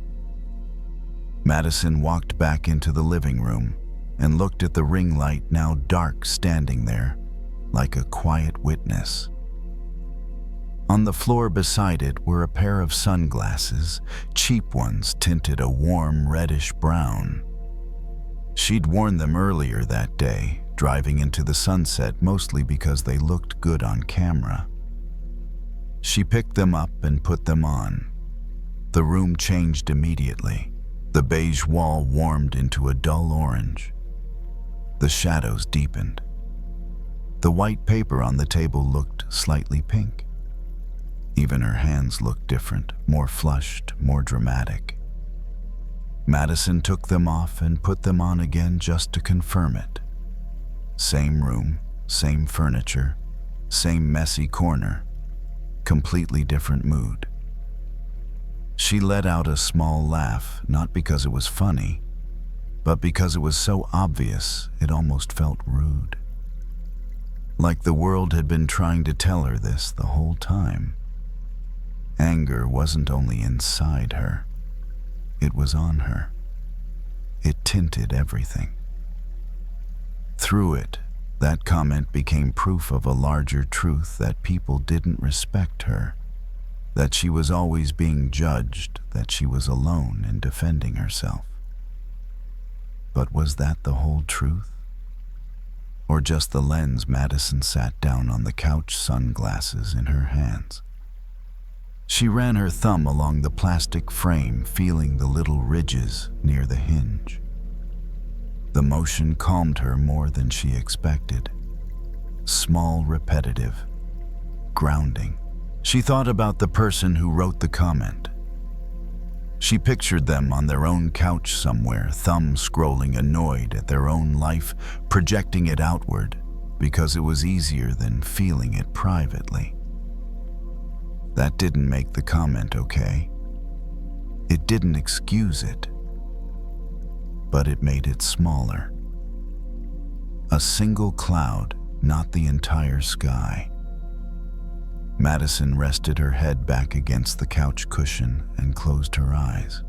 Madison walked back into the living room and looked at the ring light, now dark, standing there like a quiet witness. On the floor beside it were a pair of sunglasses, cheap ones tinted a warm reddish brown. She'd worn them earlier that day, driving into the sunset, mostly because they looked good on camera. She picked them up and put them on. The room changed immediately. The beige wall warmed into a dull orange. The shadows deepened. The white paper on the table looked slightly pink. Even her hands looked different, more flushed, more dramatic. Madison took them off and put them on again just to confirm it. Same room, same furniture, same messy corner, completely different mood. She let out a small laugh, not because it was funny, but because it was so obvious it almost felt rude. Like the world had been trying to tell her this the whole time. Anger wasn't only inside her, it was on her. It tinted everything. Through it, that comment became proof of a larger truth, that people didn't respect her, that she was always being judged, that she was alone in defending herself. But was that the whole truth? Or just the lens? Madison sat down on the couch, sunglasses in her hands. She ran her thumb along the plastic frame, feeling the little ridges near the hinge. The motion calmed her more than she expected. Small, repetitive, grounding. She thought about the person who wrote the comment. She pictured them on their own couch somewhere, thumb scrolling, annoyed at their own life, projecting it outward because it was easier than feeling it privately. That didn't make the comment okay. It didn't excuse it, but it made it smaller. A single cloud, not the entire sky. Madison rested her head back against the couch cushion and closed her eyes.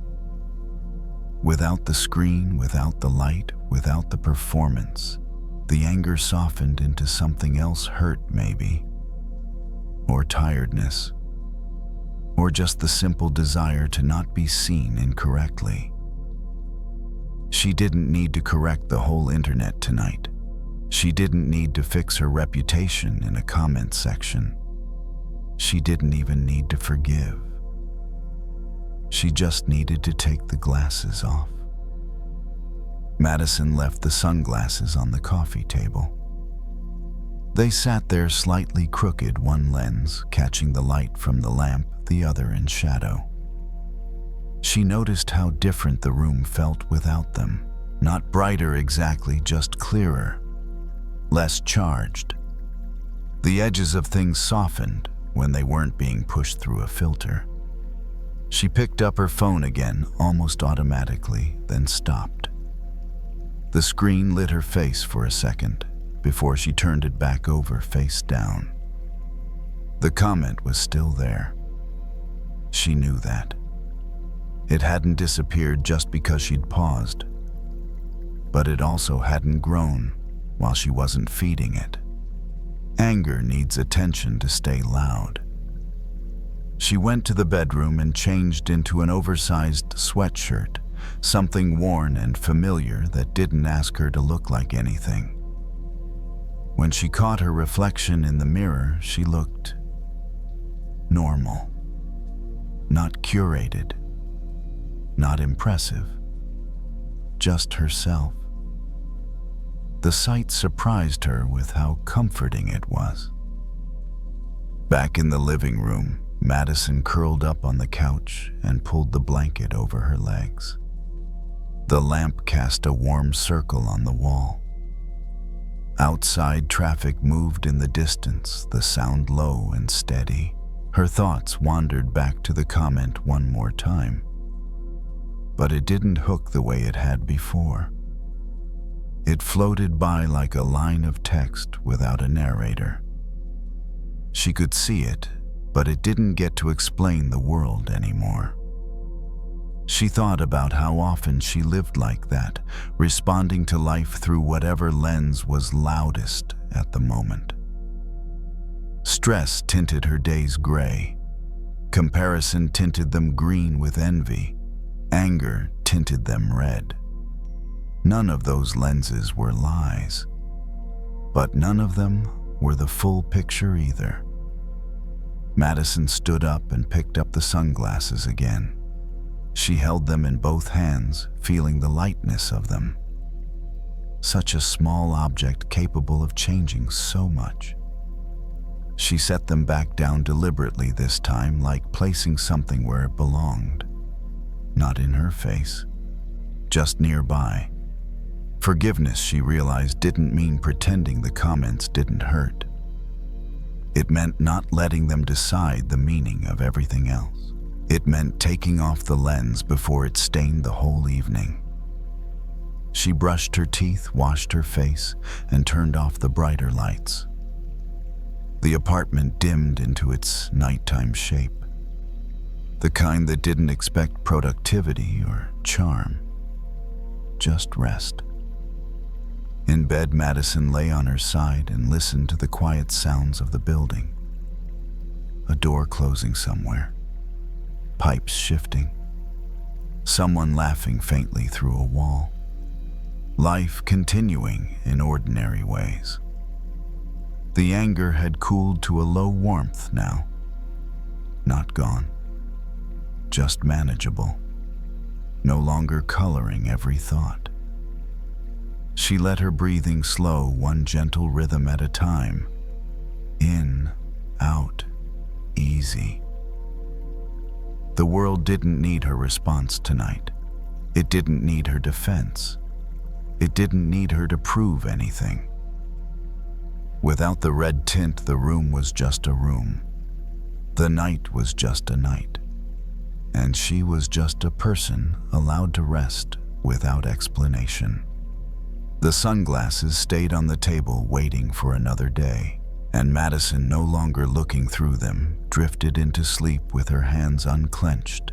Without the screen, without the light, without the performance, the anger softened into something else, hurt maybe, or tiredness, or just the simple desire to not be seen incorrectly. She didn't need to correct the whole internet tonight. She didn't need to fix her reputation in a comment section. She didn't even need to forgive. She just needed to take the glasses off. Madison left the sunglasses on the coffee table. They sat there slightly crooked, one lens catching the light from the lamp, the other in shadow. She noticed how different the room felt without them. Not brighter exactly, just clearer, less charged. The edges of things softened when they weren't being pushed through a filter. She picked up her phone again, almost automatically, then stopped. The screen lit her face for a second before she turned it back over, face down. The comment was still there. She knew that. It hadn't disappeared just because she'd paused, but it also hadn't grown while she wasn't feeding it. Anger needs attention to stay loud. She went to the bedroom and changed into an oversized sweatshirt, something worn and familiar that didn't ask her to look like anything. When she caught her reflection in the mirror, she looked normal. Not curated, not impressive, just herself. The sight surprised her with how comforting it was. Back in the living room, Madison curled up on the couch and pulled the blanket over her legs. The lamp cast a warm circle on the wall. Outside, traffic moved in the distance, the sound low and steady. Her thoughts wandered back to the comment one more time. But it didn't hook the way it had before. It floated by like a line of text without a narrator. She could see it, but it didn't get to explain the world anymore. She thought about how often she lived like that, responding to life through whatever lens was loudest at the moment. Stress tinted her days gray. Comparison tinted them green with envy. Anger tinted them red. None of those lenses were lies, but none of them were the full picture either. Madison stood up and picked up the sunglasses again. She held them in both hands, feeling the lightness of them. Such a small object capable of changing so much. She set them back down deliberately this time, like placing something where it belonged. Not in her face, just nearby. Forgiveness, she realized, didn't mean pretending the comments didn't hurt. It meant not letting them decide the meaning of everything else. It meant taking off the lens before it stained the whole evening. She brushed her teeth, washed her face, and turned off the brighter lights. The apartment dimmed into its nighttime shape, the kind that didn't expect productivity or charm, just rest. In bed, Madison lay on her side and listened to the quiet sounds of the building. A door closing somewhere, pipes shifting, someone laughing faintly through a wall. Life continuing in ordinary ways. The anger had cooled to a low warmth now. Not gone, just manageable, no longer coloring every thought. She let her breathing slow, one gentle rhythm at a time. In, out, easy. The world didn't need her response tonight. It didn't need her defense. It didn't need her to prove anything. Without the red tint, the room was just a room. The night was just a night. And she was just a person allowed to rest without explanation. The sunglasses stayed on the table waiting for another day, and Madison, no longer looking through them, drifted into sleep with her hands unclenched,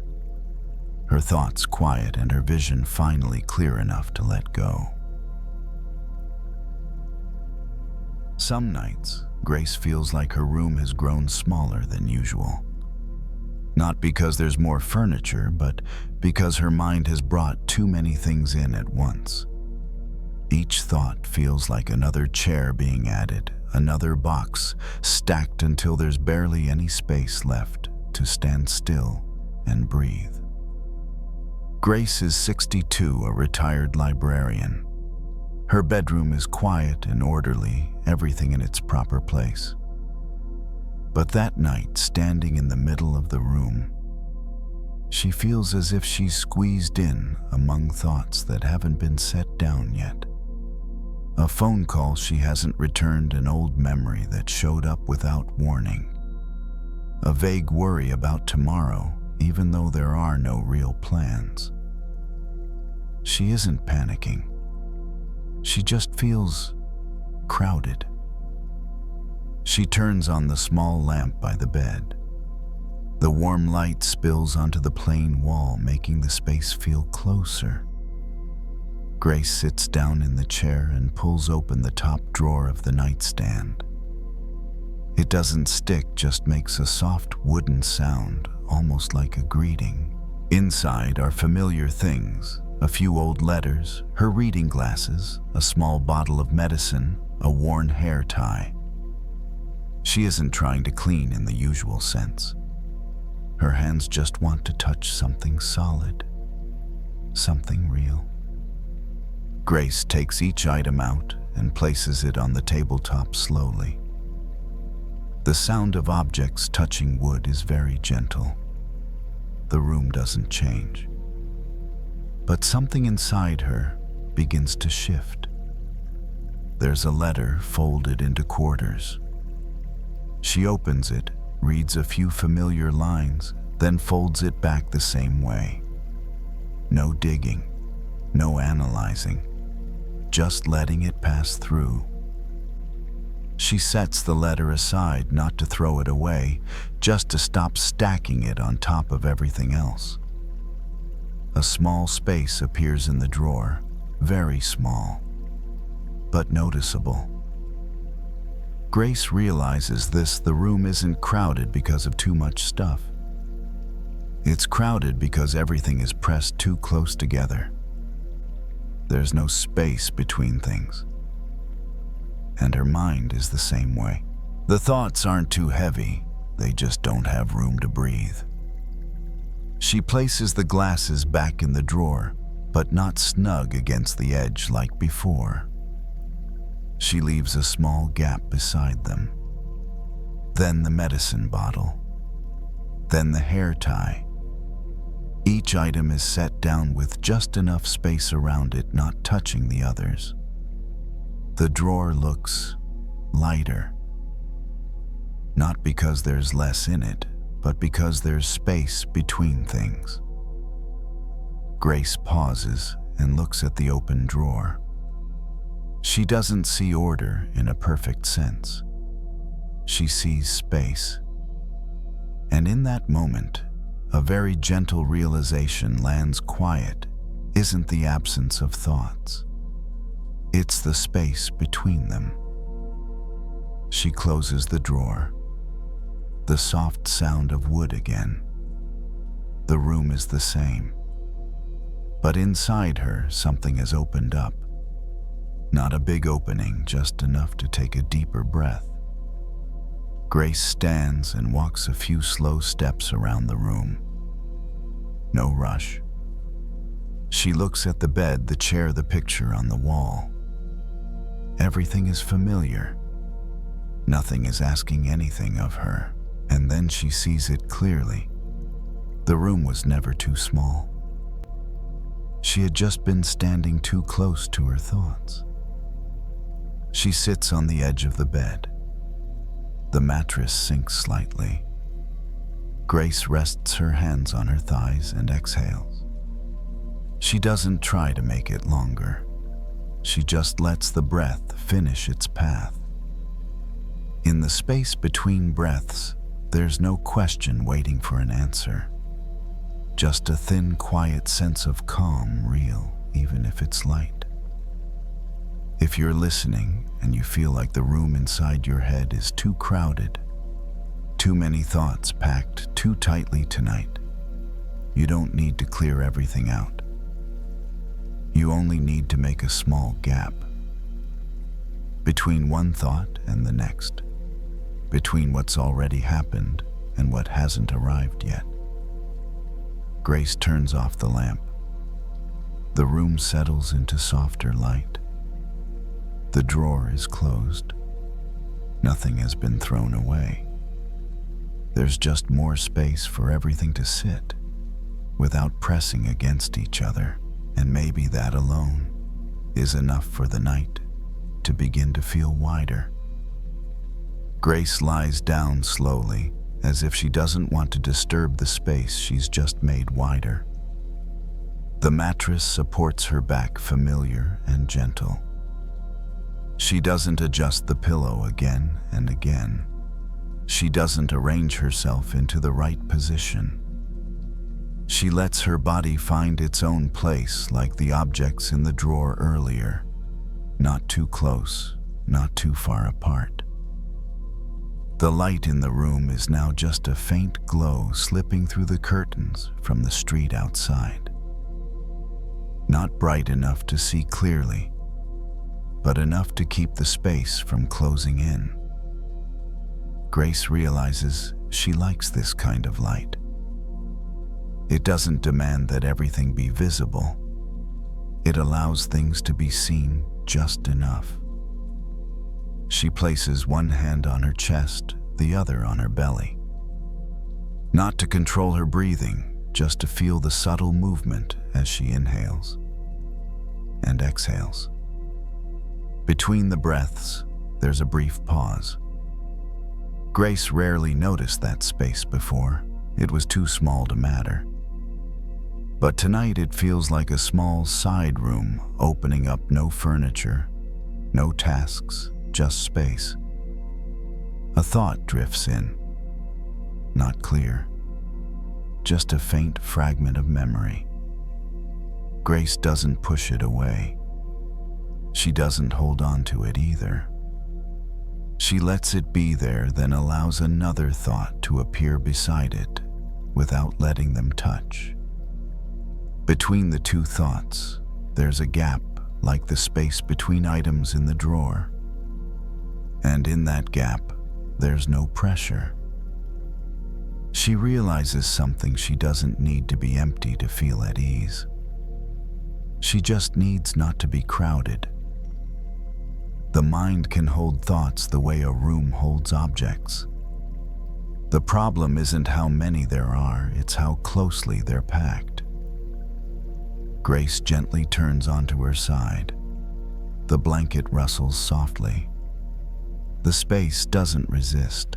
her thoughts quiet and her vision finally clear enough to let go. Some nights, Grace feels like her room has grown smaller than usual. Not because there's more furniture, but because her mind has brought too many things in at once. Each thought feels like another chair being added, another box stacked until there's barely any space left to stand still and breathe. Grace is 62, a retired librarian. Her bedroom is quiet and orderly, everything in its proper place. But that night, standing in the middle of the room, she feels as if she's squeezed in among thoughts that haven't been set down yet. A phone call she hasn't returned, an old memory that showed up without warning. A vague worry about tomorrow, even though there are no real plans. She isn't panicking. She just feels crowded. She turns on the small lamp by the bed. The warm light spills onto the plain wall, making the space feel closer. Grace sits down in the chair and pulls open the top drawer of the nightstand. It doesn't stick, just makes a soft wooden sound, almost like a greeting. Inside are familiar things, a few old letters, her reading glasses, a small bottle of medicine, a worn hair tie. She isn't trying to clean in the usual sense. Her hands just want to touch something solid, something real. Grace takes each item out and places it on the tabletop slowly. The sound of objects touching wood is very gentle. The room doesn't change. But something inside her begins to shift. There's a letter folded into quarters. She opens it, reads a few familiar lines, then folds it back the same way. No digging, no analyzing, just letting it pass through. She sets the letter aside, not to throw it away, just to stop stacking it on top of everything else. A small space appears in the drawer, very small, but noticeable. Grace realizes the room isn't crowded because of too much stuff. It's crowded because everything is pressed too close together. There's no space between things. And her mind is the same way. The thoughts aren't too heavy, they just don't have room to breathe. She places the glasses back in the drawer, but not snug against the edge like before. She leaves a small gap beside them. Then the medicine bottle. Then the hair tie. Each item is set down with just enough space around it, not touching the others. The drawer looks lighter. Not because there's less in it, but because there's space between things. Grace pauses and looks at the open drawer. She doesn't see order in a perfect sense. She sees space. And in that moment, a very gentle realization lands. Quiet isn't the absence of thoughts. It's the space between them. She closes the drawer. The soft sound of wood again. The room is the same. But inside her, something has opened up. Not a big opening, just enough to take a deeper breath. Grace stands and walks a few slow steps around the room. No rush. She looks at the bed, the chair, the picture on the wall. Everything is familiar. Nothing is asking anything of her. And then she sees it clearly. The room was never too small. She had just been standing too close to her thoughts. She sits on the edge of the bed. The mattress sinks slightly. Grace rests her hands on her thighs and exhales. She doesn't try to make it longer. She just lets the breath finish its path. In the space between breaths, there's no question waiting for an answer. Just a thin, quiet sense of calm, real, even if it's light. If you're listening and you feel like the room inside your head is too crowded, too many thoughts packed too tightly tonight, you don't need to clear everything out. You only need to make a small gap between one thought and the next, between what's already happened and what hasn't arrived yet. Grace turns off the lamp. The room settles into softer light. The drawer is closed. Nothing has been thrown away. There's just more space for everything to sit without pressing against each other, and maybe that alone is enough for the night to begin to feel wider. Grace lies down slowly, as if she doesn't want to disturb the space she's just made wider. The mattress supports her back, familiar and gentle. She doesn't adjust the pillow again and again. She doesn't arrange herself into the right position. She lets her body find its own place, like the objects in the drawer earlier. Not too close, not too far apart. The light in the room is now just a faint glow slipping through the curtains from the street outside. Not bright enough to see clearly, but enough to keep the space from closing in. Grace realizes she likes this kind of light. It doesn't demand that everything be visible. It allows things to be seen just enough. She places one hand on her chest, the other on her belly. Not to control her breathing, just to feel the subtle movement as she inhales and exhales. Between the breaths, there's a brief pause. Grace rarely noticed that space before. It was too small to matter. But tonight it feels like a small side room opening up, no furniture, no tasks, just space. A thought drifts in. Not clear. Just a faint fragment of memory. Grace doesn't push it away. She doesn't hold on to it either. She lets it be there, then allows another thought to appear beside it without letting them touch. Between the two thoughts, there's a gap like the space between items in the drawer. And in that gap, there's no pressure. She realizes something: she doesn't need to be empty to feel at ease. She just needs not to be crowded. The mind can hold thoughts the way a room holds objects. The problem isn't how many there are, it's how closely they're packed. Grace gently turns onto her side. The blanket rustles softly. The space doesn't resist.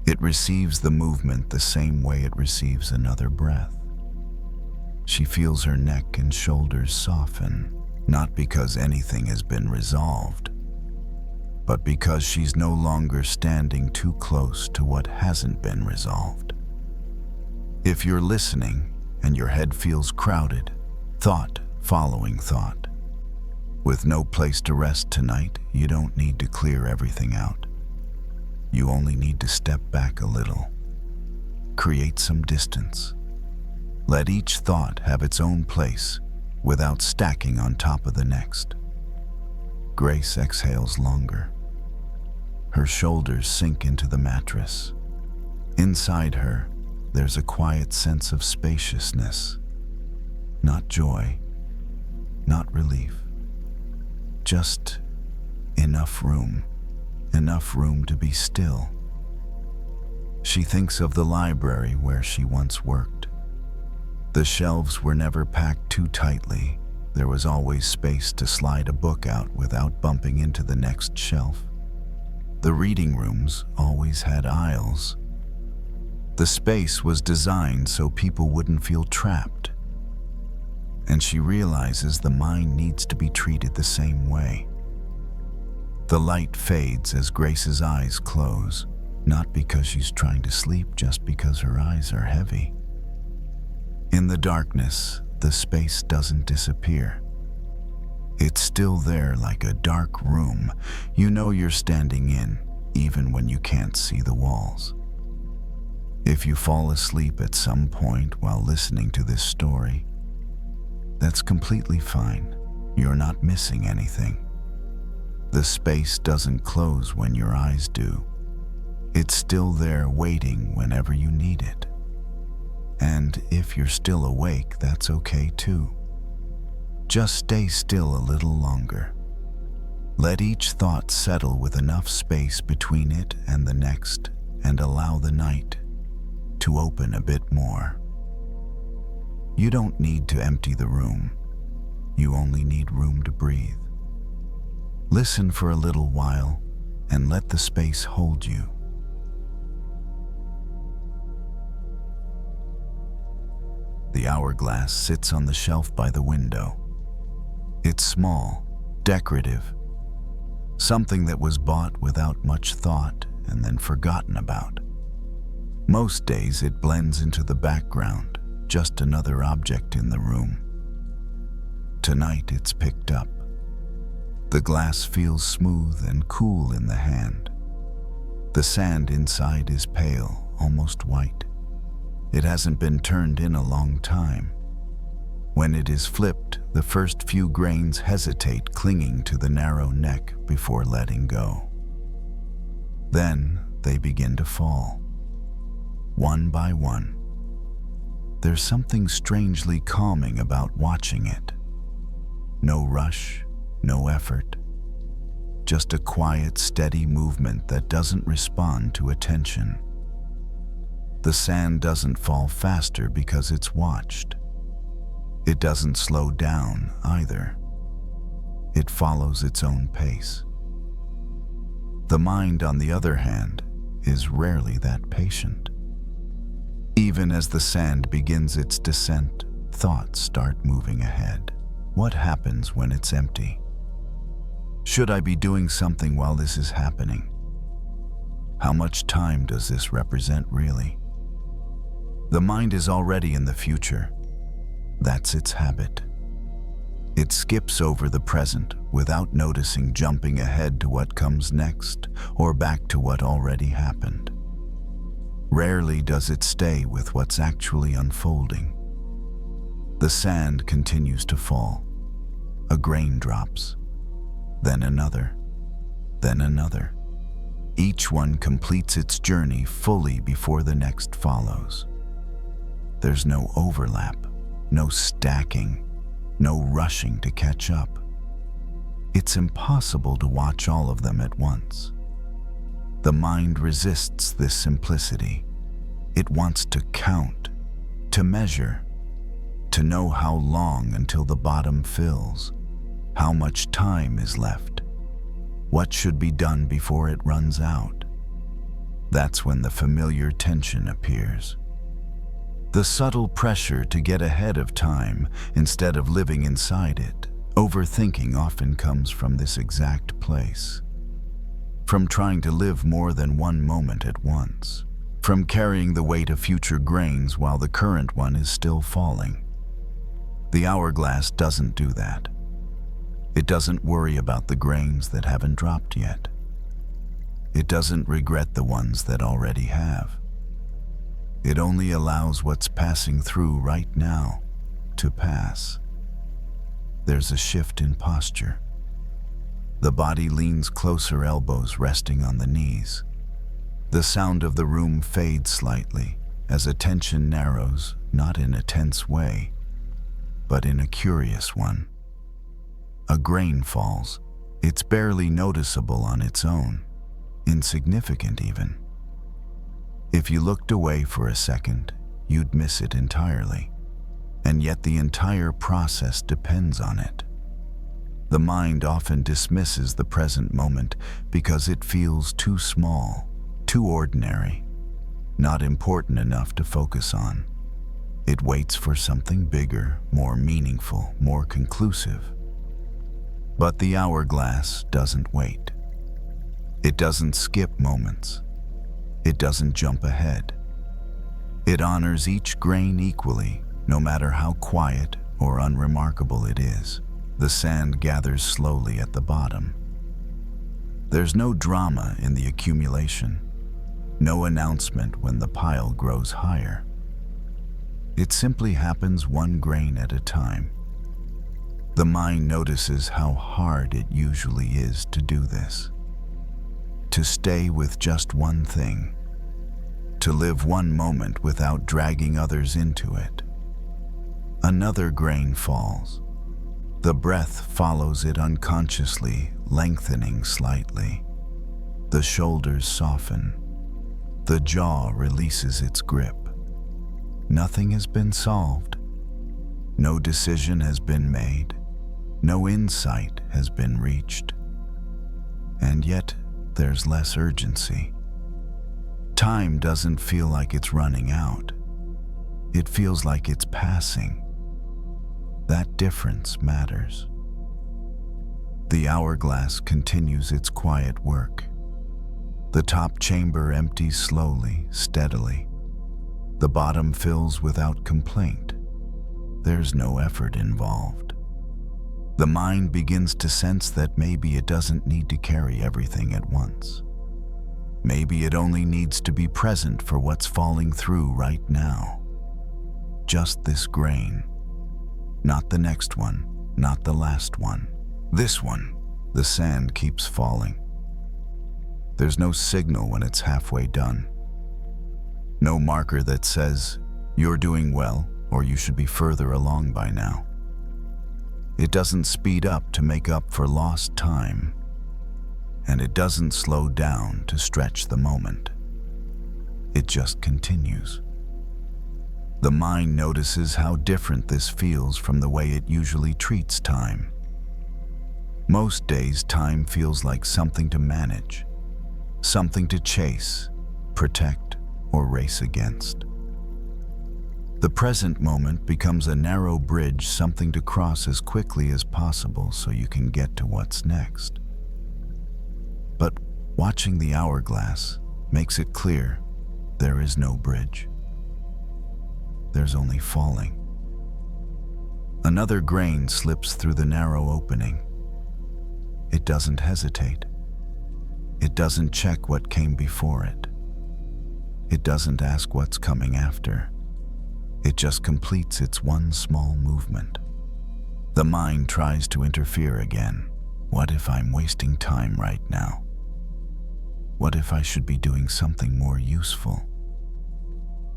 It receives the movement the same way it receives another breath. She feels her neck and shoulders soften, not because anything has been resolved, but because she's no longer standing too close to what hasn't been resolved. If you're listening and your head feels crowded, thought following thought, with no place to rest tonight, you don't need to clear everything out. You only need to step back a little, create some distance. Let each thought have its own place without stacking on top of the next. Grace exhales longer. Her shoulders sink into the mattress. Inside her, there's a quiet sense of spaciousness. Not joy, not relief. Just enough room to be still. She thinks of the library where she once worked. The shelves were never packed too tightly. There was always space to slide a book out without bumping into the next shelf. The reading rooms always had aisles. The space was designed so people wouldn't feel trapped. And she realizes the mind needs to be treated the same way. The light fades as Grace's eyes close, not because she's trying to sleep, just because her eyes are heavy. In the darkness, the space doesn't disappear. It's still there like a dark room. You know you're standing in, even when you can't see the walls. If you fall asleep at some point while listening to this story, that's completely fine. You're not missing anything. The space doesn't close when your eyes do. It's still there waiting whenever you need it. And if you're still awake, that's okay too. Just stay still a little longer. Let each thought settle with enough space between it and the next, and allow the night to open a bit more. You don't need to empty the room. You only need room to breathe. Listen for a little while and let the space hold you. The hourglass sits on the shelf by the window. It's small, decorative, something that was bought without much thought and then forgotten about. Most days it blends into the background, just another object in the room. Tonight it's picked up. The glass feels smooth and cool in the hand. The sand inside is pale, almost white. It hasn't been turned in a long time. When it is flipped, the first few grains hesitate, clinging to the narrow neck before letting go. Then they begin to fall, one by one. There's something strangely calming about watching it. No rush, no effort. just a quiet, steady movement that doesn't respond to attention. The sand doesn't fall faster because it's watched. It doesn't slow down either. It follows its own pace. The mind, on the other hand, is rarely that patient. Even as the sand begins its descent, thoughts start moving ahead. What happens when it's empty? Should I be doing something while this is happening? How much time does this represent really? The mind is already in the future. That's its habit. It skips over the present without noticing, jumping ahead to what comes next or back to what already happened. Rarely does it stay with what's actually unfolding. The sand continues to fall. A grain drops, then another, then another. Each one completes its journey fully before the next follows. There's no overlap, no stacking, no rushing to catch up. It's impossible to watch all of them at once. The mind resists this simplicity. It wants to count, to measure, to know how long until the bottom fills, how much time is left, what should be done before it runs out. That's when the familiar tension appears. The subtle pressure to get ahead of time instead of living inside it. Overthinking often comes from this exact place. From trying to live more than one moment at once. From carrying the weight of future grains while the current one is still falling. The hourglass doesn't do that. It doesn't worry about the grains that haven't dropped yet. It doesn't regret the ones that already have. It only allows what's passing through right now to pass. There's a shift in posture. The body leans closer, elbows resting on the knees. The sound of the room fades slightly as attention narrows, not in a tense way, but in a curious one. A grain falls. It's barely noticeable on its own, insignificant even. If you looked away for a second, you'd miss it entirely, and yet the entire process depends on it. The mind often dismisses the present moment because it feels too small, too ordinary, not important enough to focus on. It waits for something bigger, more meaningful, more conclusive. But the hourglass doesn't wait. It doesn't skip moments. It doesn't jump ahead. It honors each grain equally, no matter how quiet or unremarkable it is. The sand gathers slowly at the bottom. There's no drama in the accumulation, no announcement when the pile grows higher. It simply happens one grain at a time. The mind notices how hard it usually is to do this. To stay with just one thing, to live one moment without dragging others into it. Another grain falls. The breath follows it unconsciously, lengthening slightly. The shoulders soften. The jaw releases its grip. Nothing has been solved. No decision has been made. No insight has been reached. And yet, there's less urgency. Time doesn't feel like it's running out. It feels like it's passing. That difference matters. The hourglass continues its quiet work. The top chamber empties slowly, steadily. The bottom fills without complaint. There's no effort involved. The mind begins to sense that maybe it doesn't need to carry everything at once. Maybe it only needs to be present for what's falling through right now. Just this grain. Not the next one, not the last one. This one. The sand keeps falling. There's no signal when it's halfway done. No marker that says, "You're doing well," or "You should be further along by now." It doesn't speed up to make up for lost time. and it doesn't slow down to stretch the moment. It just continues. The mind notices how different this feels from the way it usually treats time. Most days, time feels like something to manage, something to chase, protect, or race against. The present moment becomes a narrow bridge, something to cross as quickly as possible so you can get to what's next. But watching the hourglass makes it clear there is no bridge. There's only falling. Another grain slips through the narrow opening. It doesn't hesitate. It doesn't check what came before it. It doesn't ask what's coming after. It just completes its one small movement. The mind tries to interfere again. What if I'm wasting time right now? What if I should be doing something more useful?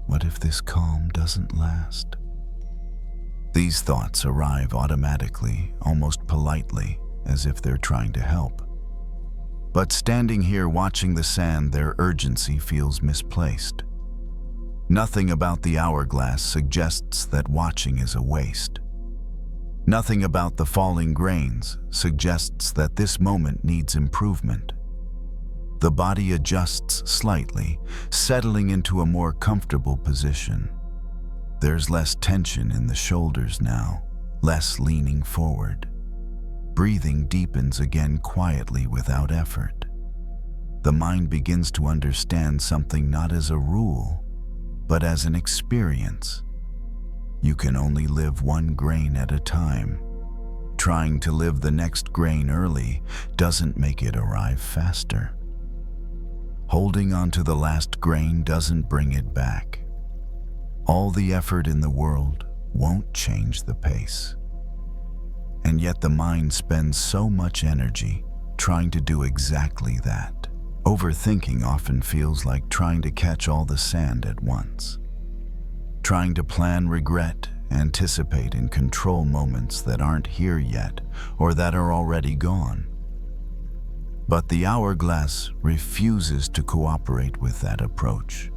What if this calm doesn't last? These thoughts arrive automatically, almost politely, as if they're trying to help. But standing here watching the sand, their urgency feels misplaced. Nothing about the hourglass suggests that watching is a waste. Nothing about the falling grains suggests that this moment needs improvement. The body adjusts slightly, settling into a more comfortable position. There's less tension in the shoulders now, less leaning forward. Breathing deepens again quietly without effort. The mind begins to understand something not as a rule, but as an experience. You can only live one grain at a time. Trying to live the next grain early doesn't make it arrive faster. Holding on to the last grain doesn't bring it back. All the effort in the world won't change the pace. And yet the mind spends so much energy trying to do exactly that. Overthinking often feels like trying to catch all the sand at once. Trying to plan regret, anticipate, and control moments that aren't here yet or that are already gone. But the hourglass refuses to cooperate with that approach.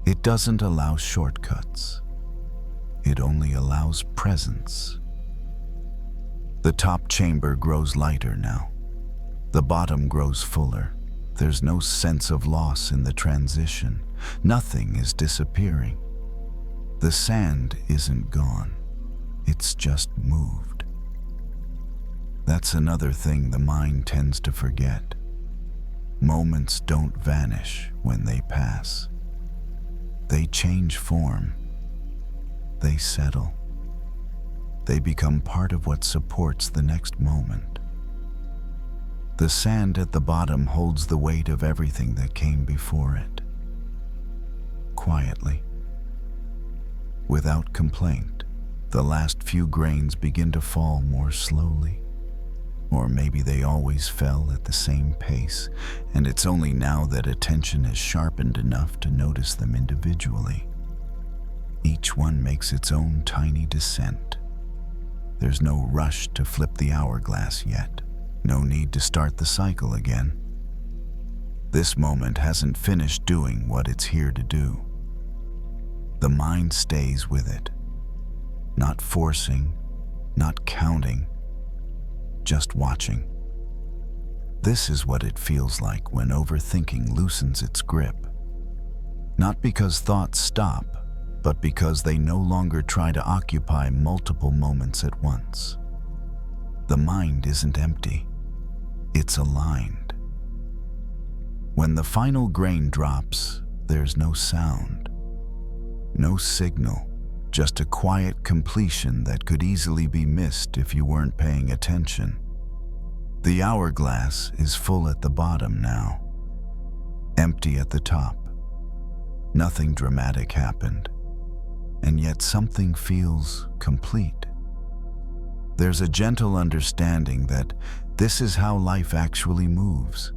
It doesn't allow shortcuts. It only allows presence. The top chamber grows lighter now. The bottom grows fuller. There's no sense of loss in the transition. Nothing is disappearing. The sand isn't gone. It's just moved. That's another thing the mind tends to forget. Moments don't vanish when they pass. They change form. They settle. They become part of what supports the next moment. The sand at the bottom holds the weight of everything that came before it. Quietly, without complaint, the last few grains begin to fall more slowly. Or maybe they always fell at the same pace, and it's only now that attention has sharpened enough to notice them individually. Each one makes its own tiny descent. There's no rush to flip the hourglass yet. No need to start the cycle again. This moment hasn't finished doing what it's here to do. The mind stays with it, not forcing, not counting, just watching. This is what it feels like when overthinking loosens its grip. Not because thoughts stop, but because they no longer try to occupy multiple moments at once. The mind isn't empty. It's aligned. When the final grain drops, there's no sound, no signal, just a quiet completion that could easily be missed if you weren't paying attention. The hourglass is full at the bottom now, empty at the top. Nothing dramatic happened, and yet something feels complete. There's a gentle understanding that this is how life actually moves.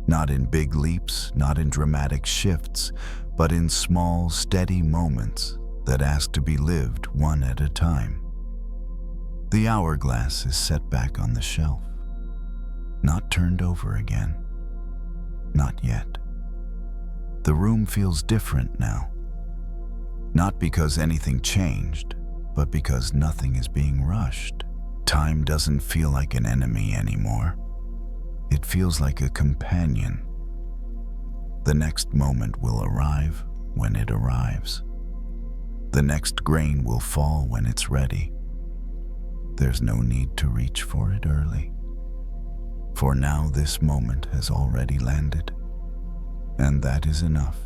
Not in big leaps, not in dramatic shifts, but in small, steady moments that ask to be lived one at a time. The hourglass is set back on the shelf. not turned over again. Not yet. The room feels different now. Not because anything changed, but because nothing is being rushed. Time doesn't feel like an enemy anymore. It feels like a companion. The next moment will arrive when it arrives. The next grain will fall when it's ready. There's no need to reach for it early. For now, this moment has already landed, and that is enough.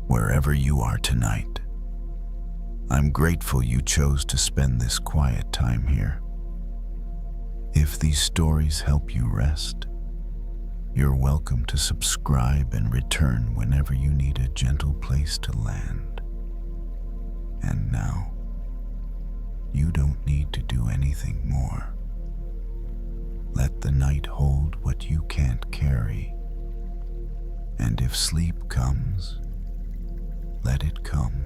Wherever you are tonight, I'm grateful you chose to spend this quiet time here. If these stories help you rest, you're welcome to subscribe and return whenever you need a gentle place to land. And now, you don't need to do anything more. Let the night hold what you can't carry. And if sleep comes, let it come.